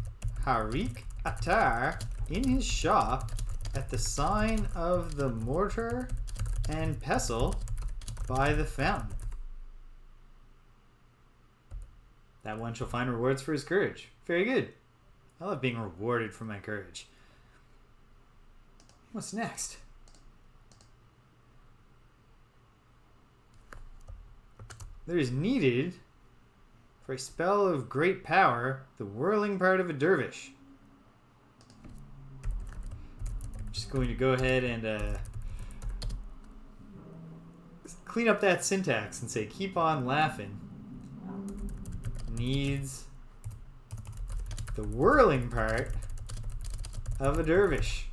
Harik Atar in his shop at the sign of the mortar and pestle by the fountain. That one shall find rewards for his courage. Very good. I love being rewarded for my courage. What's next? There is needed for a spell of great power the whirling part of a dervish. I'm just going to go ahead and clean up that syntax and say keep on laughing. Needs the whirling part of a dervish.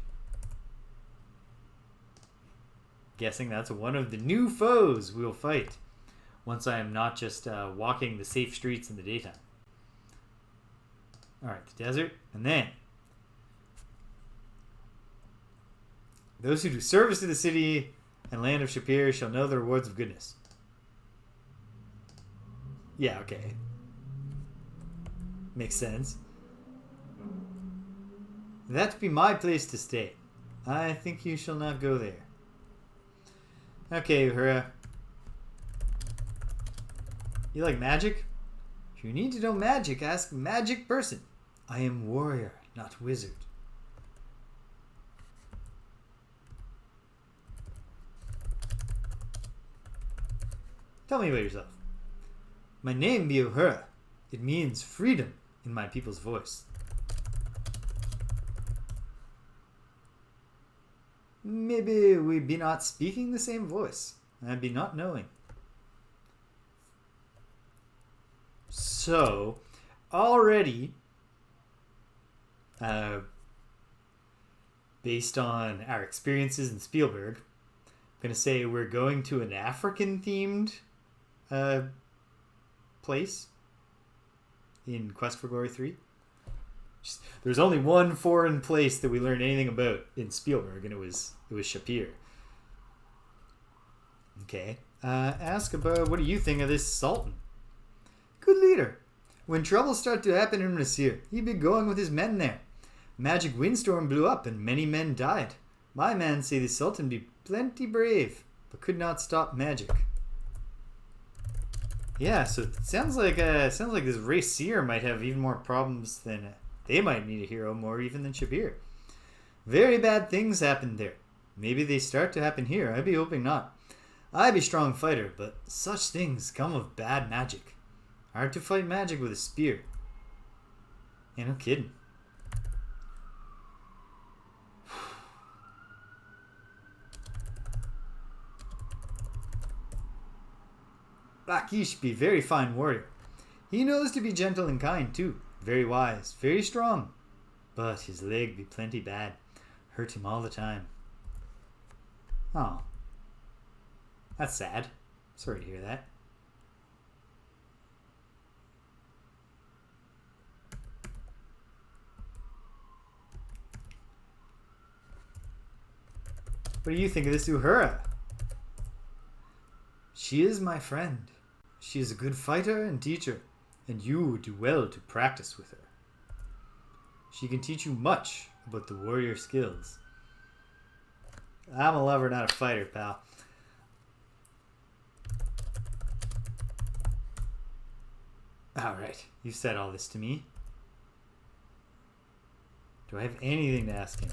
Guessing that's one of the new foes we'll fight once I am not just walking the safe streets in the daytime. Alright, the desert, and then those who do service to the city and land of Shapeir shall know the rewards of goodness. Yeah, okay. Makes sense. That be my place to stay. I think you shall not go there. Okay, Uhura. You like magic? If you need to know magic, ask magic person. I am warrior, not wizard. Tell me about yourself. My name be Uhura. It means freedom in my people's voice. Maybe we be not speaking the same voice. I be not knowing. So, already, based on our experiences in Spielberg, I'm going to say we're going to an African-themed place in Quest for Glory 3. There's only one foreign place that we learned anything about in Spielberg, and it was Shapeir. Okay. Ask about what do you think of this Sultan? Good leader. When trouble started to happen in Raseir, he be going with his men there. Magic windstorm blew up and many men died. My man say the Sultan be plenty brave, but could not stop magic. Yeah, so it sounds like this Raseir might have even more problems than they might need a hero more even than Shapeir. Very bad things happened there. Maybe they start to happen here. I be hoping not. I be strong fighter, but such things come of bad magic. Hard to fight magic with a spear. Yeah, no kidding. Blackish be very fine warrior. He knows to be gentle and kind too. Very wise, very strong. But his leg be plenty bad. Hurt him all the time. Oh. That's sad. Sorry to hear that. What do you think of this Uhura? She is my friend. She is a good fighter and teacher, and you would do well to practice with her. She can teach you much about the warrior skills. I'm a lover, not a fighter, pal. Alright, you've said all this to me. Do I have anything to ask him?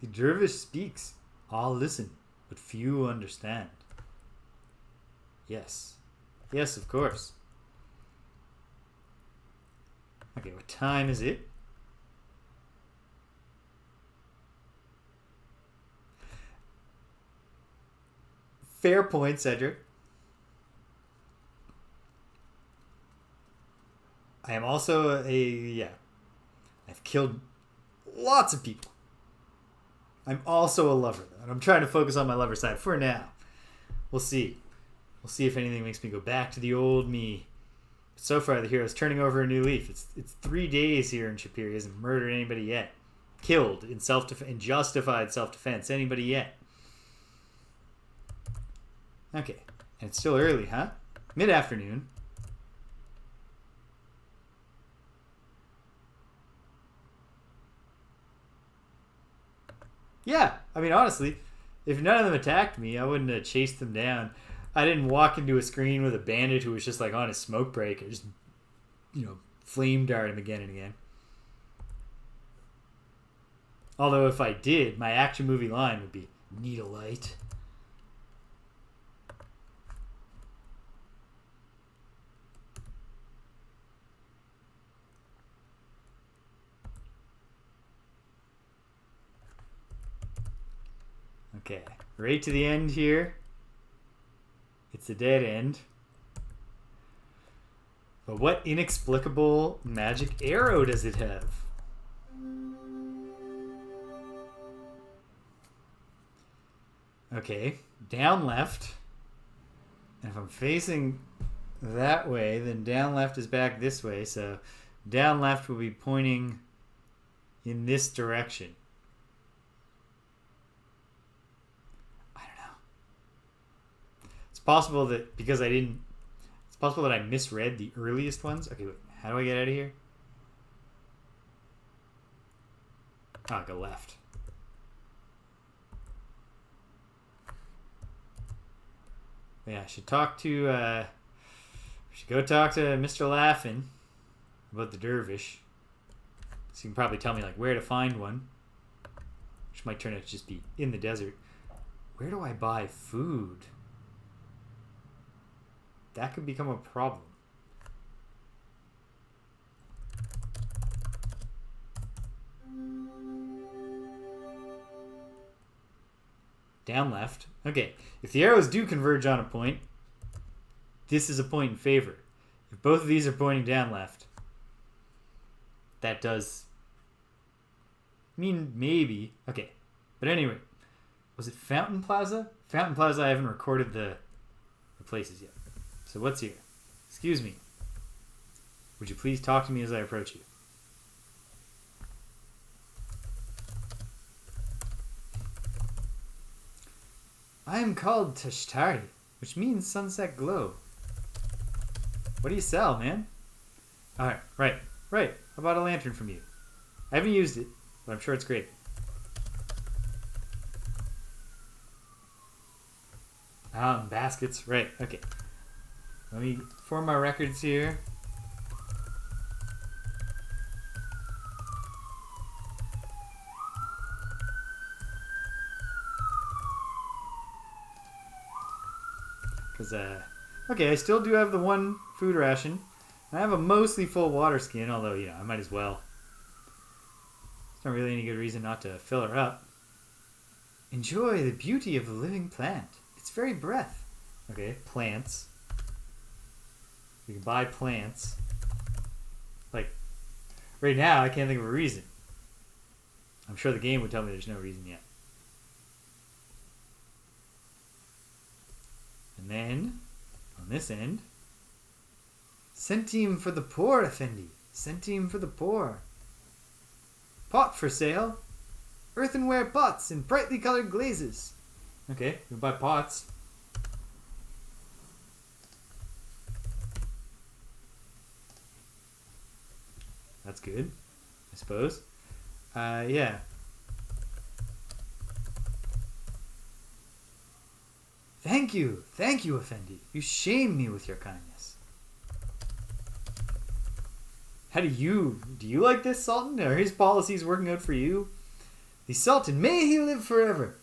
The dervish speaks. All listen, but few understand. Yes. Yes, of course. Okay, what time is it? Fair point, Cedric. I am also I've killed lots of people. I'm also a lover, though, and I'm trying to focus on my lover side for now. We'll see. We'll see if anything makes me go back to the old me. So far, the hero's turning over a new leaf. It's 3 days here in Shapeir. He hasn't murdered anybody yet. Killed in in justified self-defense anybody yet. Okay, and it's still early, huh? Mid-afternoon. Yeah, I mean, honestly, if none of them attacked me, I wouldn't have chased them down. I didn't walk into a screen with a bandit who was just like on a smoke break and just, flame dart him again and again. Although if I did, my action movie line would be, need a light. Okay, right to the end here. It's a dead end. But what inexplicable magic arrow does it have? Okay, down left. And if I'm facing that way, then down left is back this way. So down left will be pointing in this direction. I don't know. It's possible that because it's possible that I misread the earliest ones. Okay, wait, how do I get out of here? Oh, go left. Yeah, I should talk to, should go talk to Mr. Laughin about the dervish. So you can probably tell me, like, where to find one. Which might turn out to just be in the desert. Where do I buy food? That could become a problem. Down left. Okay, if the arrows do converge on a point, this is a point in favor. If both of these are pointing down left, that does mean maybe. Okay, but anyway, was it Fountain Plaza? Fountain Plaza, I haven't recorded the places yet. So what's here? Excuse me. Would you please talk to me as I approach you? I am called Tashtari, which means sunset glow. What do you sell, man? Alright, right. I bought a lantern from you. I haven't used it, but I'm sure it's great. Baskets, right, okay. Let me form my records here. Because, okay, I still do have the one food ration. I have a mostly full water skin, although, I might as well. There's not really any good reason not to fill her up. Enjoy the beauty of the living plant. Its very breath. Okay, plants. We can buy plants. Like, right now, I can't think of a reason. I'm sure the game would tell me there's no reason yet. And then, on this end, centime for the poor, Effendi. Centime for the poor. Pot for sale. Earthenware pots in brightly colored glazes. Okay, we'll buy pots. That's good, I suppose. Yeah. Thank you, Effendi. You shame me with your kindness. How do you like this Sultan? Are his policies working out for you? The Sultan, may he live forever,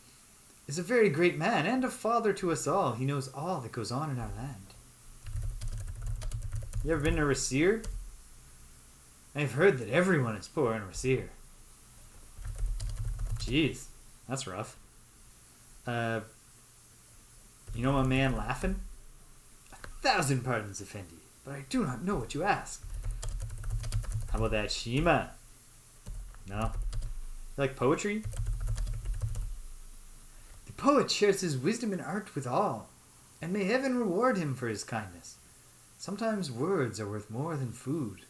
is a very great man and a father to us all. He knows all that goes on in our land. You ever been to Raseir? I've heard that everyone is poor in Raseir. Jeez, that's rough. You know my man Laughin? 1,000 pardons, Effendi, but I do not know what you ask. How about that Shema? No? You like poetry? The poet shares his wisdom and art with all, and may heaven reward him for his kindness. Sometimes words are worth more than food.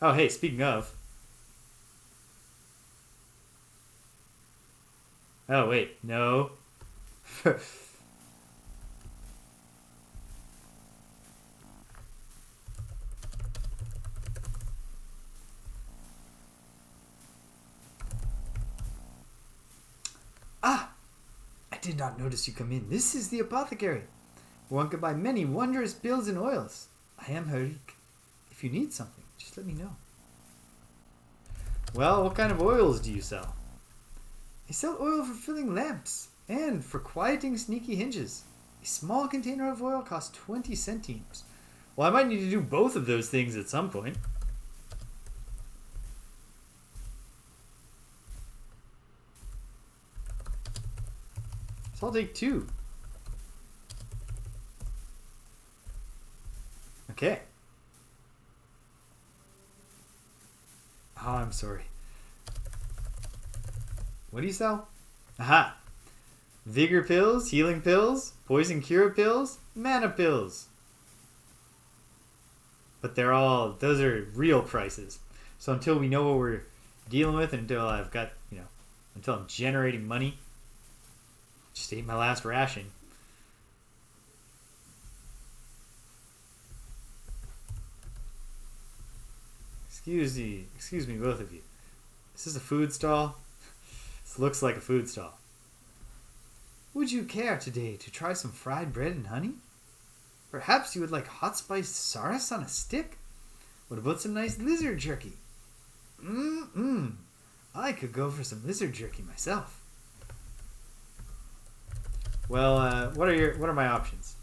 Oh, hey, speaking of. Oh, wait, no. did not notice you come in. This is the apothecary. One could buy many wondrous pills and oils. I am Harik. If you need something, just let me know. Well, what kind of oils do you sell? I sell oil for filling lamps and for quieting sneaky hinges. A small container of oil costs 20 centimes. Well, I might need to do both of those things at some point. So I'll take 2. Okay. Oh, I'm sorry. What do you sell? Aha! Vigor pills, healing pills, poison cure pills, mana pills. But those are real prices. So until we know what we're dealing with, until I've got, until I'm generating money, just ate my last ration. Excuse me, both of you. Is this a food stall? This looks like a food stall. Would you care today to try some fried bread and honey? Perhaps you would like hot spiced saras on a stick? What about some nice lizard jerky? I could go for some lizard jerky myself. Well, what are my options?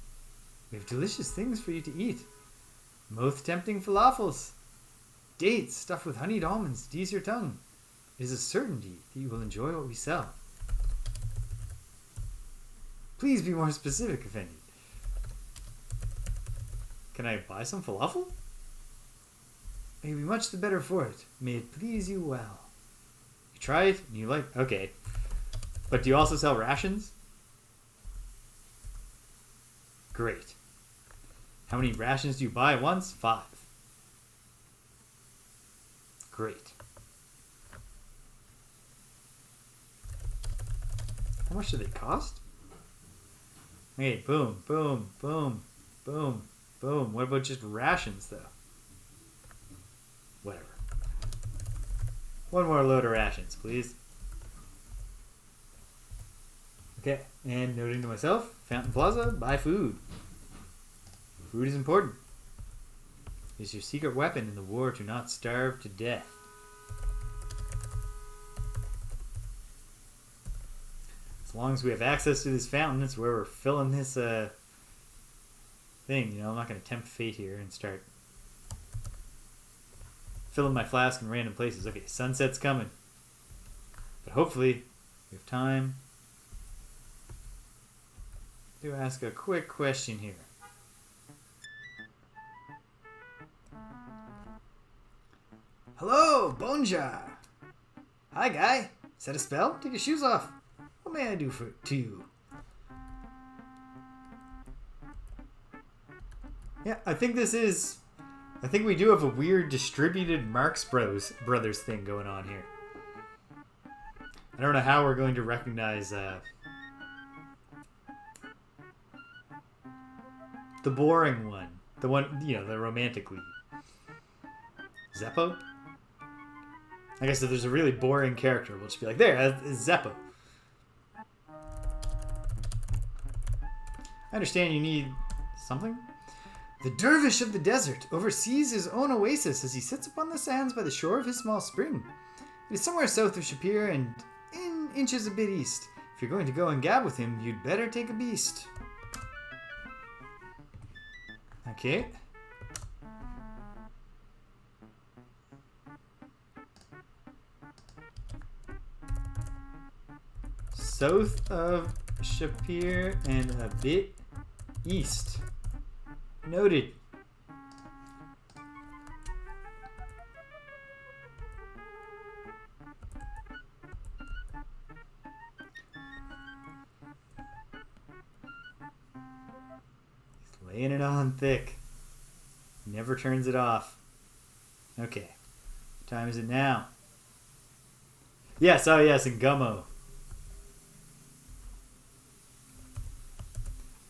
We have delicious things for you to eat. Most tempting falafels. Dates stuffed with honeyed almonds to ease your tongue. It is a certainty that you will enjoy what we sell. Please be more specific, Effendi. Can I buy some falafel? May be much the better for it. May it please you well. You try it and you like... Okay. But do you also sell rations? Great. How many rations do you buy at once? 5. Great. How much do they cost? Okay, boom, boom, boom, boom, boom. What about just rations, though? Whatever. One more load of rations, please. Okay, and noting to myself, Fountain Plaza, buy food. Food is important. It's your secret weapon in the war to not starve to death. As long as we have access to this fountain, it's where we're filling this thing. I'm not going to tempt fate here and start filling my flask in random places. Okay, sunset's coming. But hopefully, we have time to ask a quick question here. Hello, Bonja. Hi, guy. Set a spell? Take your shoes off. What may I do to you? Yeah, I think we do have a weird distributed Marx Brothers thing going on here. I don't know how we're going to recognize the boring one. The one, the romantic lead. Zeppo? I guess if there's a really boring character, we'll just be like, there, it's Zeppo. I understand you need something? The dervish of the desert oversees his own oasis as he sits upon the sands by the shore of his small spring. It is somewhere south of Shapeir and inches a bit east. If you're going to go and gab with him, you'd better take a beast. Okay. South of Shapeir and a bit east. Noted. He's laying it on thick. Never turns it off. Okay. What time is it now? Yes, oh yes, in Gummo.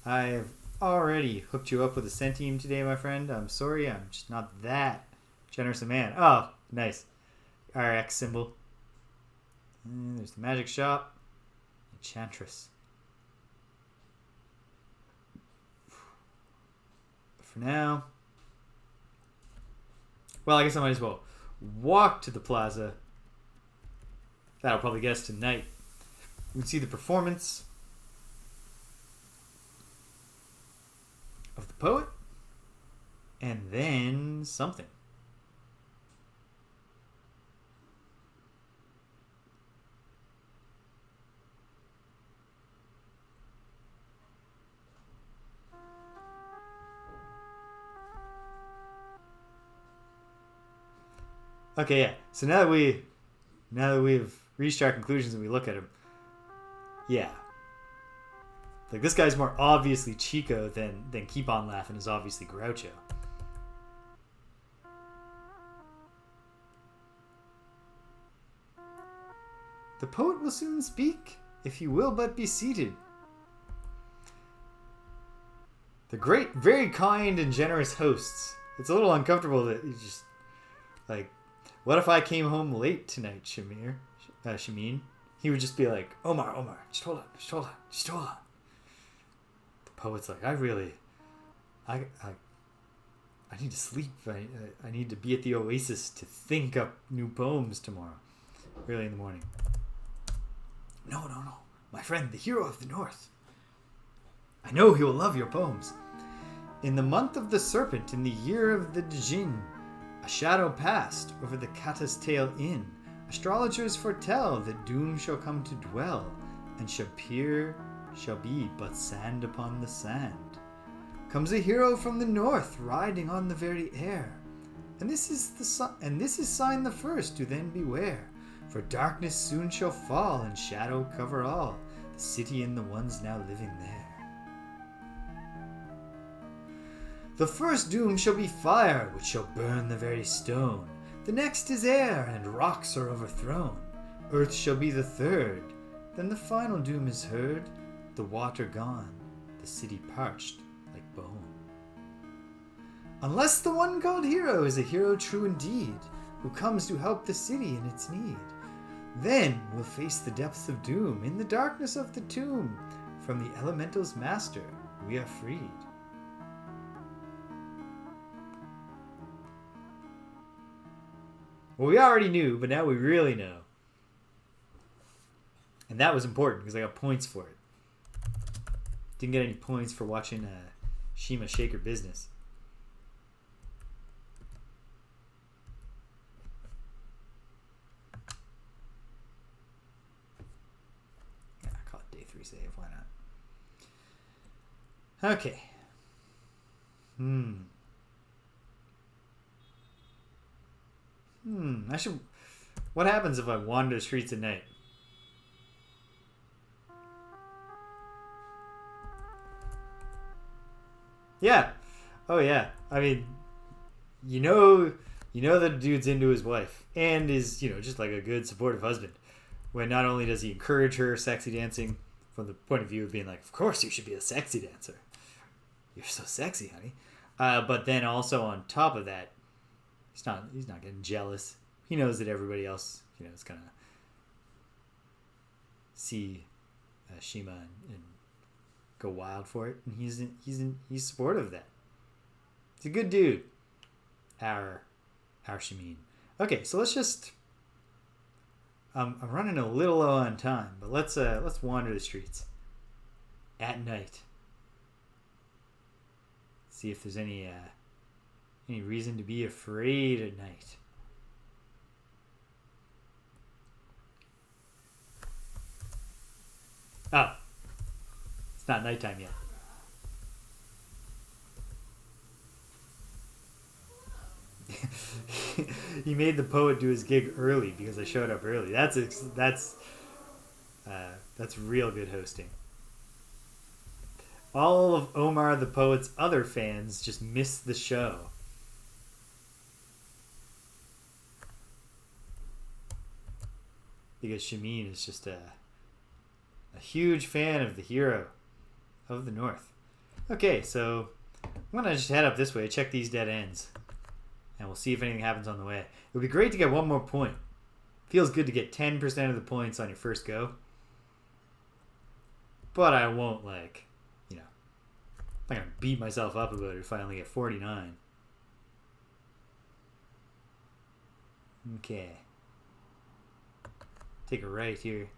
I have already hooked you up with a centime today, my friend. I'm sorry, I'm just not that generous a man. Oh, nice. RX symbol. And there's the magic shop. Enchantress. for now. Well, I guess I might as well walk to the plaza. That'll probably get us tonight. We can see the performance of the poet, and then something. Okay, yeah. So now that we've reached our conclusions and we look at him, yeah. Like, this guy's more obviously Chico than Keep On Laughing is obviously Groucho. The poet will soon speak, if you will but be seated. The great, very kind and generous hosts. It's a little uncomfortable that you just, like, what if I came home late tonight, Shameen? He would just be like, Omar, just hold on. The poet's like, I need to sleep. I need to be at the Oasis to think up new poems tomorrow, early in the morning. No. My friend, the hero of the North. I know he will love your poems. In the month of the Serpent, in the year of the Djinn, a shadow passed over the Katta's Tail Inn. Astrologers foretell that doom shall come to dwell, and Shapeir shall be but sand upon the sand. Comes a hero from the north, riding on the very air. And this is sign the first, do then beware. For darkness soon shall fall, and shadow cover all, the city and the ones now living there. The first doom shall be fire, which shall burn the very stone. The next is air, and rocks are overthrown. Earth shall be the third. Then the final doom is heard, the water gone, the city parched like bone. Unless the one called hero is a hero true indeed, who comes to help the city in its need, then we'll face the depths of doom in the darkness of the tomb. From the elemental's master, we are freed. Well, we already knew, but now we really know. And that was important because I got points for it. Didn't get any points for watching Shema shake her business. Yeah, I call it day 3 save. Why not? Okay. I should... What happens if I wander the streets at night? Yeah. Oh, yeah. I mean, you know that dude's into his wife and is, just like a good supportive husband. When not only does he encourage her sexy dancing from the point of view of being like, of course you should be a sexy dancer. You're so sexy, honey. But then also on top of that, he's not getting jealous. He knows that everybody else, is gonna see Shema and go wild for it, and he's supportive of that. He's a good dude. Our Shameen. Okay, so let's just. I'm running a little low on time, but let's wander the streets at night. See if there's any reason to be afraid at night. Oh, it's not nighttime yet. He made the poet do his gig early because I showed up early. That's real good hosting. All of Omar the Poet's other fans just missed the show. Because Shameen is just a huge fan of the hero of the North. Okay, so I'm going to just head up this way, check these dead ends, and we'll see if anything happens on the way. It would be great to get one more point. Feels good to get 10% of the points on your first go. But I won't, I'm gonna beat myself up about it if I only get 49. Okay. Take a right here.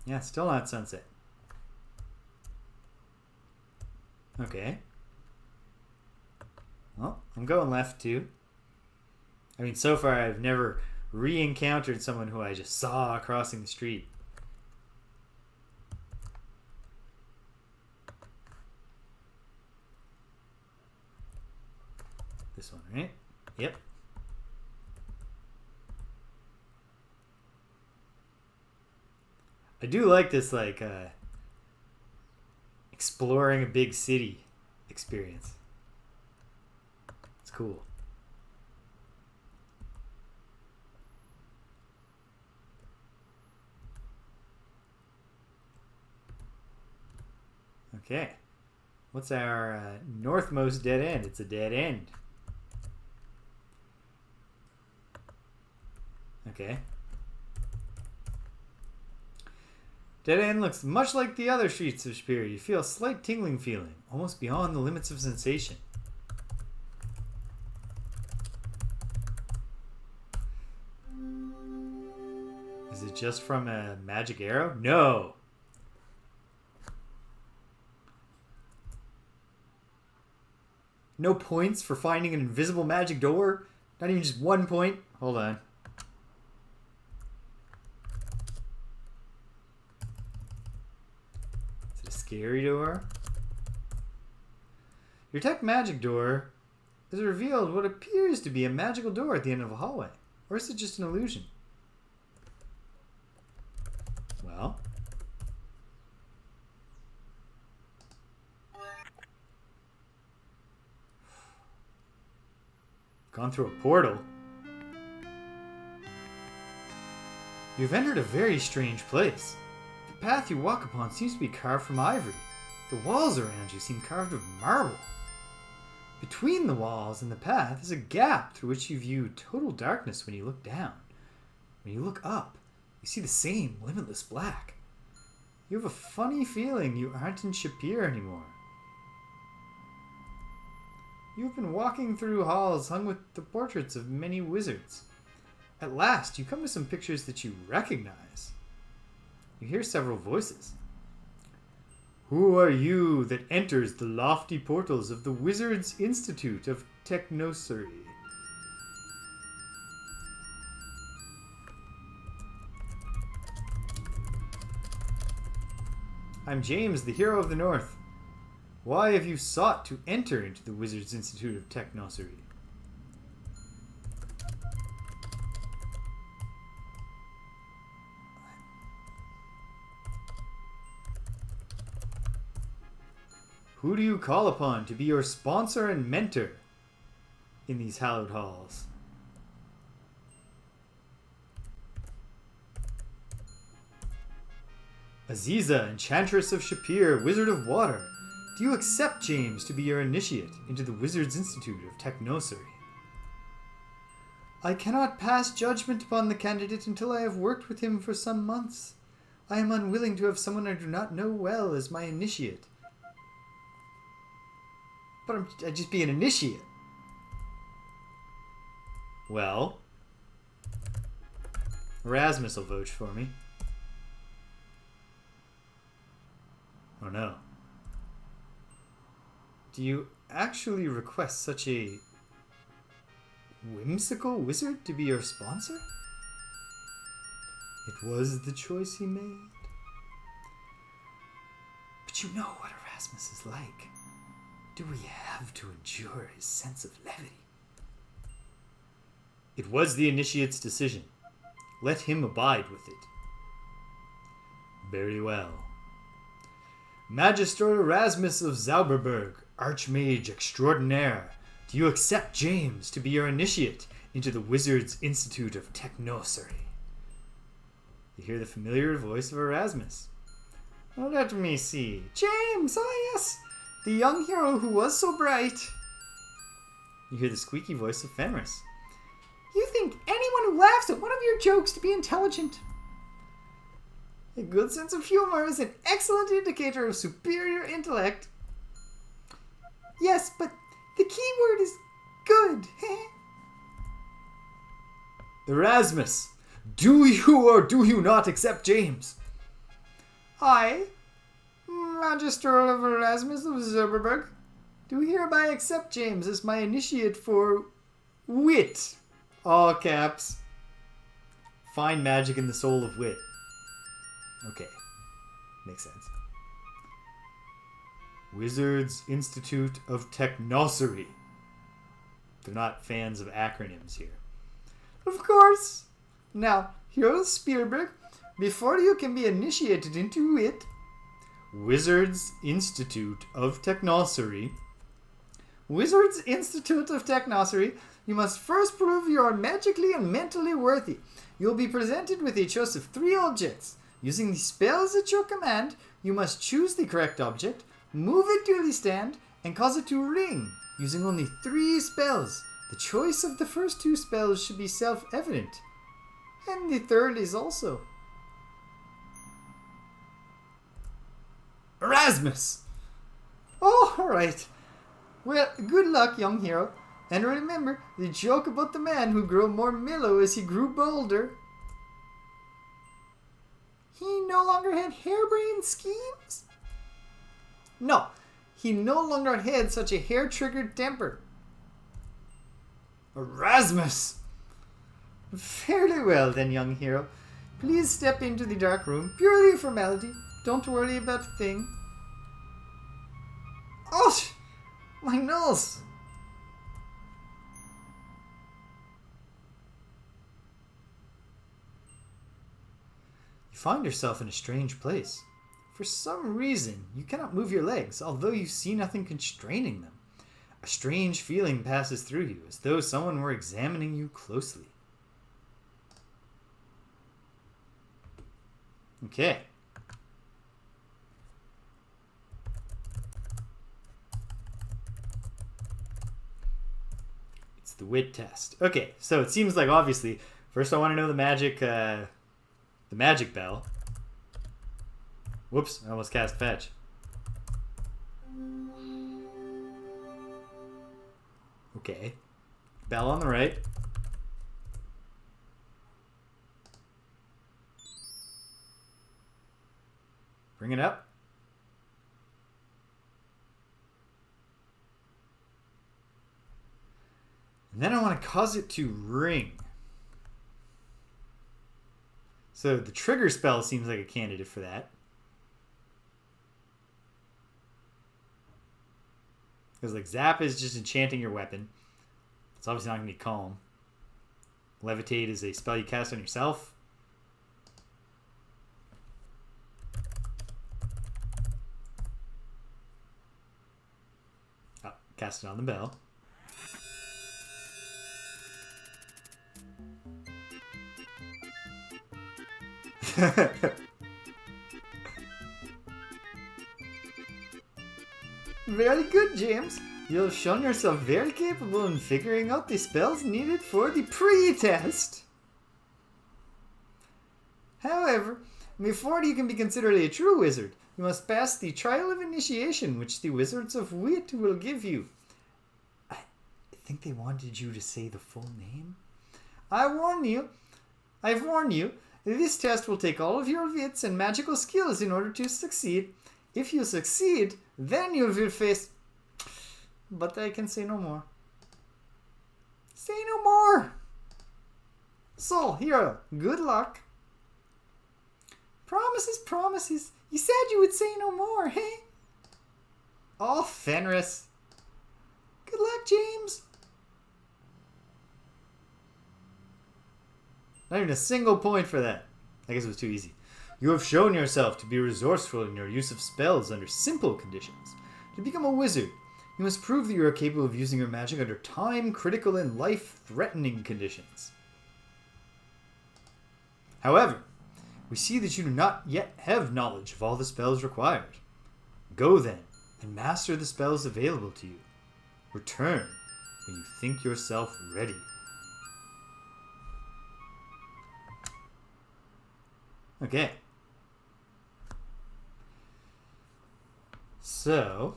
Yeah, still not sunset. Okay. Well, I'm going left too. I mean, so far I've never re-encountered someone who I just saw crossing the street. This one, right? Yep. I do like this, like, exploring a big city experience. It's cool. Okay. What's our northmost dead end? It's a dead end. Okay. Dead end looks much like the other streets of Shapeir. You feel a slight tingling feeling, almost beyond the limits of sensation. Is it just from a magic arrow? No! No points for finding an invisible magic door? Not even just 1 point? Hold on. Is it a scary door? Your tech magic door has revealed what appears to be a magical door at the end of a hallway. Or is it just an illusion? Well... Gone through a portal. You've entered a very strange place. The path you walk upon seems to be carved from ivory. The walls around you seem carved of marble. Between the walls and the path is a gap through which you view total darkness when you look down. When you look up, you see the same limitless black. You have a funny feeling you aren't in Shapeir anymore. You've been walking through halls hung with the portraits of many wizards. At last, you come to some pictures that you recognize. You hear several voices. Who are you that enters the lofty portals of the Wizards' Institute of Technocery? I'm James, the Hero of the North. Why have you sought to enter into the Wizards' Institute of Technocery? Who do you call upon to be your sponsor and mentor in these hallowed halls? Aziza, Enchantress of Shapeir, Wizard of Water. Do you accept James to be your initiate into the Wizards' Institute of Technocery? I cannot pass judgment upon the candidate until I have worked with him for some months. I am unwilling to have someone I do not know well as my initiate. But I'd just be an initiate. Well, Erasmus will vote for me. Oh no. Do you actually request such a whimsical wizard to be your sponsor? It was the choice he made. But you know what Erasmus is like. Do we have to endure his sense of levity? It was the initiate's decision. Let him abide with it. Very well. Magister Erasmus of Zauberberg, Archmage Extraordinaire, do you accept James to be your initiate into the Wizards' Institute of Technocery? You hear the familiar voice of Erasmus. Let me see. James, oh yes, the young hero who was so bright. You hear the squeaky voice of Fenris. You think anyone who laughs at one of your jokes to be intelligent. A good sense of humor is an excellent indicator of superior intellect. Yes, but the key word is good. Erasmus, do you or do you not accept James? I, Magister of Erasmus of Zerberberg, do hereby accept James as my initiate for wit. All caps. Find magic in the soul of wit. Okay. Makes sense. Wizards Institute of Technocery. They're not fans of acronyms here. Of course. Now, Hero of Spielburg, before you can be initiated into it, Wizards Institute of Technocery. Wizards Institute of Technocery, you must first prove you are magically and mentally worthy. You'll be presented with a choice of 3 objects. Using the spells at your command, you must choose the correct object, move it to the stand, and cause it to ring, using only 3 spells. The choice of the first 2 spells should be self-evident. And the third is also. Erasmus! Oh, alright. Well, good luck, young hero. And remember the joke about the man who grew more mellow as he grew bolder. He no longer had harebrained schemes? No, he no longer had such a hair-triggered temper. Erasmus! Fairly well then, young hero. Please step into the dark room, purely a formality. Don't worry about a thing. Oh, my nose! You find yourself in a strange place. For some reason, you cannot move your legs, although you see nothing constraining them. A strange feeling passes through you, as though someone were examining you closely. Okay. It's the wit test. Okay, so it seems like obviously, first I want to know the magic bell. Whoops, I almost cast fetch. Okay. Bell on the right. Bring it up. And then I want to cause it to ring. So the trigger spell seems like a candidate for that. Because like Zap is just enchanting your weapon. It's obviously not going to be calm. Levitate is a spell you cast on yourself. Oh, cast it on the bell. Very good, James. You have shown yourself very capable in figuring out the spells needed for the pre-test. However, before you can be considered a true wizard, you must pass the trial of initiation, which the Wizards of Wit will give you. I think they wanted you to say the full name. I've warned you, this test will take all of your wits and magical skills in order to succeed. If you succeed, then you will face... But I can say no more. Say no more! So, hero, good luck. Promises, promises. You said you would say no more, hey? Oh, Fenris. Good luck, James. Not even a single point for that. I guess it was too easy. You have shown yourself to be resourceful in your use of spells under simple conditions. To become a wizard, you must prove that you are capable of using your magic under time-critical and life-threatening conditions. However, we see that you do not yet have knowledge of all the spells required. Go then, and master the spells available to you. Return when you think yourself ready. Okay. So,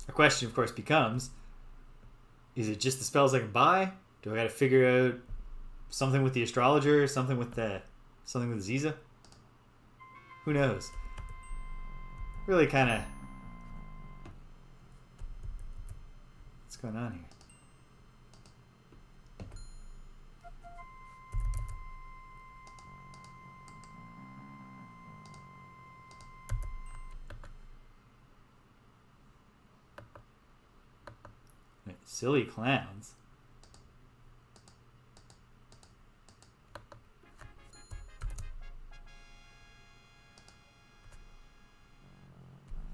a question, of course, becomes, is it just the spells I can buy? Do I got to figure out something with the astrologer, something with Ziza? Who knows? Really kind of... What's going on here? Silly clowns.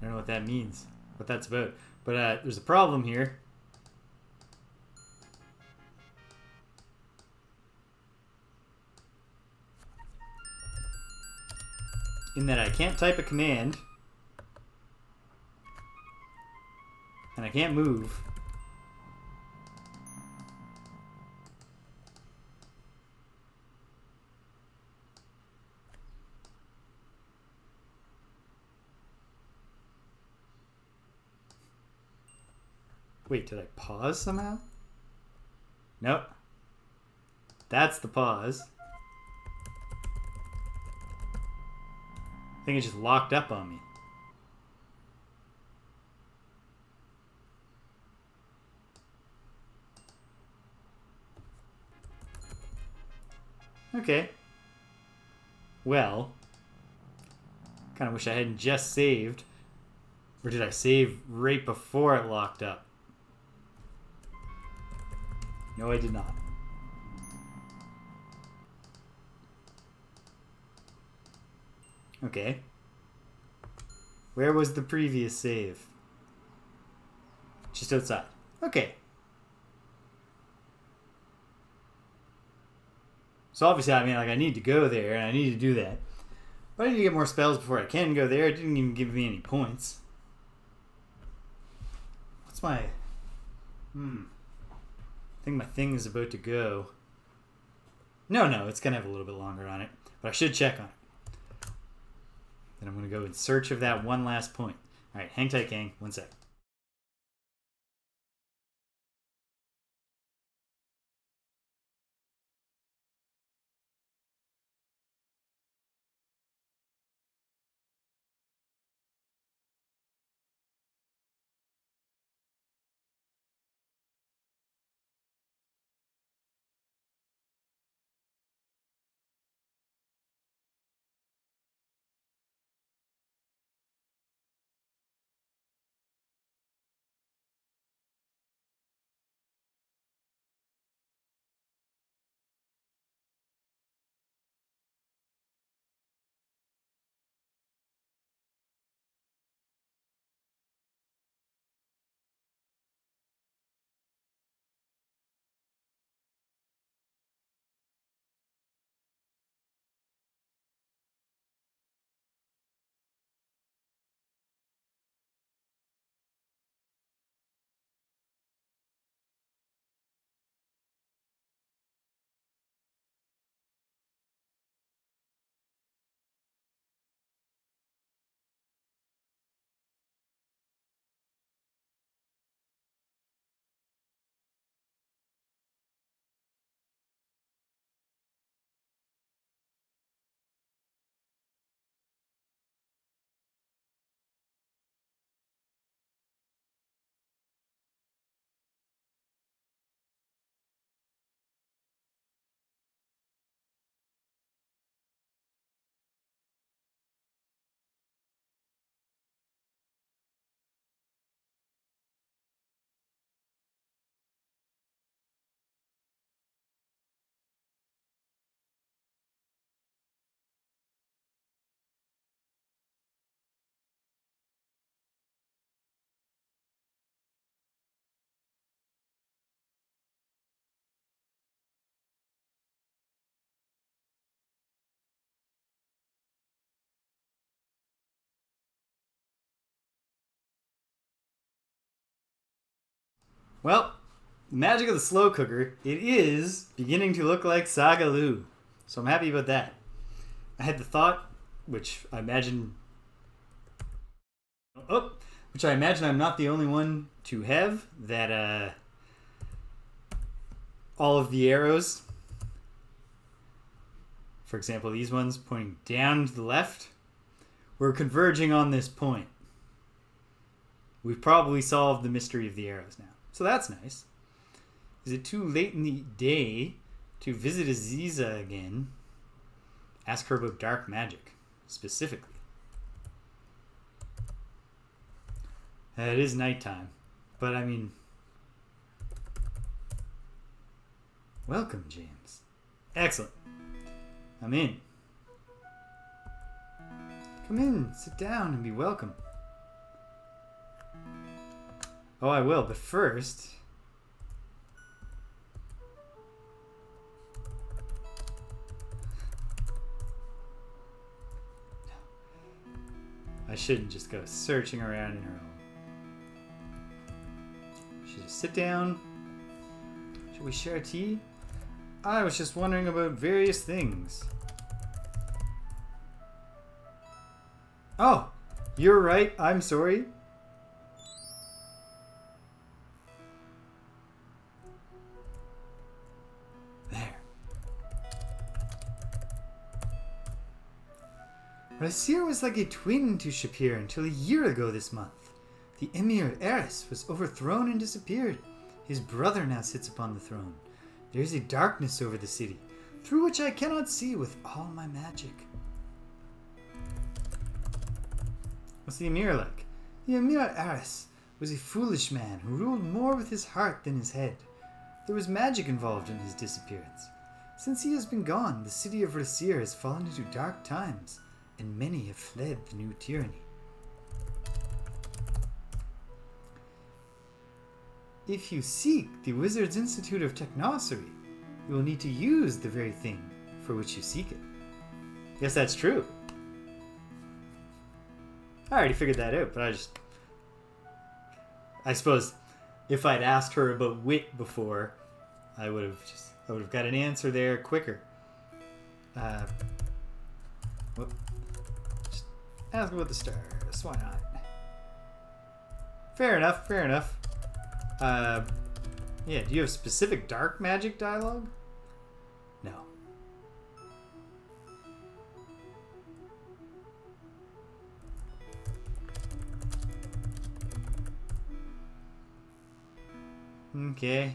I don't know what that means, what that's about. But there's a problem here. In that I can't type a command. And I can't move. Wait, did I pause somehow? Nope. That's the pause. I think it just locked up on me. Okay. Well, kind of wish I hadn't just saved. Or did I save right before it locked up? No, I did not. Okay. Where was the previous save? Just outside. Okay. So obviously, I mean, like, I need to go there, and I need to do that. But I need to get more spells before I can go there. It didn't even give me any points. What's my... I think my thing is about to go. No, it's going to have a little bit longer on it. But I should check on it. Then I'm going to go in search of that one last point. Alright, hang tight, gang. 1 sec. Well, the magic of the slow cooker, it is beginning to look like Saga Lu. So I'm happy about that. I had the thought, which I imagine Oh, which I imagine I'm not the only one to have, that all of the arrows, for example, these ones pointing down to the left, we're converging on this point. We've probably solved the mystery of the arrows now. So that's nice. Is it too late in the day to visit Aziza again? Ask her about dark magic, specifically. It is nighttime, but I mean... Welcome, James. Excellent. I'm in. Come in, sit down, and be welcome. Oh, I will, but first... I shouldn't just go searching around in her home. Should just sit down. Should we share tea? I was just wondering about various things. Oh, you're right. I'm sorry. There. Raseir was like a twin to Shapeir until a year ago this month. The Emir heiress was overthrown and disappeared. His brother now sits upon the throne. There is a darkness over the city, through which I cannot see with all my magic. What's the Emir like? The Emir heiress was a foolish man who ruled more with his heart than his head. There was magic involved in his disappearance. Since he has been gone, the city of Raseir has fallen into dark times, and many have fled the new tyranny. If you seek the Wizard's Institute of Technocery, you will need to use the very thing for which you seek it. Yes, that's true. I already figured that out, but I suppose if I'd asked her about wit before, I would have got an answer there quicker. Just ask about the stars. Why not? Fair enough. Fair enough. Yeah, do you have specific dark magic dialogue? No. Okay.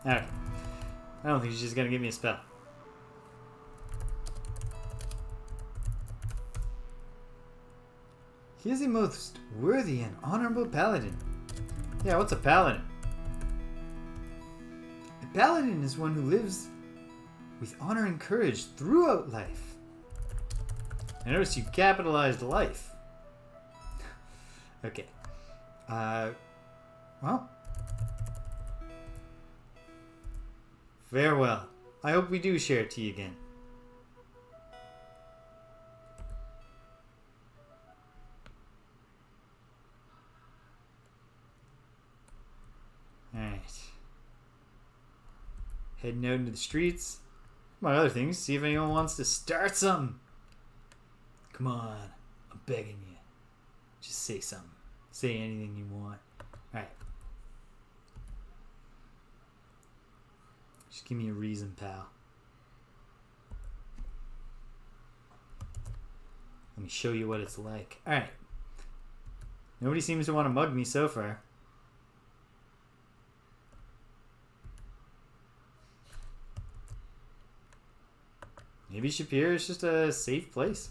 Okay. I don't think she's just gonna give me a spell. He is a most worthy and honorable paladin. Yeah, what's a paladin? A paladin is one who lives with honor and courage throughout life. I noticed you capitalized life. Okay. Well. Farewell. I hope we do share tea again. Alright. Heading out into the streets. Among other things, see if anyone wants to start something. Come on. I'm begging you. Just say something. Say anything you want. Alright. Just give me a reason, pal. Let me show you what it's like. Alright. Nobody seems to want to mug me so far. Maybe Shapeir is just a safe place.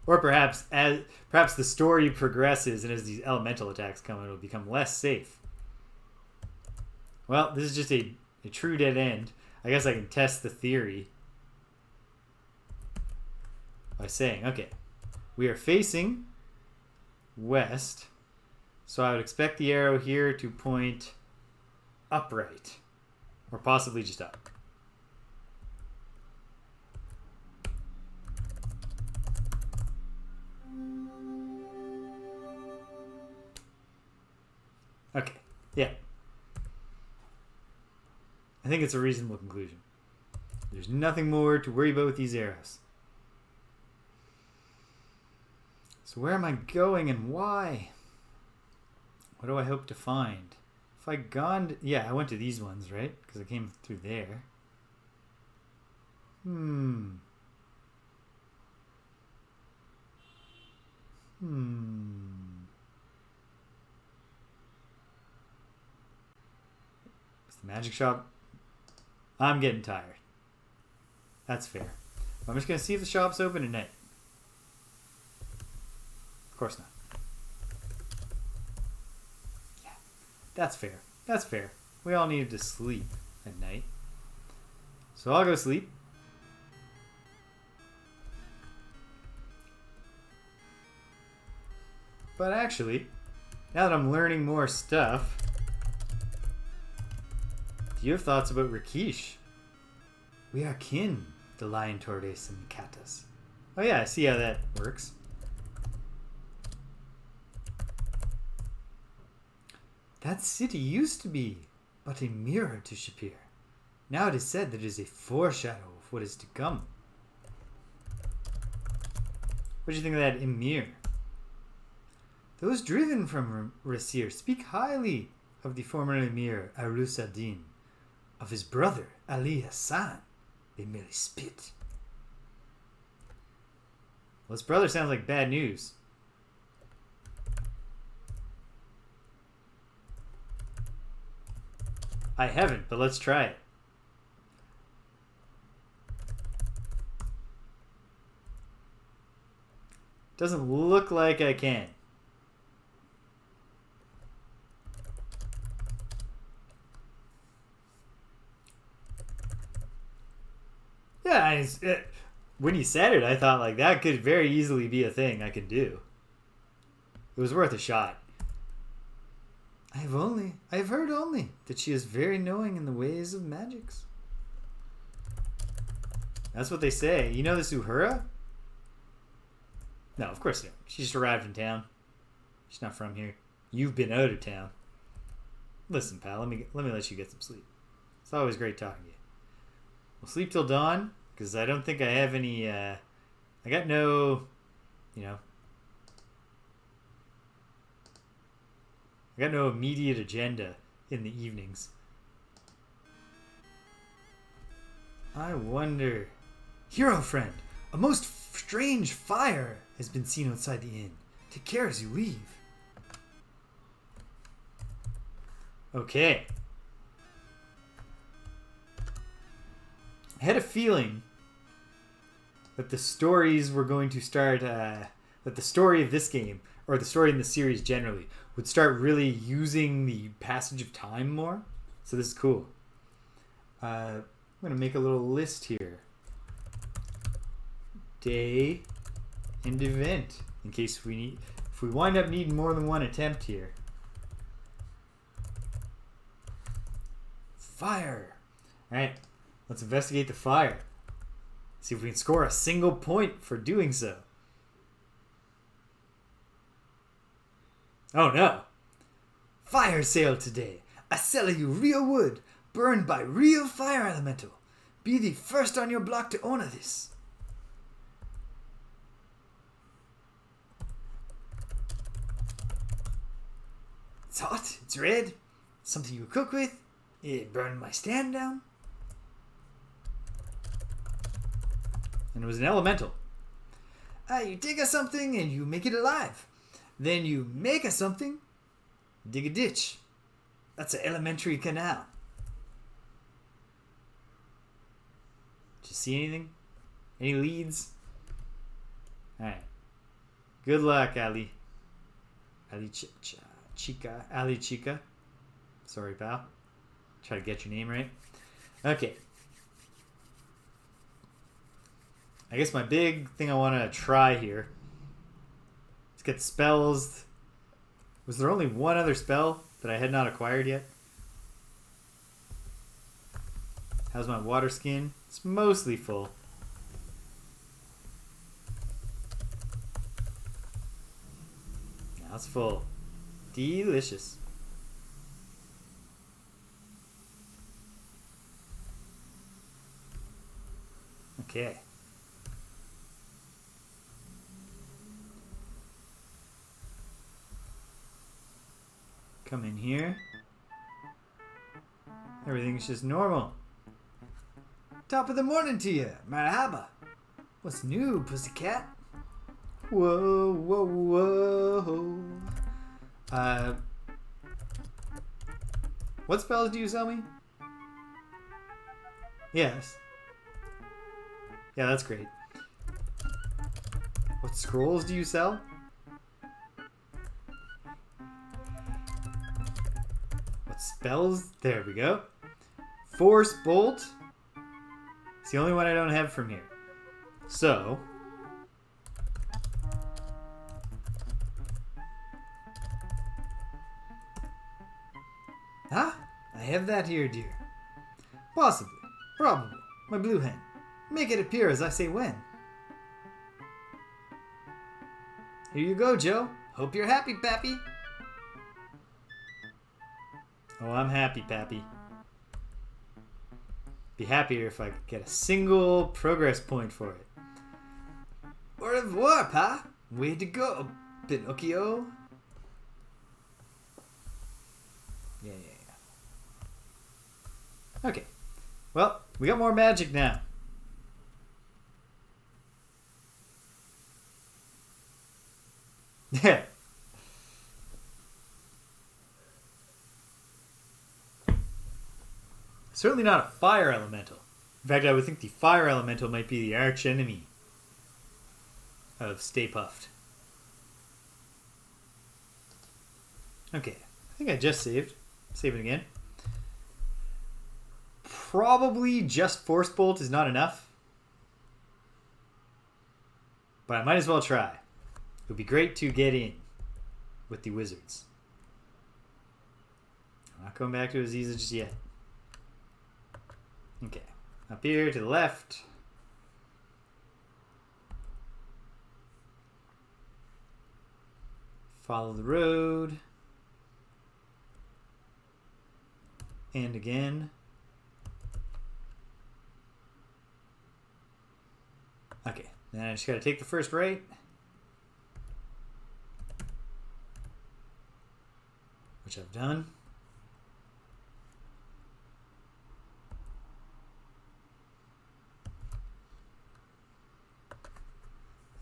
Or perhaps the story progresses and as these elemental attacks come, it'll become less safe. Well, this is just a true dead end. I guess I can test the theory by saying, okay, we are facing west, so I would expect the arrow here to point upright, or possibly just up. Okay, yeah. I think it's a reasonable conclusion. There's nothing more to worry about with these arrows. So where am I going and why? What do I hope to find? If I gone... yeah, I went to these ones, right? Because I came through there. It's the magic shop. I'm getting tired. That's fair. I'm just going to see if the shop's open at night. Of course not. Yeah, that's fair. That's fair. We all needed to sleep at night. So I'll go sleep. But actually, now that I'm learning more stuff, do you have thoughts about Rakeesh? We are kin, the Lion Tortoise and the Kattas. Oh yeah, I see how that works. That city used to be but a mirror to Shapeir. Now it is said that it is a foreshadow of what is to come. What do you think of that Emir? Those driven from Raseir speak highly of the former Emir Arus ad-Din. Of his brother Ali Hassan, they merely spit. Well, his brother sounds like bad news. I haven't, but let's try it. Doesn't look like I can. Yeah, when you said it, I thought like that could very easily be a thing I could do. It was worth a shot. I have heard only that she is very knowing in the ways of magics. That's what they say. You know this Uhura? No, of course not. She just arrived in town. She's not from here. You've been out of town. Listen, pal, let me let you get some sleep. It's always great talking to you. We'll sleep till dawn, because I don't think I have any, I got no, I got no immediate agenda in the evenings. I wonder... Hero friend, a most strange fire has been seen outside the inn. Take care as you leave. Okay. I had a feeling that the stories were going to start, that the story of this game, or the story in the series generally, would start really using the passage of time more. So this is cool. I'm going to make a little list here. Day and event, in case if we wind up needing more than one attempt here. Fire. All right. Let's investigate the fire. See if we can score a single point for doing so. Oh no! Fire sale today. I sell you real wood, burned by real fire elemental. Be the first on your block to own this. It's hot, it's red, something you cook with. It burned my stand down. And it was an elemental. You dig a something and you make it alive. Then you make a something, dig a ditch. That's an elementary canal. Did you see anything? Any leads? Alright. Good luck, Ali. Ali Chica. Ali Chica. Sorry, pal. Try to get your name right. Okay. I guess my big thing I want to try here is get spells. Was there only one other spell that I had not acquired yet? How's my water skin? It's mostly full. Now it's full. Delicious. Okay. Come in here. Everything's just normal. Top of the morning to you. Marhaba. What's new, pussycat? Whoa, whoa, whoa. What spells do you sell me? Yes. Yeah, that's great. What scrolls do you sell? What spells? There we go. Force Bolt. It's the only one I don't have from here. So... Huh? I have that here, dear. Possibly. Probably. My blue hen. Make it appear as I say when. Here you go, Joe. Hope you're happy, Pappy. Oh, I'm happy, Pappy. Be happier if I could get a single progress point for it. Au revoir, Pa. Way to go, Pinocchio. Yeah. Okay. Well, we got more magic now. Yeah. Certainly not a fire elemental. In fact, I would think the fire elemental might be the arch enemy of Stay Puffed. Okay. I think I just saved. Save it again. Probably just Force Bolt is not enough. But I might as well try. It would be great to get in with the wizards. I'm not going back to Aziza just yet. Okay. Up here to the left. Follow the road. And again. Okay. Then I just got to take the first right. Which I've done.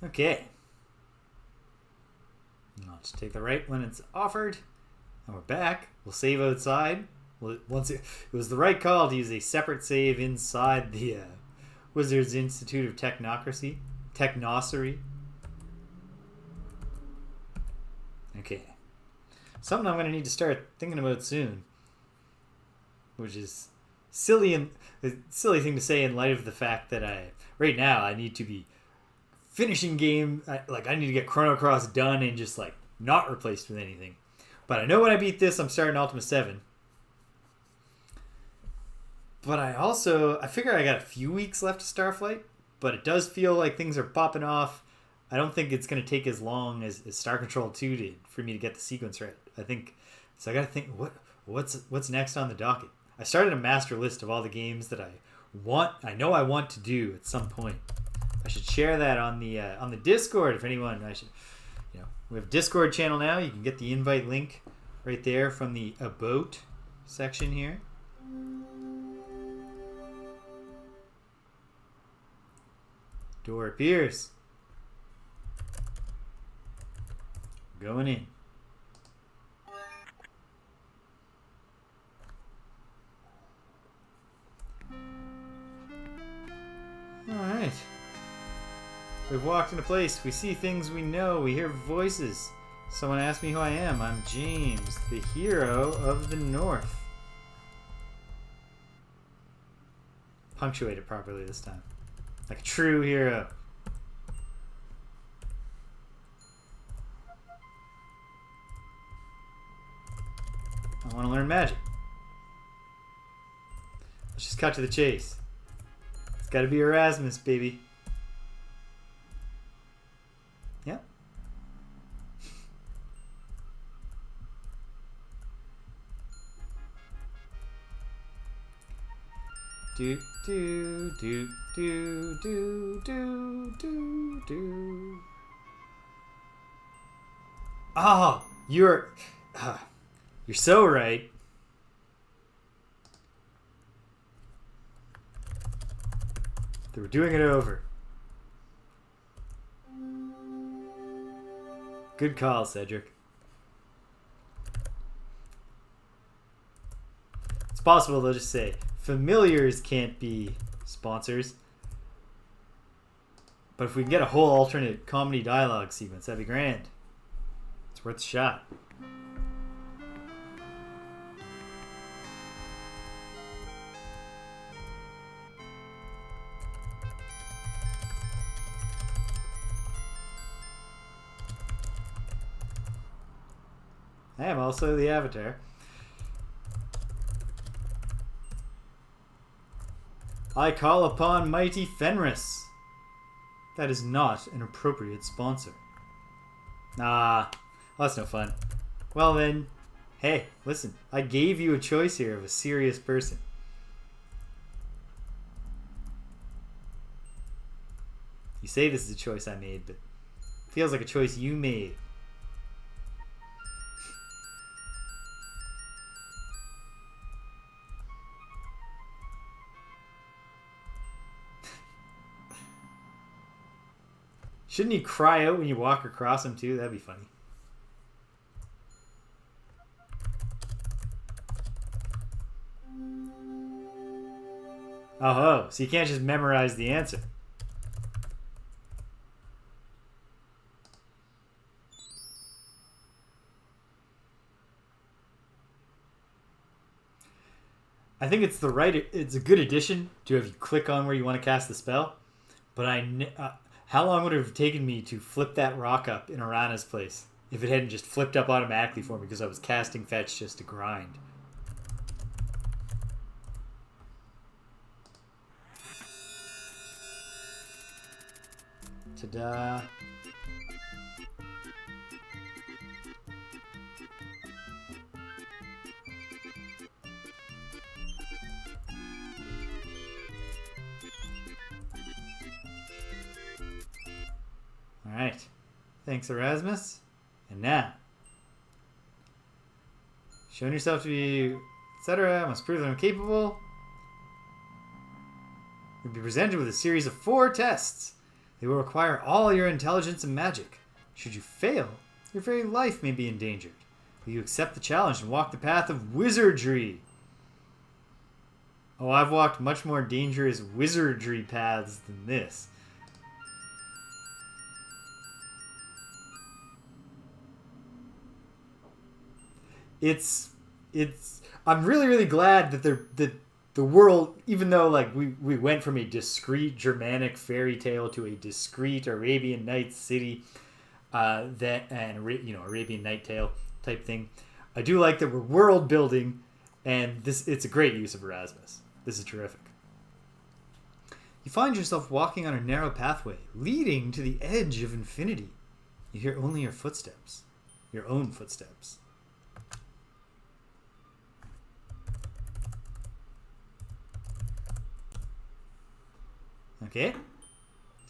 Okay. I'll just take the right when it's offered. And we're back. We'll save outside. Once it was the right call to use a separate save inside the Wizards Institute of Technocery. Okay. Something I'm going to need to start thinking about soon. Which is silly and a silly thing to say in light of the fact that right now I need to be finishing game. I need to get Chrono Cross done and just not replaced with anything. But I know when I beat this, I'm starting Ultima 7. But I figure I got a few weeks left to Starflight, but it does feel like things are popping off. I don't think it's going to take as long as Star Control 2 did for me to get the sequence right. I got to think, what's next on the docket? I started a master list of all the games that I want to do at some point. I should share that on the Discord if anyone. We have a Discord channel now. You can get the invite link right there from the About section here. Door appears. Going in. Alright. We've walked into place. We see things we know. We hear voices. Someone asked me who I am. I'm James, the hero of the North. Punctuate it properly this time. Like a true hero. I want to learn magic. Let's just cut to the chase. It's got to be Erasmus, baby. Yep. do do do do do do do do. Oh, you're so right. They were doing it over. Good call, Cedric. It's possible they'll just say familiars can't be sponsors. But if we can get a whole alternate comedy dialogue sequence, that'd be grand. It's worth a shot. I am also the Avatar. I call upon mighty Fenris. That is not an appropriate sponsor. Nah, well, that's no fun. Well then, hey, listen, I gave you a choice here of a serious person. You say this is a choice I made, but it feels like a choice you made. Shouldn't you cry out when you walk across him too? That'd be funny. Oh, so you can't just memorize the answer. I think it's it's a good addition to have you click on where you want to cast the spell, but how long would it have taken me to flip that rock up in Arana's place if it hadn't just flipped up automatically for me because I was casting fetch just to grind? Ta-da. Alright. Thanks, Erasmus. And now, showing yourself to be, etc., must prove that I'm capable. You'll be presented with a series of 4 tests. They will require all your intelligence and magic. Should you fail, your very life may be endangered. Will you accept the challenge and walk the path of wizardry? Oh, I've walked much more dangerous wizardry paths than this. I'm really glad that the world, even though like we went from a discrete Germanic fairy tale to a discrete Arabian Nights city, Arabian Night Tale type thing, I do like that we're world building, and it's a great use of Erasmus. This is terrific. You find yourself walking on a narrow pathway leading to the edge of infinity. You hear only your footsteps, your own footsteps. Okay.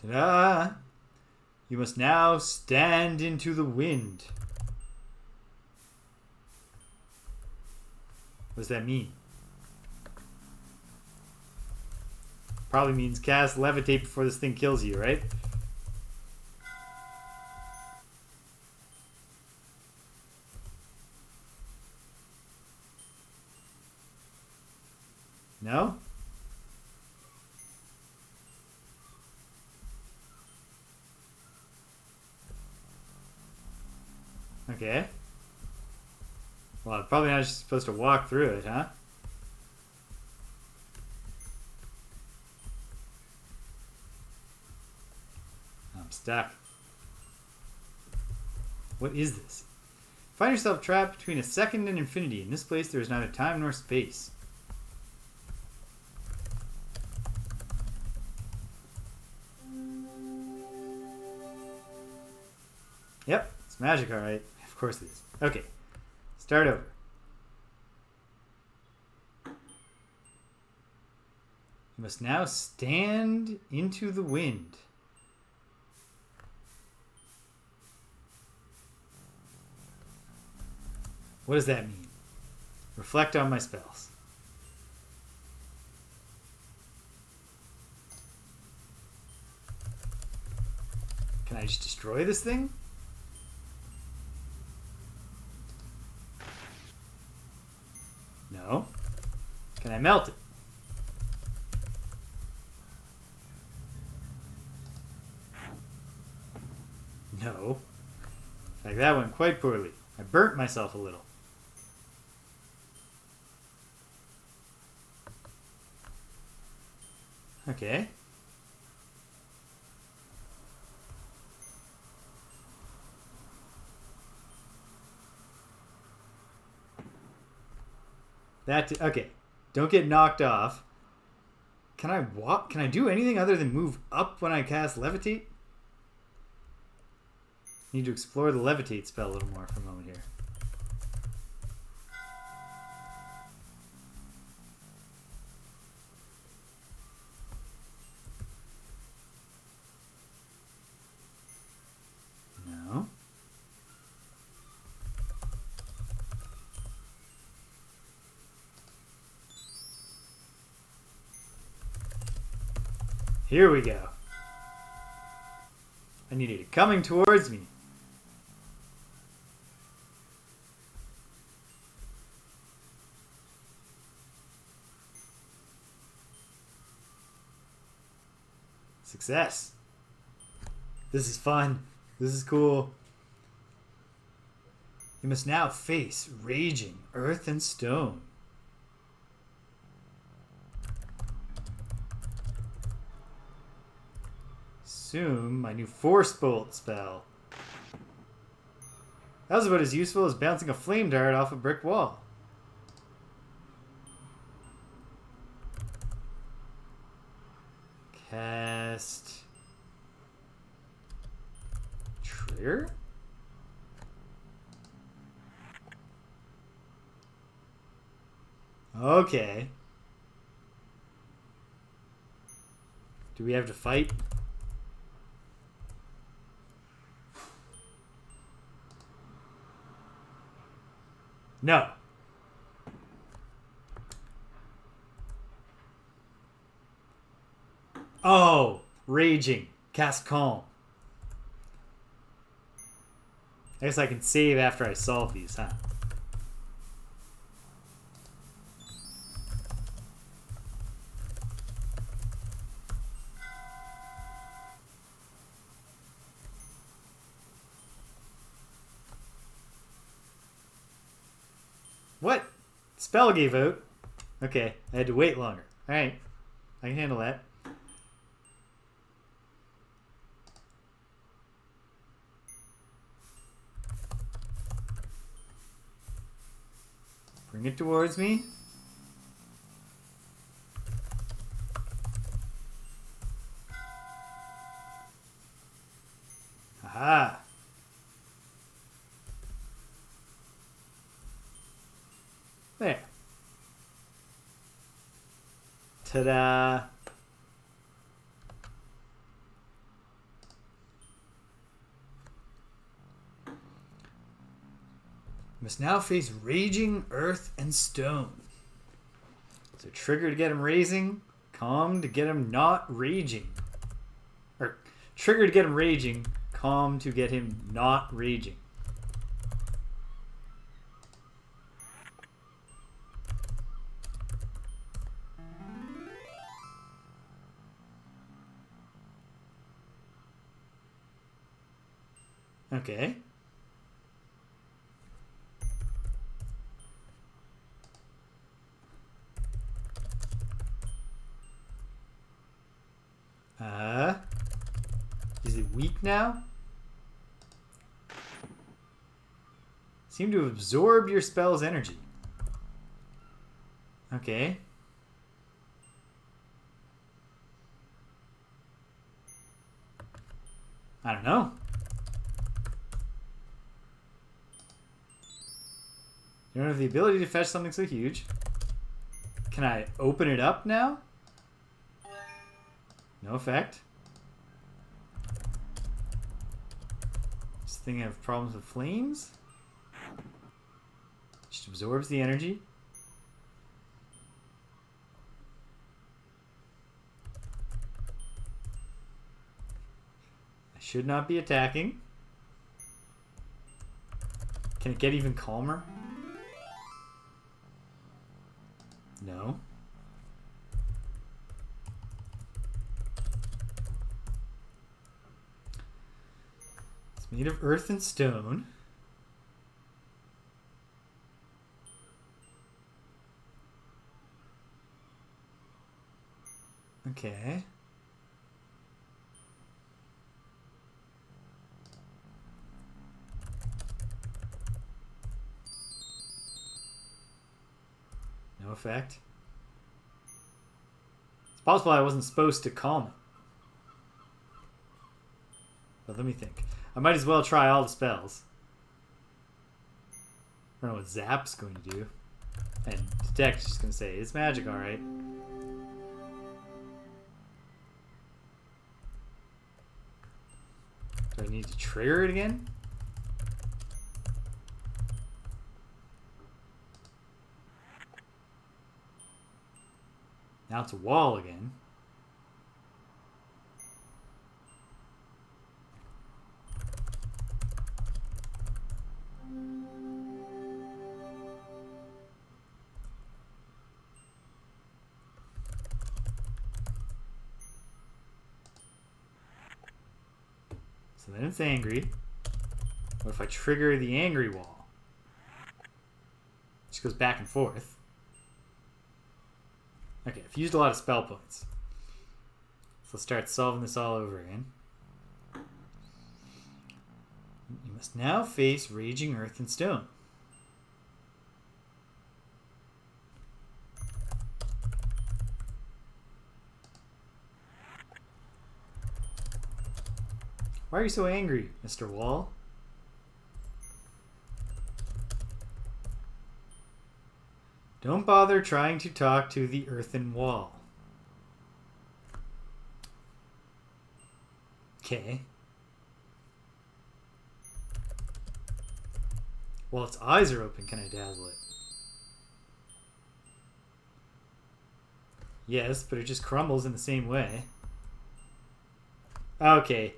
Ta-da! You must now stand into the wind. What does that mean? Probably means cast levitate before this thing kills you, right? No? Okay. Well, probably not just supposed to walk through it, huh? I'm stuck. What is this? Find yourself trapped between a second and infinity. In this place, there is neither time nor space. Yep, it's magic, alright. Of course it is. Okay, start over. You must now stand into the wind. What does that mean? Reflect on my spells. Can I just destroy this thing? No. Can I melt it? No. In fact, that went quite poorly. I burnt myself a little. Okay. Okay. Don't get knocked off. Can I walk? Can I do anything other than move up when I cast Levitate? Need to explore the Levitate spell a little more for a moment here. No. Here we go. I needed it coming towards me. Success. This is fun. This is cool. You must now face raging earth and stone. Soon, my new Force Bolt spell. That was about as useful as bouncing a flame dart off a brick wall. Cast... Trigger? Okay. Do we have to fight? No. Oh, raging. Cast calm. I guess I can save after I solve these, huh? What? Spell gave out. Okay, I had to wait longer. Alright, I can handle that. Bring it towards me. Aha! There. Ta-da! Must now face raging earth and stone. So trigger to get him raising, calm to get him not raging. Or trigger to get him raging, calm to get him not raging. Okay. Is it weak now? Seem to absorb your spell's energy. Okay. I don't know. You don't have the ability to fetch something so huge. Can I open it up now? No effect. This thing have problems with flames? Just absorbs the energy. I should not be attacking. Can it get even calmer? No. It's made of earth and stone. Okay. No effect. It's possible I wasn't supposed to calm it. But let me think. I might as well try all the spells. I don't know what Zap's going to do. And Detect is just going to say, it's magic, alright. Do I need to trigger it again? Now it's a wall again. So then it's angry. What if I trigger the angry wall? It just goes back and forth. Okay, I've used a lot of spell points. So let's start solving this all over again. You must now face raging earth and stone. Why are you so angry, Mr. Wall? Don't bother trying to talk to the earthen wall. Okay. While its eyes are open, can I dazzle it? Yes, but it just crumbles in the same way. Okay.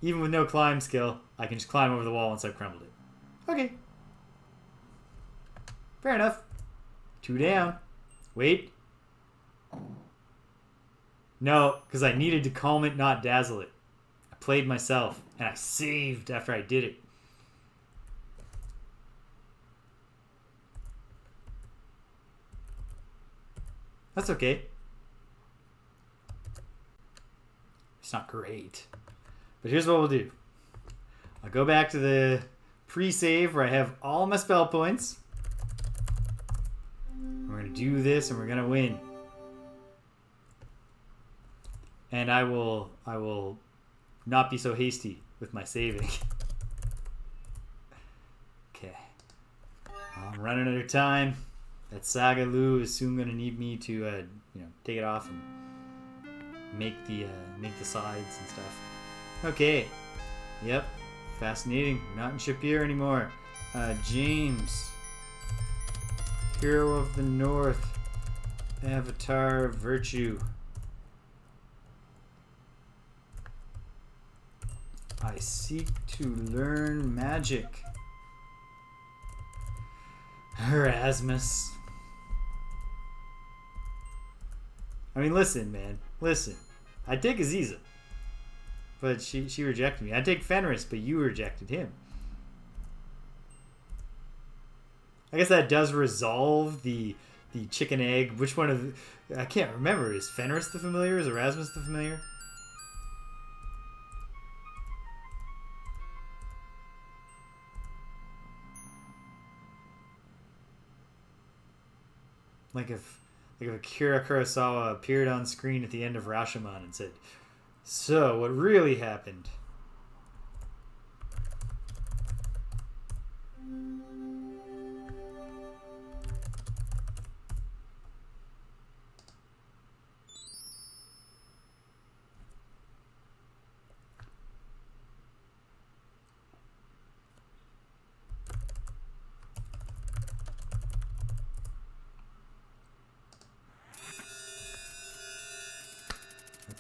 Even with no climb skill, I can just climb over the wall once I've crumbled it. Okay. Fair enough. 2 down. Wait. No, because I needed to calm it, not dazzle it. I played myself, and I saved after I did it. That's okay. It's not great. But here's what we'll do. I'll go back to the pre-save where I have all my spell points. We're going to do this and we're going to win. And I will not be so hasty with my saving. Okay. I'm running out of time. That Saga Lu is soon going to need me to take it off and make the sides and stuff. Okay. Yep. Fascinating. Not in Shapeir anymore. James. Hero of the North. Avatar of Virtue. I seek to learn magic. Erasmus. I mean, listen, man. Listen. I'd take Aziza. But she rejected me. I'd take Fenris, but you rejected him. I guess that does resolve the chicken egg. Which one of the... I can't remember. Is Fenris the familiar? Is Erasmus the familiar? Like if Akira Kurosawa appeared on screen at the end of Rashomon and said, "So, what really happened?"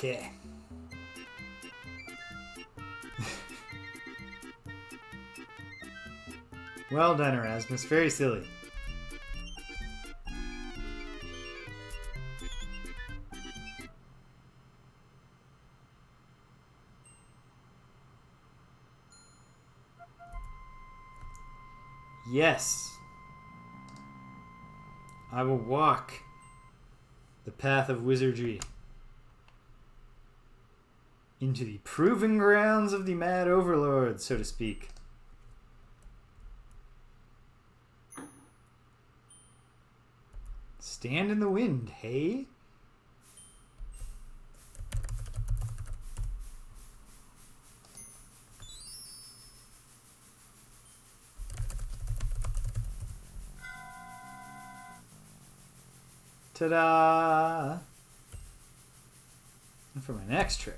Okay. Well done, Erasmus. Very silly. Yes. I will walk the path of wizardry into the proving grounds of the mad overlord, so to speak. Stand in the wind, hey? Ta-da! And for my next trick,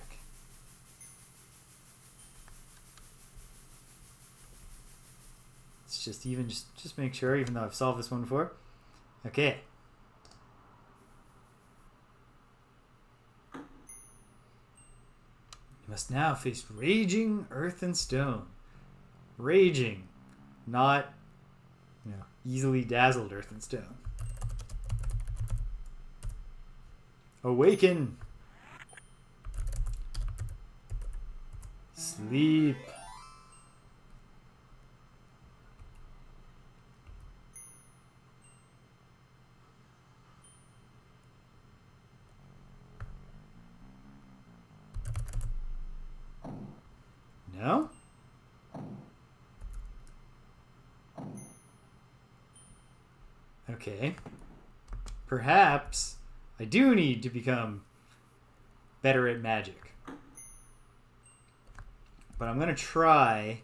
it's just make sure, even though I've solved this one before. Okay. You must now face raging earth and stone. Raging, not, easily dazzled earth and stone. Awaken. Sleep. No? Okay. Perhaps I do need to become better at magic. But I'm going to try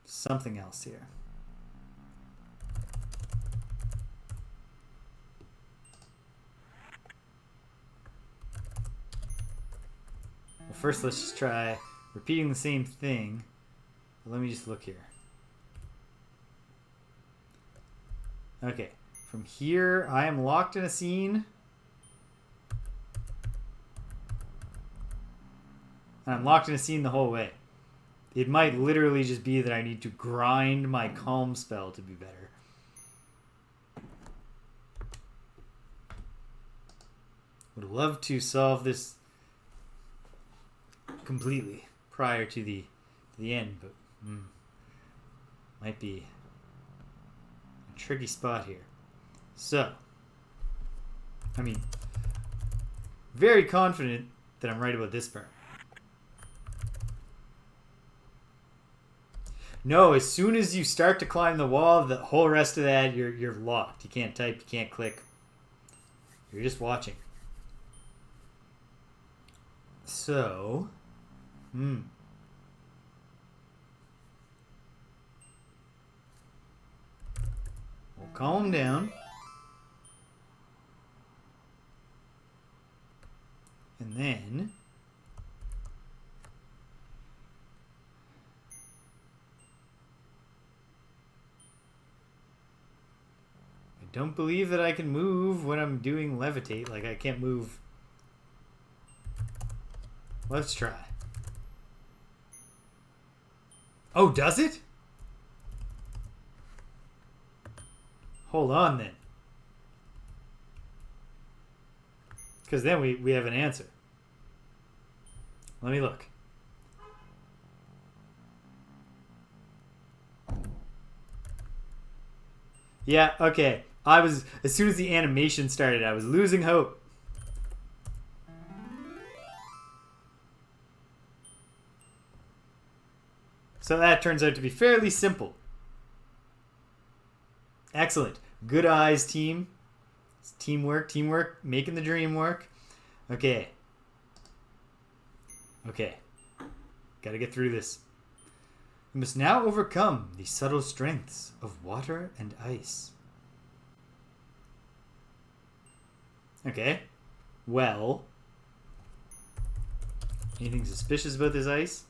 something else here. Well, first let's just try repeating the same thing. Let me just look here. Okay. From here, I am locked in a scene. And I'm locked in a scene the whole way. It might literally just be that I need to grind my calm spell to be better. Would love to solve this completely prior to the end, but might be a tricky spot here. So, I mean, very confident that I'm right about this part. No, as soon as you start to climb the wall, the whole rest of that, you're locked. You can't type, you can't click. You're just watching. So, we'll calm down. And then I don't believe that I can move when I'm doing levitate. Like, I can't move. Let's try. Oh, does it? Hold on then. Because then we have an answer. Let me look. Yeah, okay. As soon as the animation started, I was losing hope. So that turns out to be fairly simple. Excellent. Good eyes, team. It's teamwork, making the dream work. Okay. Gotta get through this. We must now overcome the subtle strengths of water and ice. Okay. Well. Anything suspicious about this ice?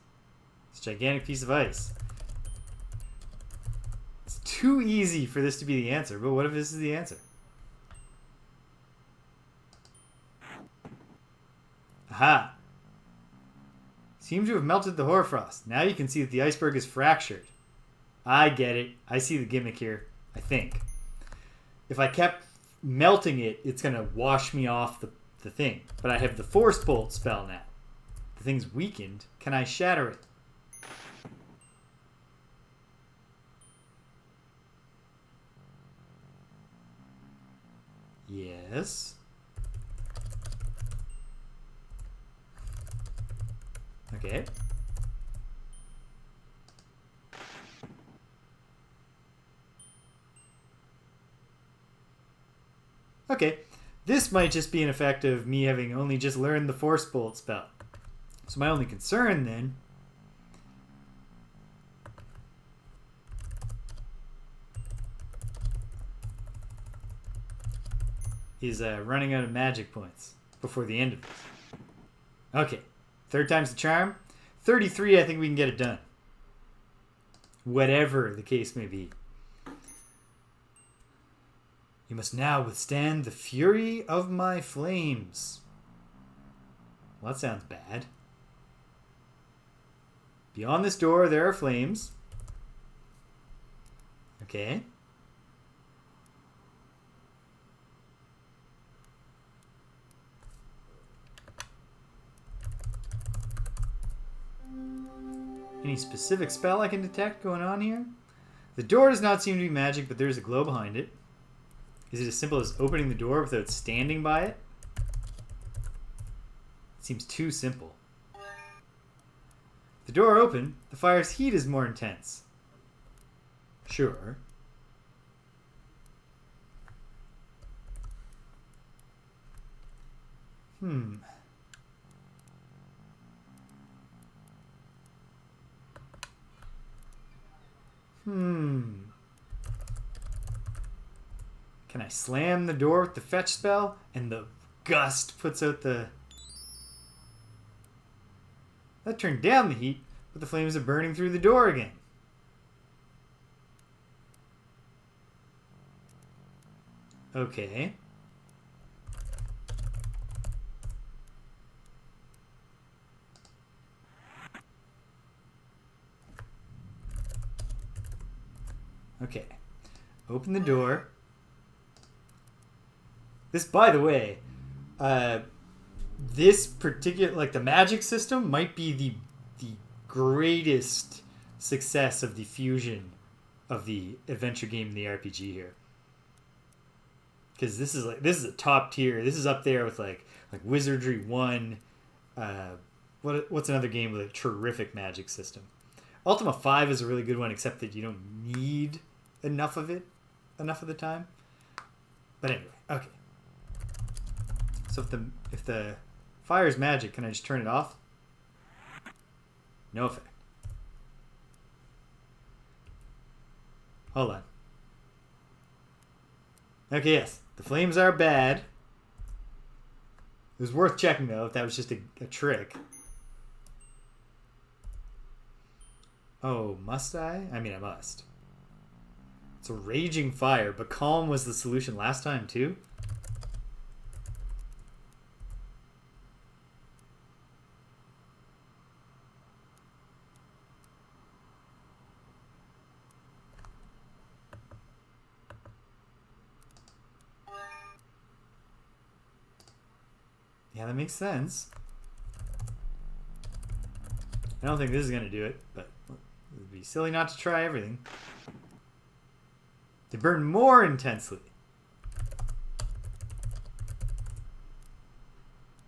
This gigantic piece of ice. It's too easy for this to be the answer, but what if this is the answer? Aha! Seem to have melted the hoarfrost. Now you can see that the iceberg is fractured. I get it. I see the gimmick here. I think. If I kept melting it, it's going to wash me off the thing. But I have the force bolt spell now. The thing's weakened. Can I shatter it? Yes. Okay. Okay. This might just be an effect of me having only just learned the Force Bolt spell. So my only concern then is running out of magic points before the end of this. Okay. Third time's the charm. 33, I think we can get it done. Whatever the case may be. You must now withstand the fury of my flames. Well, that sounds bad. Beyond this door, there are flames. Okay. Any specific spell I can detect going on here? The door does not seem to be magic, but there's a glow behind it. Is it as simple as opening the door without standing by it? It seems too simple. The door open, the fire's heat is more intense. Sure. Can I slam the door with the fetch spell? And the gust puts out the... That turned down the heat, but the flames are burning through the door again. Okay. Okay. Open the door. This, by the way, this particular, like the magic system might be the greatest success of the fusion of the adventure game and the RPG here. Because this is a top tier. This is up there with like Wizardry 1. What's another game with a terrific magic system? Ultima 5 is a really good one, except that you don't need enough of it enough of the time. But anyway, okay. So if the fire is magic, can I just turn it off? No effect. Hold on. Okay, yes. The flames are bad. It was worth checking, though, if that was just a trick. Oh, must I? I mean, I must. It's a raging fire, but calm was the solution last time, too? Yeah, that makes sense. I don't think this is going to do it, but it would be silly not to try everything. They burn more intensely.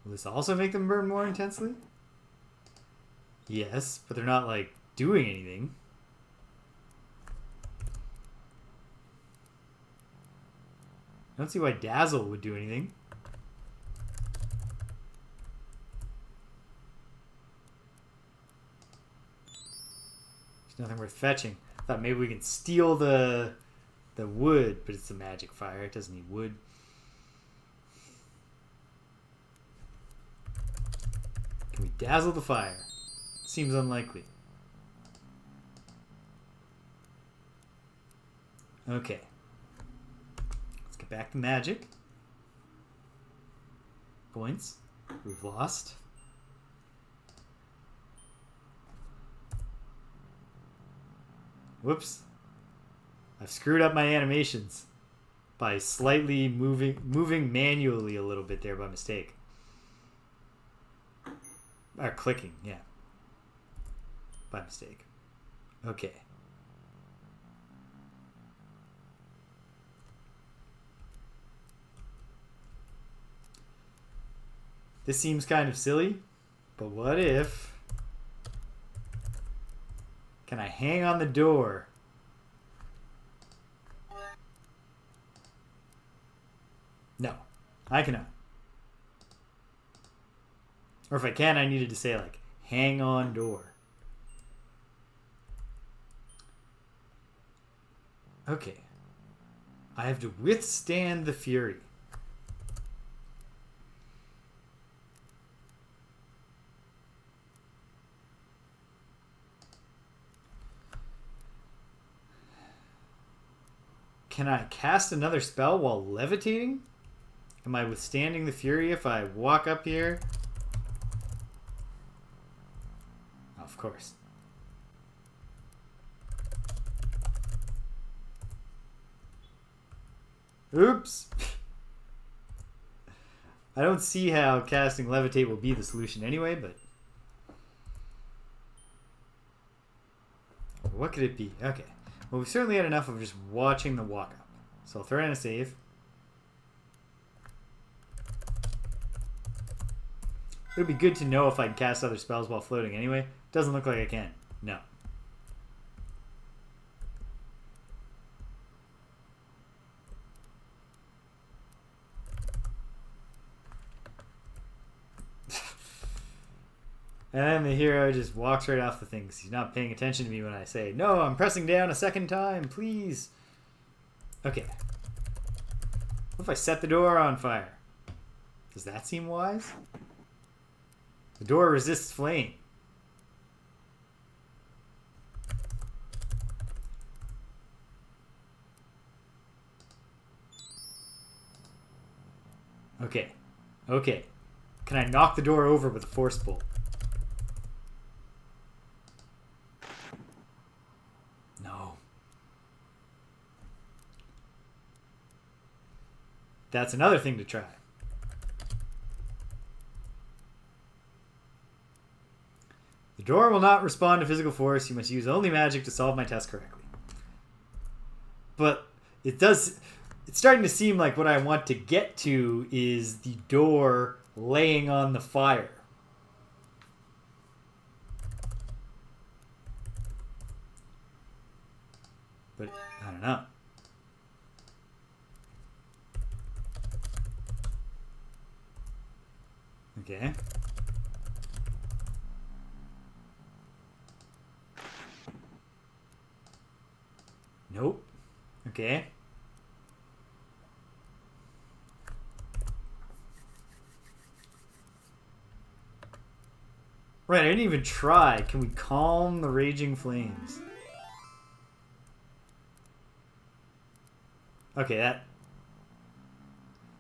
Will this also make them burn more intensely? Yes, but they're not, like, doing anything. I don't see why Dazzle would do anything. There's nothing worth fetching. I thought maybe we can steal the wood, but it's a magic fire. It doesn't need wood. Can we dazzle the fire? Seems unlikely. Okay. Let's get back to magic. Points. We've lost. Whoops. I've screwed up my animations by slightly moving manually a little bit there by mistake. Or clicking, yeah. By mistake. Okay. This seems kind of silly, but what if... Can I hang on the door? No, I cannot. Or if I can, I needed to say like, hang on door. Okay. I have to withstand the fury. Can I cast another spell while levitating? Am I withstanding the fury if I walk up here? Oh, of course. Oops. I don't see how casting levitate will be the solution anyway, but... What could it be? Okay. Well, we've certainly had enough of just watching the walk up. So I'll throw in a save. It would be good to know if I can cast other spells while floating anyway. Doesn't look like I can. No. And then the hero just walks right off the thing because he's not paying attention to me when I say, no, I'm pressing down a second time, please. Okay. What if I set the door on fire? Does that seem wise? The door resists flame. Okay. Okay. Can I knock the door over with a force bolt? No. That's another thing to try. The door will not respond to physical force. You must use only magic to solve my test correctly. But it does... It's starting to seem like what I want to get to is the door laying on the fire. But I don't know. Okay. Nope. Okay. Right, I didn't even try. Can we calm the raging flames? Okay, that...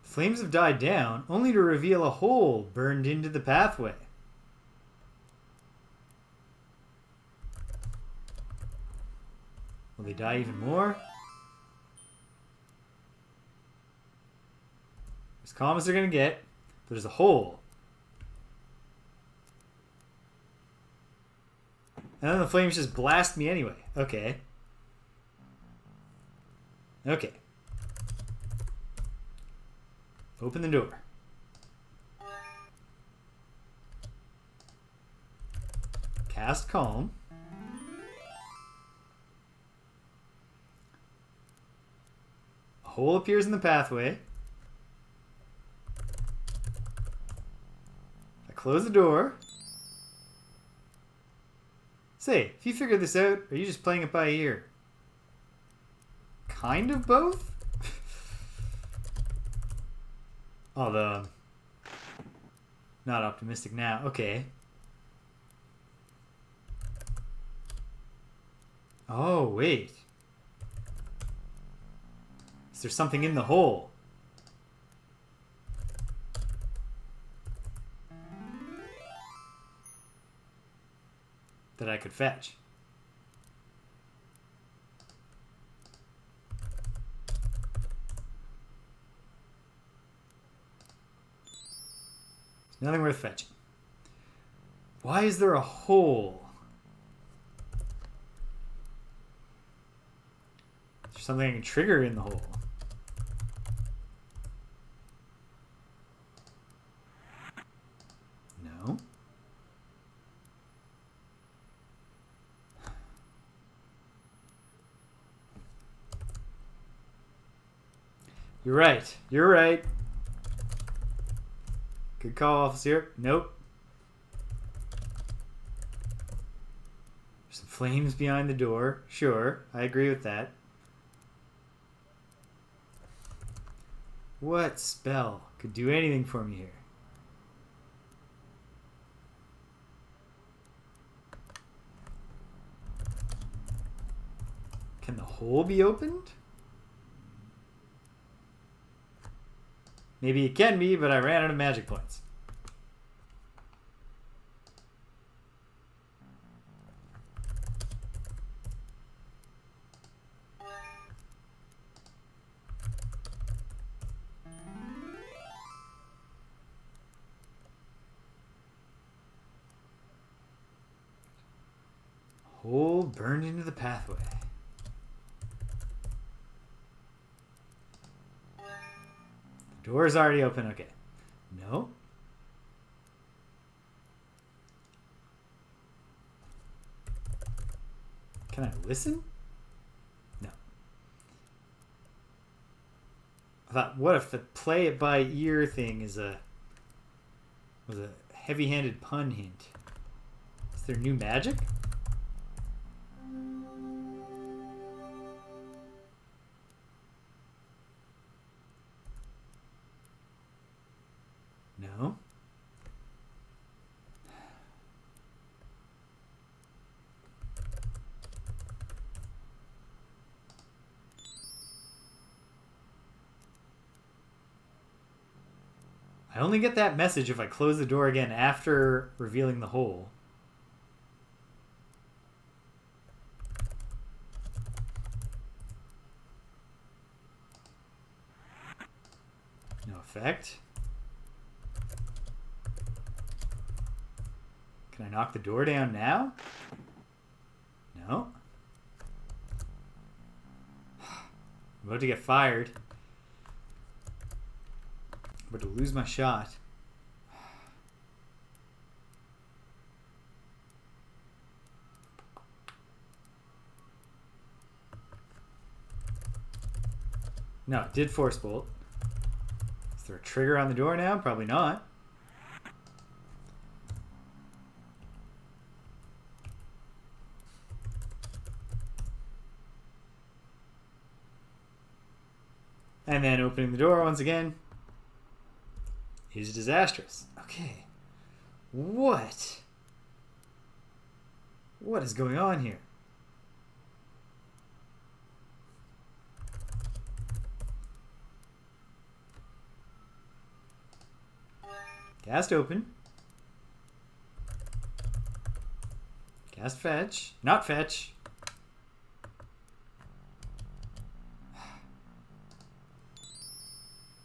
Flames have died down, only to reveal a hole burned into the pathway. Will they die even more? As calm as they're gonna get, there's a hole. And then the flames just blast me anyway. Okay. Okay. Open the door. Cast Calm. A hole appears in the pathway. I close the door. Say, if you figured this out, are you just playing it by ear? Kind of both? Although, not optimistic now. Okay. Oh, wait. Is there something in the hole? That I could fetch. Nothing worth fetching. Why is there a hole? Is there something I can trigger in the hole? No. You're right. You're right. Good call, officer. Nope. There's some flames behind the door. Sure, I agree with that. What spell could do anything for me here? Can the hole be opened? Maybe it can be, but I ran out of magic points. Hole burned into the pathway. The door is already open. Okay. No. Can I listen? No. I thought, what if the play it by ear thing was a heavy-handed pun hint? Is there new magic? No. I only get that message if I close the door again after revealing the hole. No effect. Can I knock the door down now? No. I'm about to get fired. I'm about to lose my shot. No, it did force bolt. Is there a trigger on the door now? Probably not. And then opening the door once again is disastrous. Okay. What? What is going on here? Cast open. Cast fetch. Not fetch.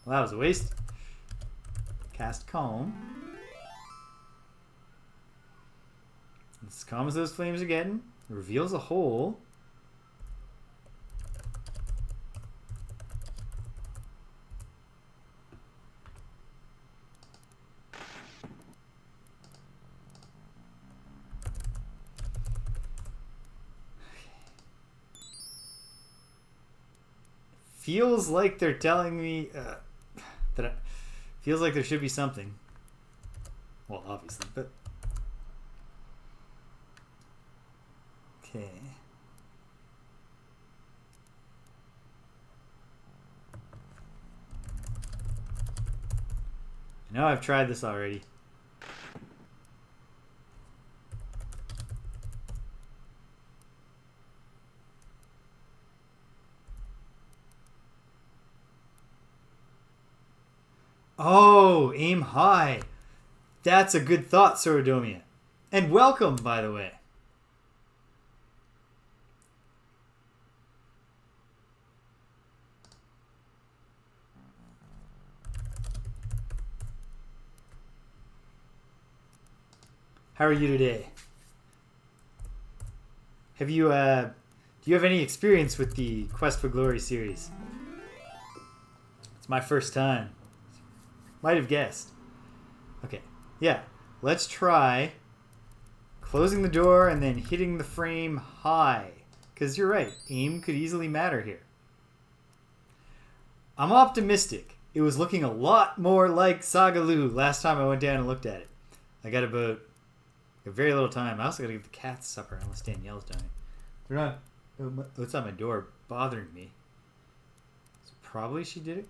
Well, that was a waste. Cast calm. As calm as those flames are getting. It reveals a hole. Feels like they're telling me feels like there should be something. Well, obviously, but okay. I know I've tried this already. Oh, aim high. That's a good thought, Sorodomia. And welcome, by the way. How are you today? Have you, do you have any experience with the Quest for Glory series? It's my first time. Might have guessed. Okay. Yeah. Let's try closing the door and then hitting the frame high. Because you're right. Aim could easily matter here. I'm optimistic. It was looking a lot more like Sagaloo last time I went down and looked at it. I got about a very little time. I also got to give the cats supper unless Danielle's done it. They're not outside my door bothering me. So probably she did it.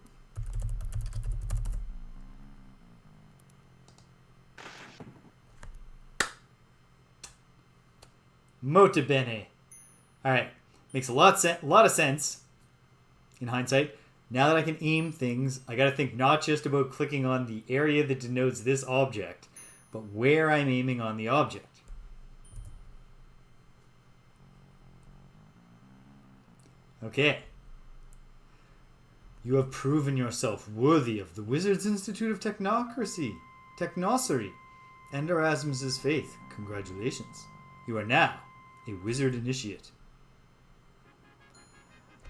Molto bene. Alright. Makes a lot of sense in hindsight. Now that I can aim things, I gotta think not just about clicking on the area that denotes this object, but where I'm aiming on the object. Okay. You have proven yourself worthy of the Wizards Institute of Technocery, and Erasmus's faith. Congratulations. You are now a wizard initiate.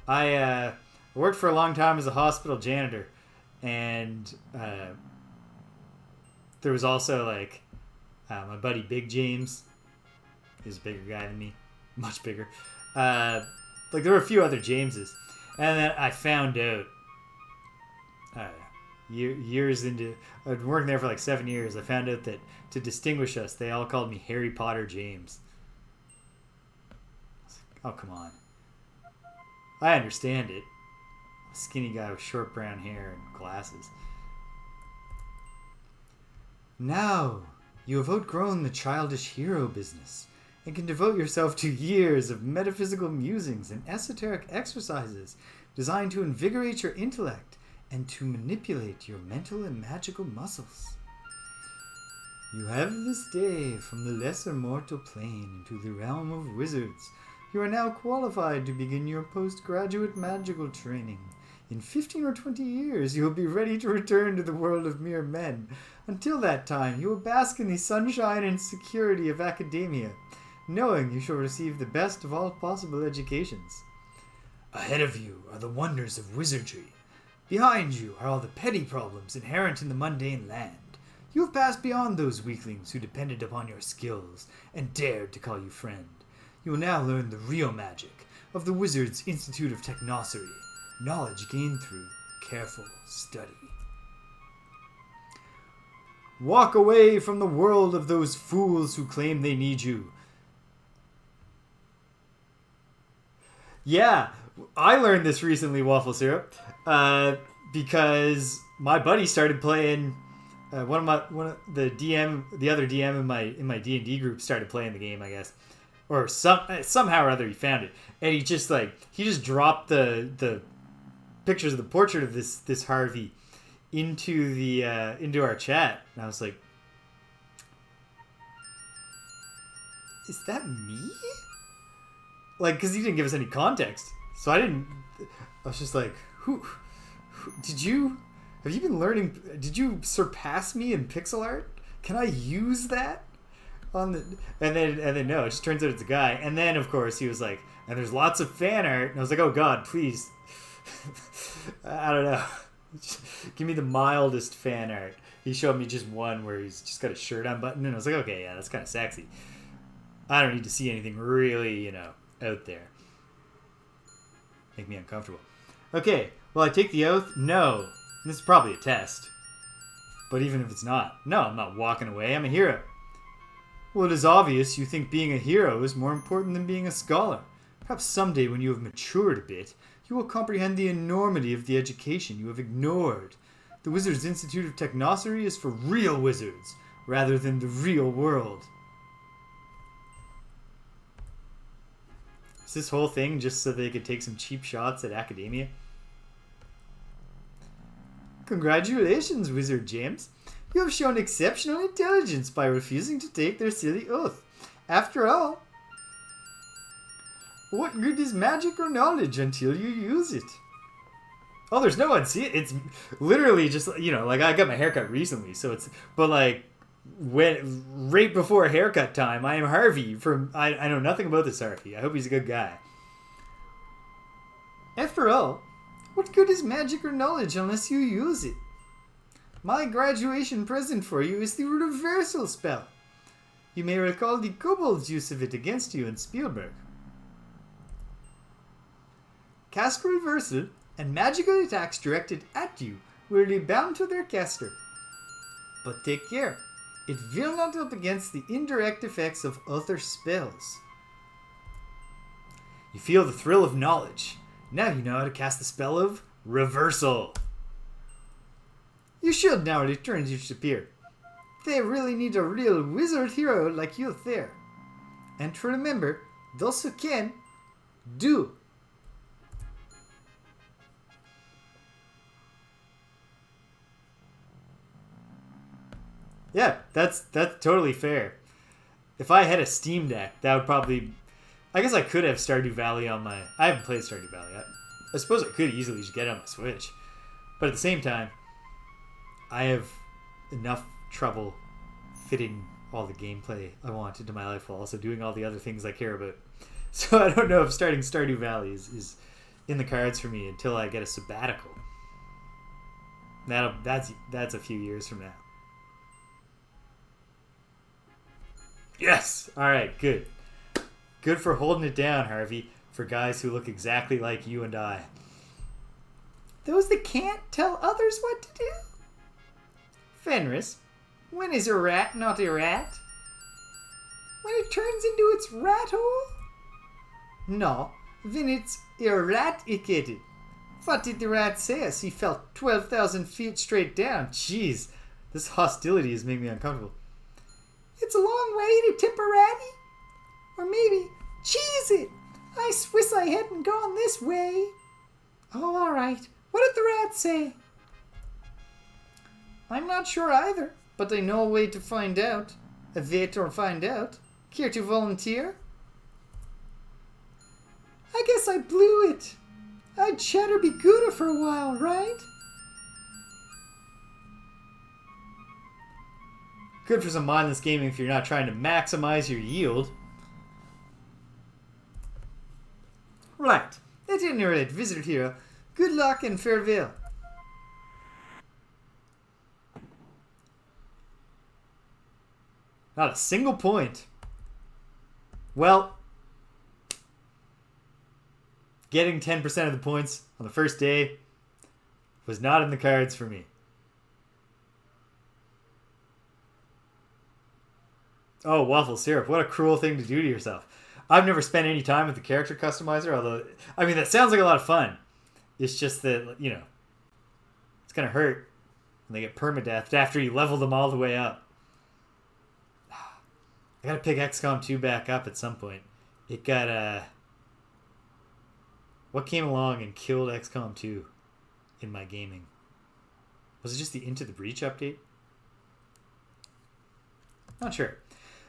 I worked for a long time as a hospital janitor, and there was also like my buddy Big James. He's a bigger guy than me, much bigger. Like there were a few other Jameses, and then I found out years into I'd been working there for like 7 years. I found out that to distinguish us, they all called me Harry Potter James. Oh, come on. I understand it. A skinny guy with short brown hair and glasses. Now, you have outgrown the childish hero business and can devote yourself to years of metaphysical musings and esoteric exercises designed to invigorate your intellect and to manipulate your mental and magical muscles. You have this day from the lesser mortal plane into the realm of wizards. You are now qualified to begin your postgraduate magical training. In 15 or 20 years, you will be ready to return to the world of mere men. Until that time, you will bask in the sunshine and security of academia, knowing you shall receive the best of all possible educations. Ahead of you are the wonders of wizardry. Behind you are all the petty problems inherent in the mundane land. You have passed beyond those weaklings who depended upon your skills and dared to call you friend. You will now learn the real magic of the Wizards Institute of Technocery, knowledge gained through careful study. Walk away from the world of those fools who claim they need you. Yeah, I learned this recently, Waffle Syrup, because my buddy started playing. The other DM in my D&D group started playing the game, I guess. Or somehow or other he found it, and he just dropped the pictures of the portrait of this Harvey into our chat, and I was like, is that me? Like, because he didn't give us any context, so I was just like, who did you surpass me in pixel art? Can I use that? And then no, it just turns out it's a guy. And then of course he was like, and there's lots of fan art, and I was like, oh god, please. I don't know. Give me the mildest fan art. He showed me just one where he's just got his shirt unbuttoned, and I was like, okay, yeah, that's kind of sexy. I don't need to see anything really, out there. Make me uncomfortable. Okay, well, I take the oath? No. This is probably a test. But even if it's not, no, I'm not walking away. I'm a hero. Well, it is obvious you think being a hero is more important than being a scholar. Perhaps someday when you have matured a bit, you will comprehend the enormity of the education you have ignored. The Wizards Institute of Technocery is for real wizards, rather than the real world. Is this whole thing just so they could take some cheap shots at academia? Congratulations, Wizard James. You have shown exceptional intelligence by refusing to take their silly oath. After all, what good is magic or knowledge until you use it? Oh, there's no one see it. It's literally just, like I got my haircut recently, so but when right before haircut time, I am Harvey from... I know nothing about this Harvey. I hope he's a good guy. After all, what good is magic or knowledge unless you use it? My graduation present for you is the reversal spell. You may recall the kobold's use of it against you in Spielberg. Cast reversal, and magical attacks directed at you will be bound to their caster. But take care, it will not help against the indirect effects of other spells. You feel the thrill of knowledge. Now you know how to cast the spell of reversal. You should now return to Shapeir. They really need a real wizard hero like you there. And to remember, those who can, do. Yeah, that's totally fair. If I had a Steam Deck, that would probably... I guess I could have Stardew Valley on my... I haven't played Stardew Valley yet. I suppose I could easily just get it on my Switch. But at the same time, I have enough trouble fitting all the gameplay I want into my life while also doing all the other things I care about. So I don't know if starting Stardew Valley is in the cards for me until I get a sabbatical. That's a few years from now. Yes! Alright, good. Good for holding it down, Harvey, for guys who look exactly like you and I. Those that can't tell others what to do? Fenris, when is a rat not a rat? When it turns into its rat hole? No, then it's eradicated. What did the rat say as he fell 12,000 feet straight down? Jeez, this hostility is making me uncomfortable. It's a long way to tip a ratty. Or maybe, cheese it. I wish I hadn't gone this way. Oh, all right. What did the rat say? I'm not sure either, but I know a way to find out. A way to find out. Care to volunteer? I guess I blew it. I'd chatter be gooder for a while, right? Good for some mindless gaming if you're not trying to maximize your yield. Right. At any rate, visitor hero, good luck and farewell. Not a single point. Well, getting 10% of the points on the first day was not in the cards for me. Oh, waffle syrup. What a cruel thing to do to yourself. I've never spent any time with the character customizer, although, I mean, that sounds like a lot of fun. It's just that, you know, it's going to hurt when they get permadeath after you level them all the way up. I got to pick XCOM 2 back up at some point. It got, what came along and killed XCOM 2 in my gaming? Was it just the Into the Breach update? Not sure.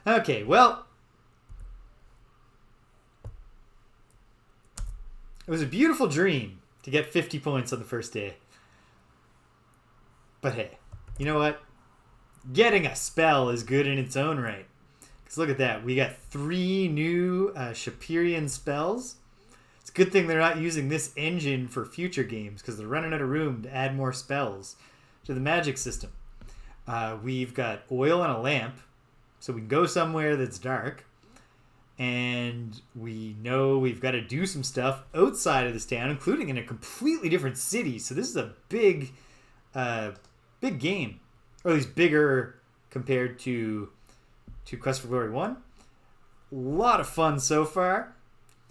Okay, well, it was a beautiful dream to get 50 points on the first day. But hey, you know what? Getting a spell is good in its own right. Because look at that. We got 3 new Shapeirean spells. It's a good thing they're not using this engine for future games because they're running out of room to add more spells to the magic system. We've got oil and a lamp. So we can go somewhere that's dark. And we know we've got to do some stuff outside of this town, including in a completely different city. So this is a big game. Or at least bigger compared to Quest for Glory 1. A lot of fun so far.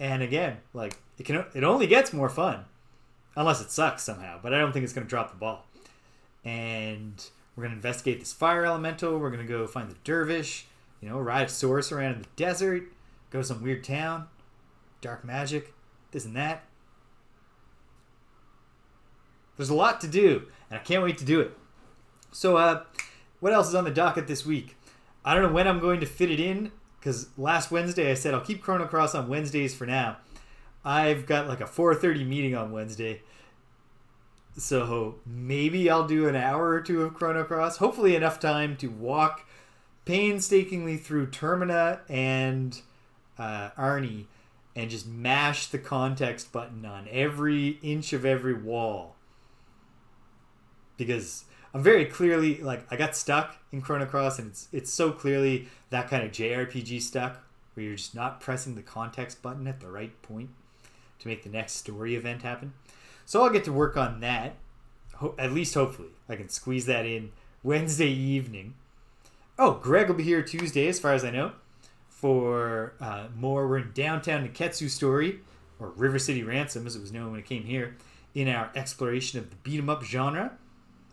And again, like it only gets more fun. Unless it sucks somehow. But I don't think it's going to drop the ball. And we're going to investigate this fire elemental. We're going to go find the dervish. You know, ride a source around in the desert. Go to some weird town. Dark magic. This and that. There's a lot to do. And I can't wait to do it. So, what else is on the docket this week? I don't know when I'm going to fit it in. Because last Wednesday I said I'll keep Chrono Cross on Wednesdays for now. I've got like a 4:30 meeting on Wednesday. So maybe I'll do an hour or two of Chrono Cross. Hopefully enough time to walk painstakingly through Termina and Arnie and just mashed the context button on every inch of every wall. Because I'm very clearly, like, I got stuck in Chrono Cross, and it's so clearly that kind of JRPG stuck, where you're just not pressing the context button at the right point to make the next story event happen. So I'll get to work on that, at least hopefully. I can squeeze that in Wednesday evening. Oh, Greg will be here Tuesday, as far as I know, for more. We're in downtown Neketsu Story, or River City Ransom, as it was known when it came here, in our exploration of the beat-em-up genre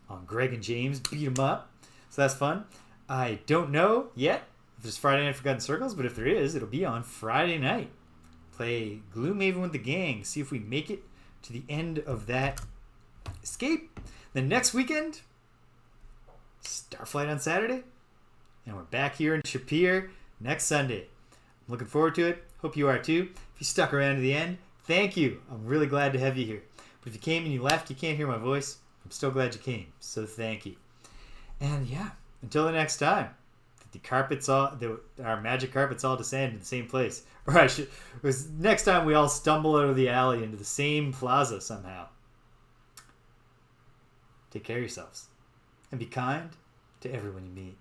on Greg and James Beat 'em Up. So that's fun. I don't know yet if there's Friday Night Forgotten Circles, but if there is, it'll be on Friday night. Play Gloomhaven with the gang. See if we make it to the end of that escape. Then next weekend, Starflight on Saturday. And we're back here in Shapeir next Sunday. I'm looking forward to it. Hope you are too. If you stuck around to the end, thank you. I'm really glad to have you here. But if you came and you left, you can't hear my voice. I'm still glad you came, so thank you. And yeah, until the next time, our magic carpets all descend in the same place. Or next time we all stumble out of the alley into the same plaza somehow. Take care of yourselves, and be kind to everyone you meet.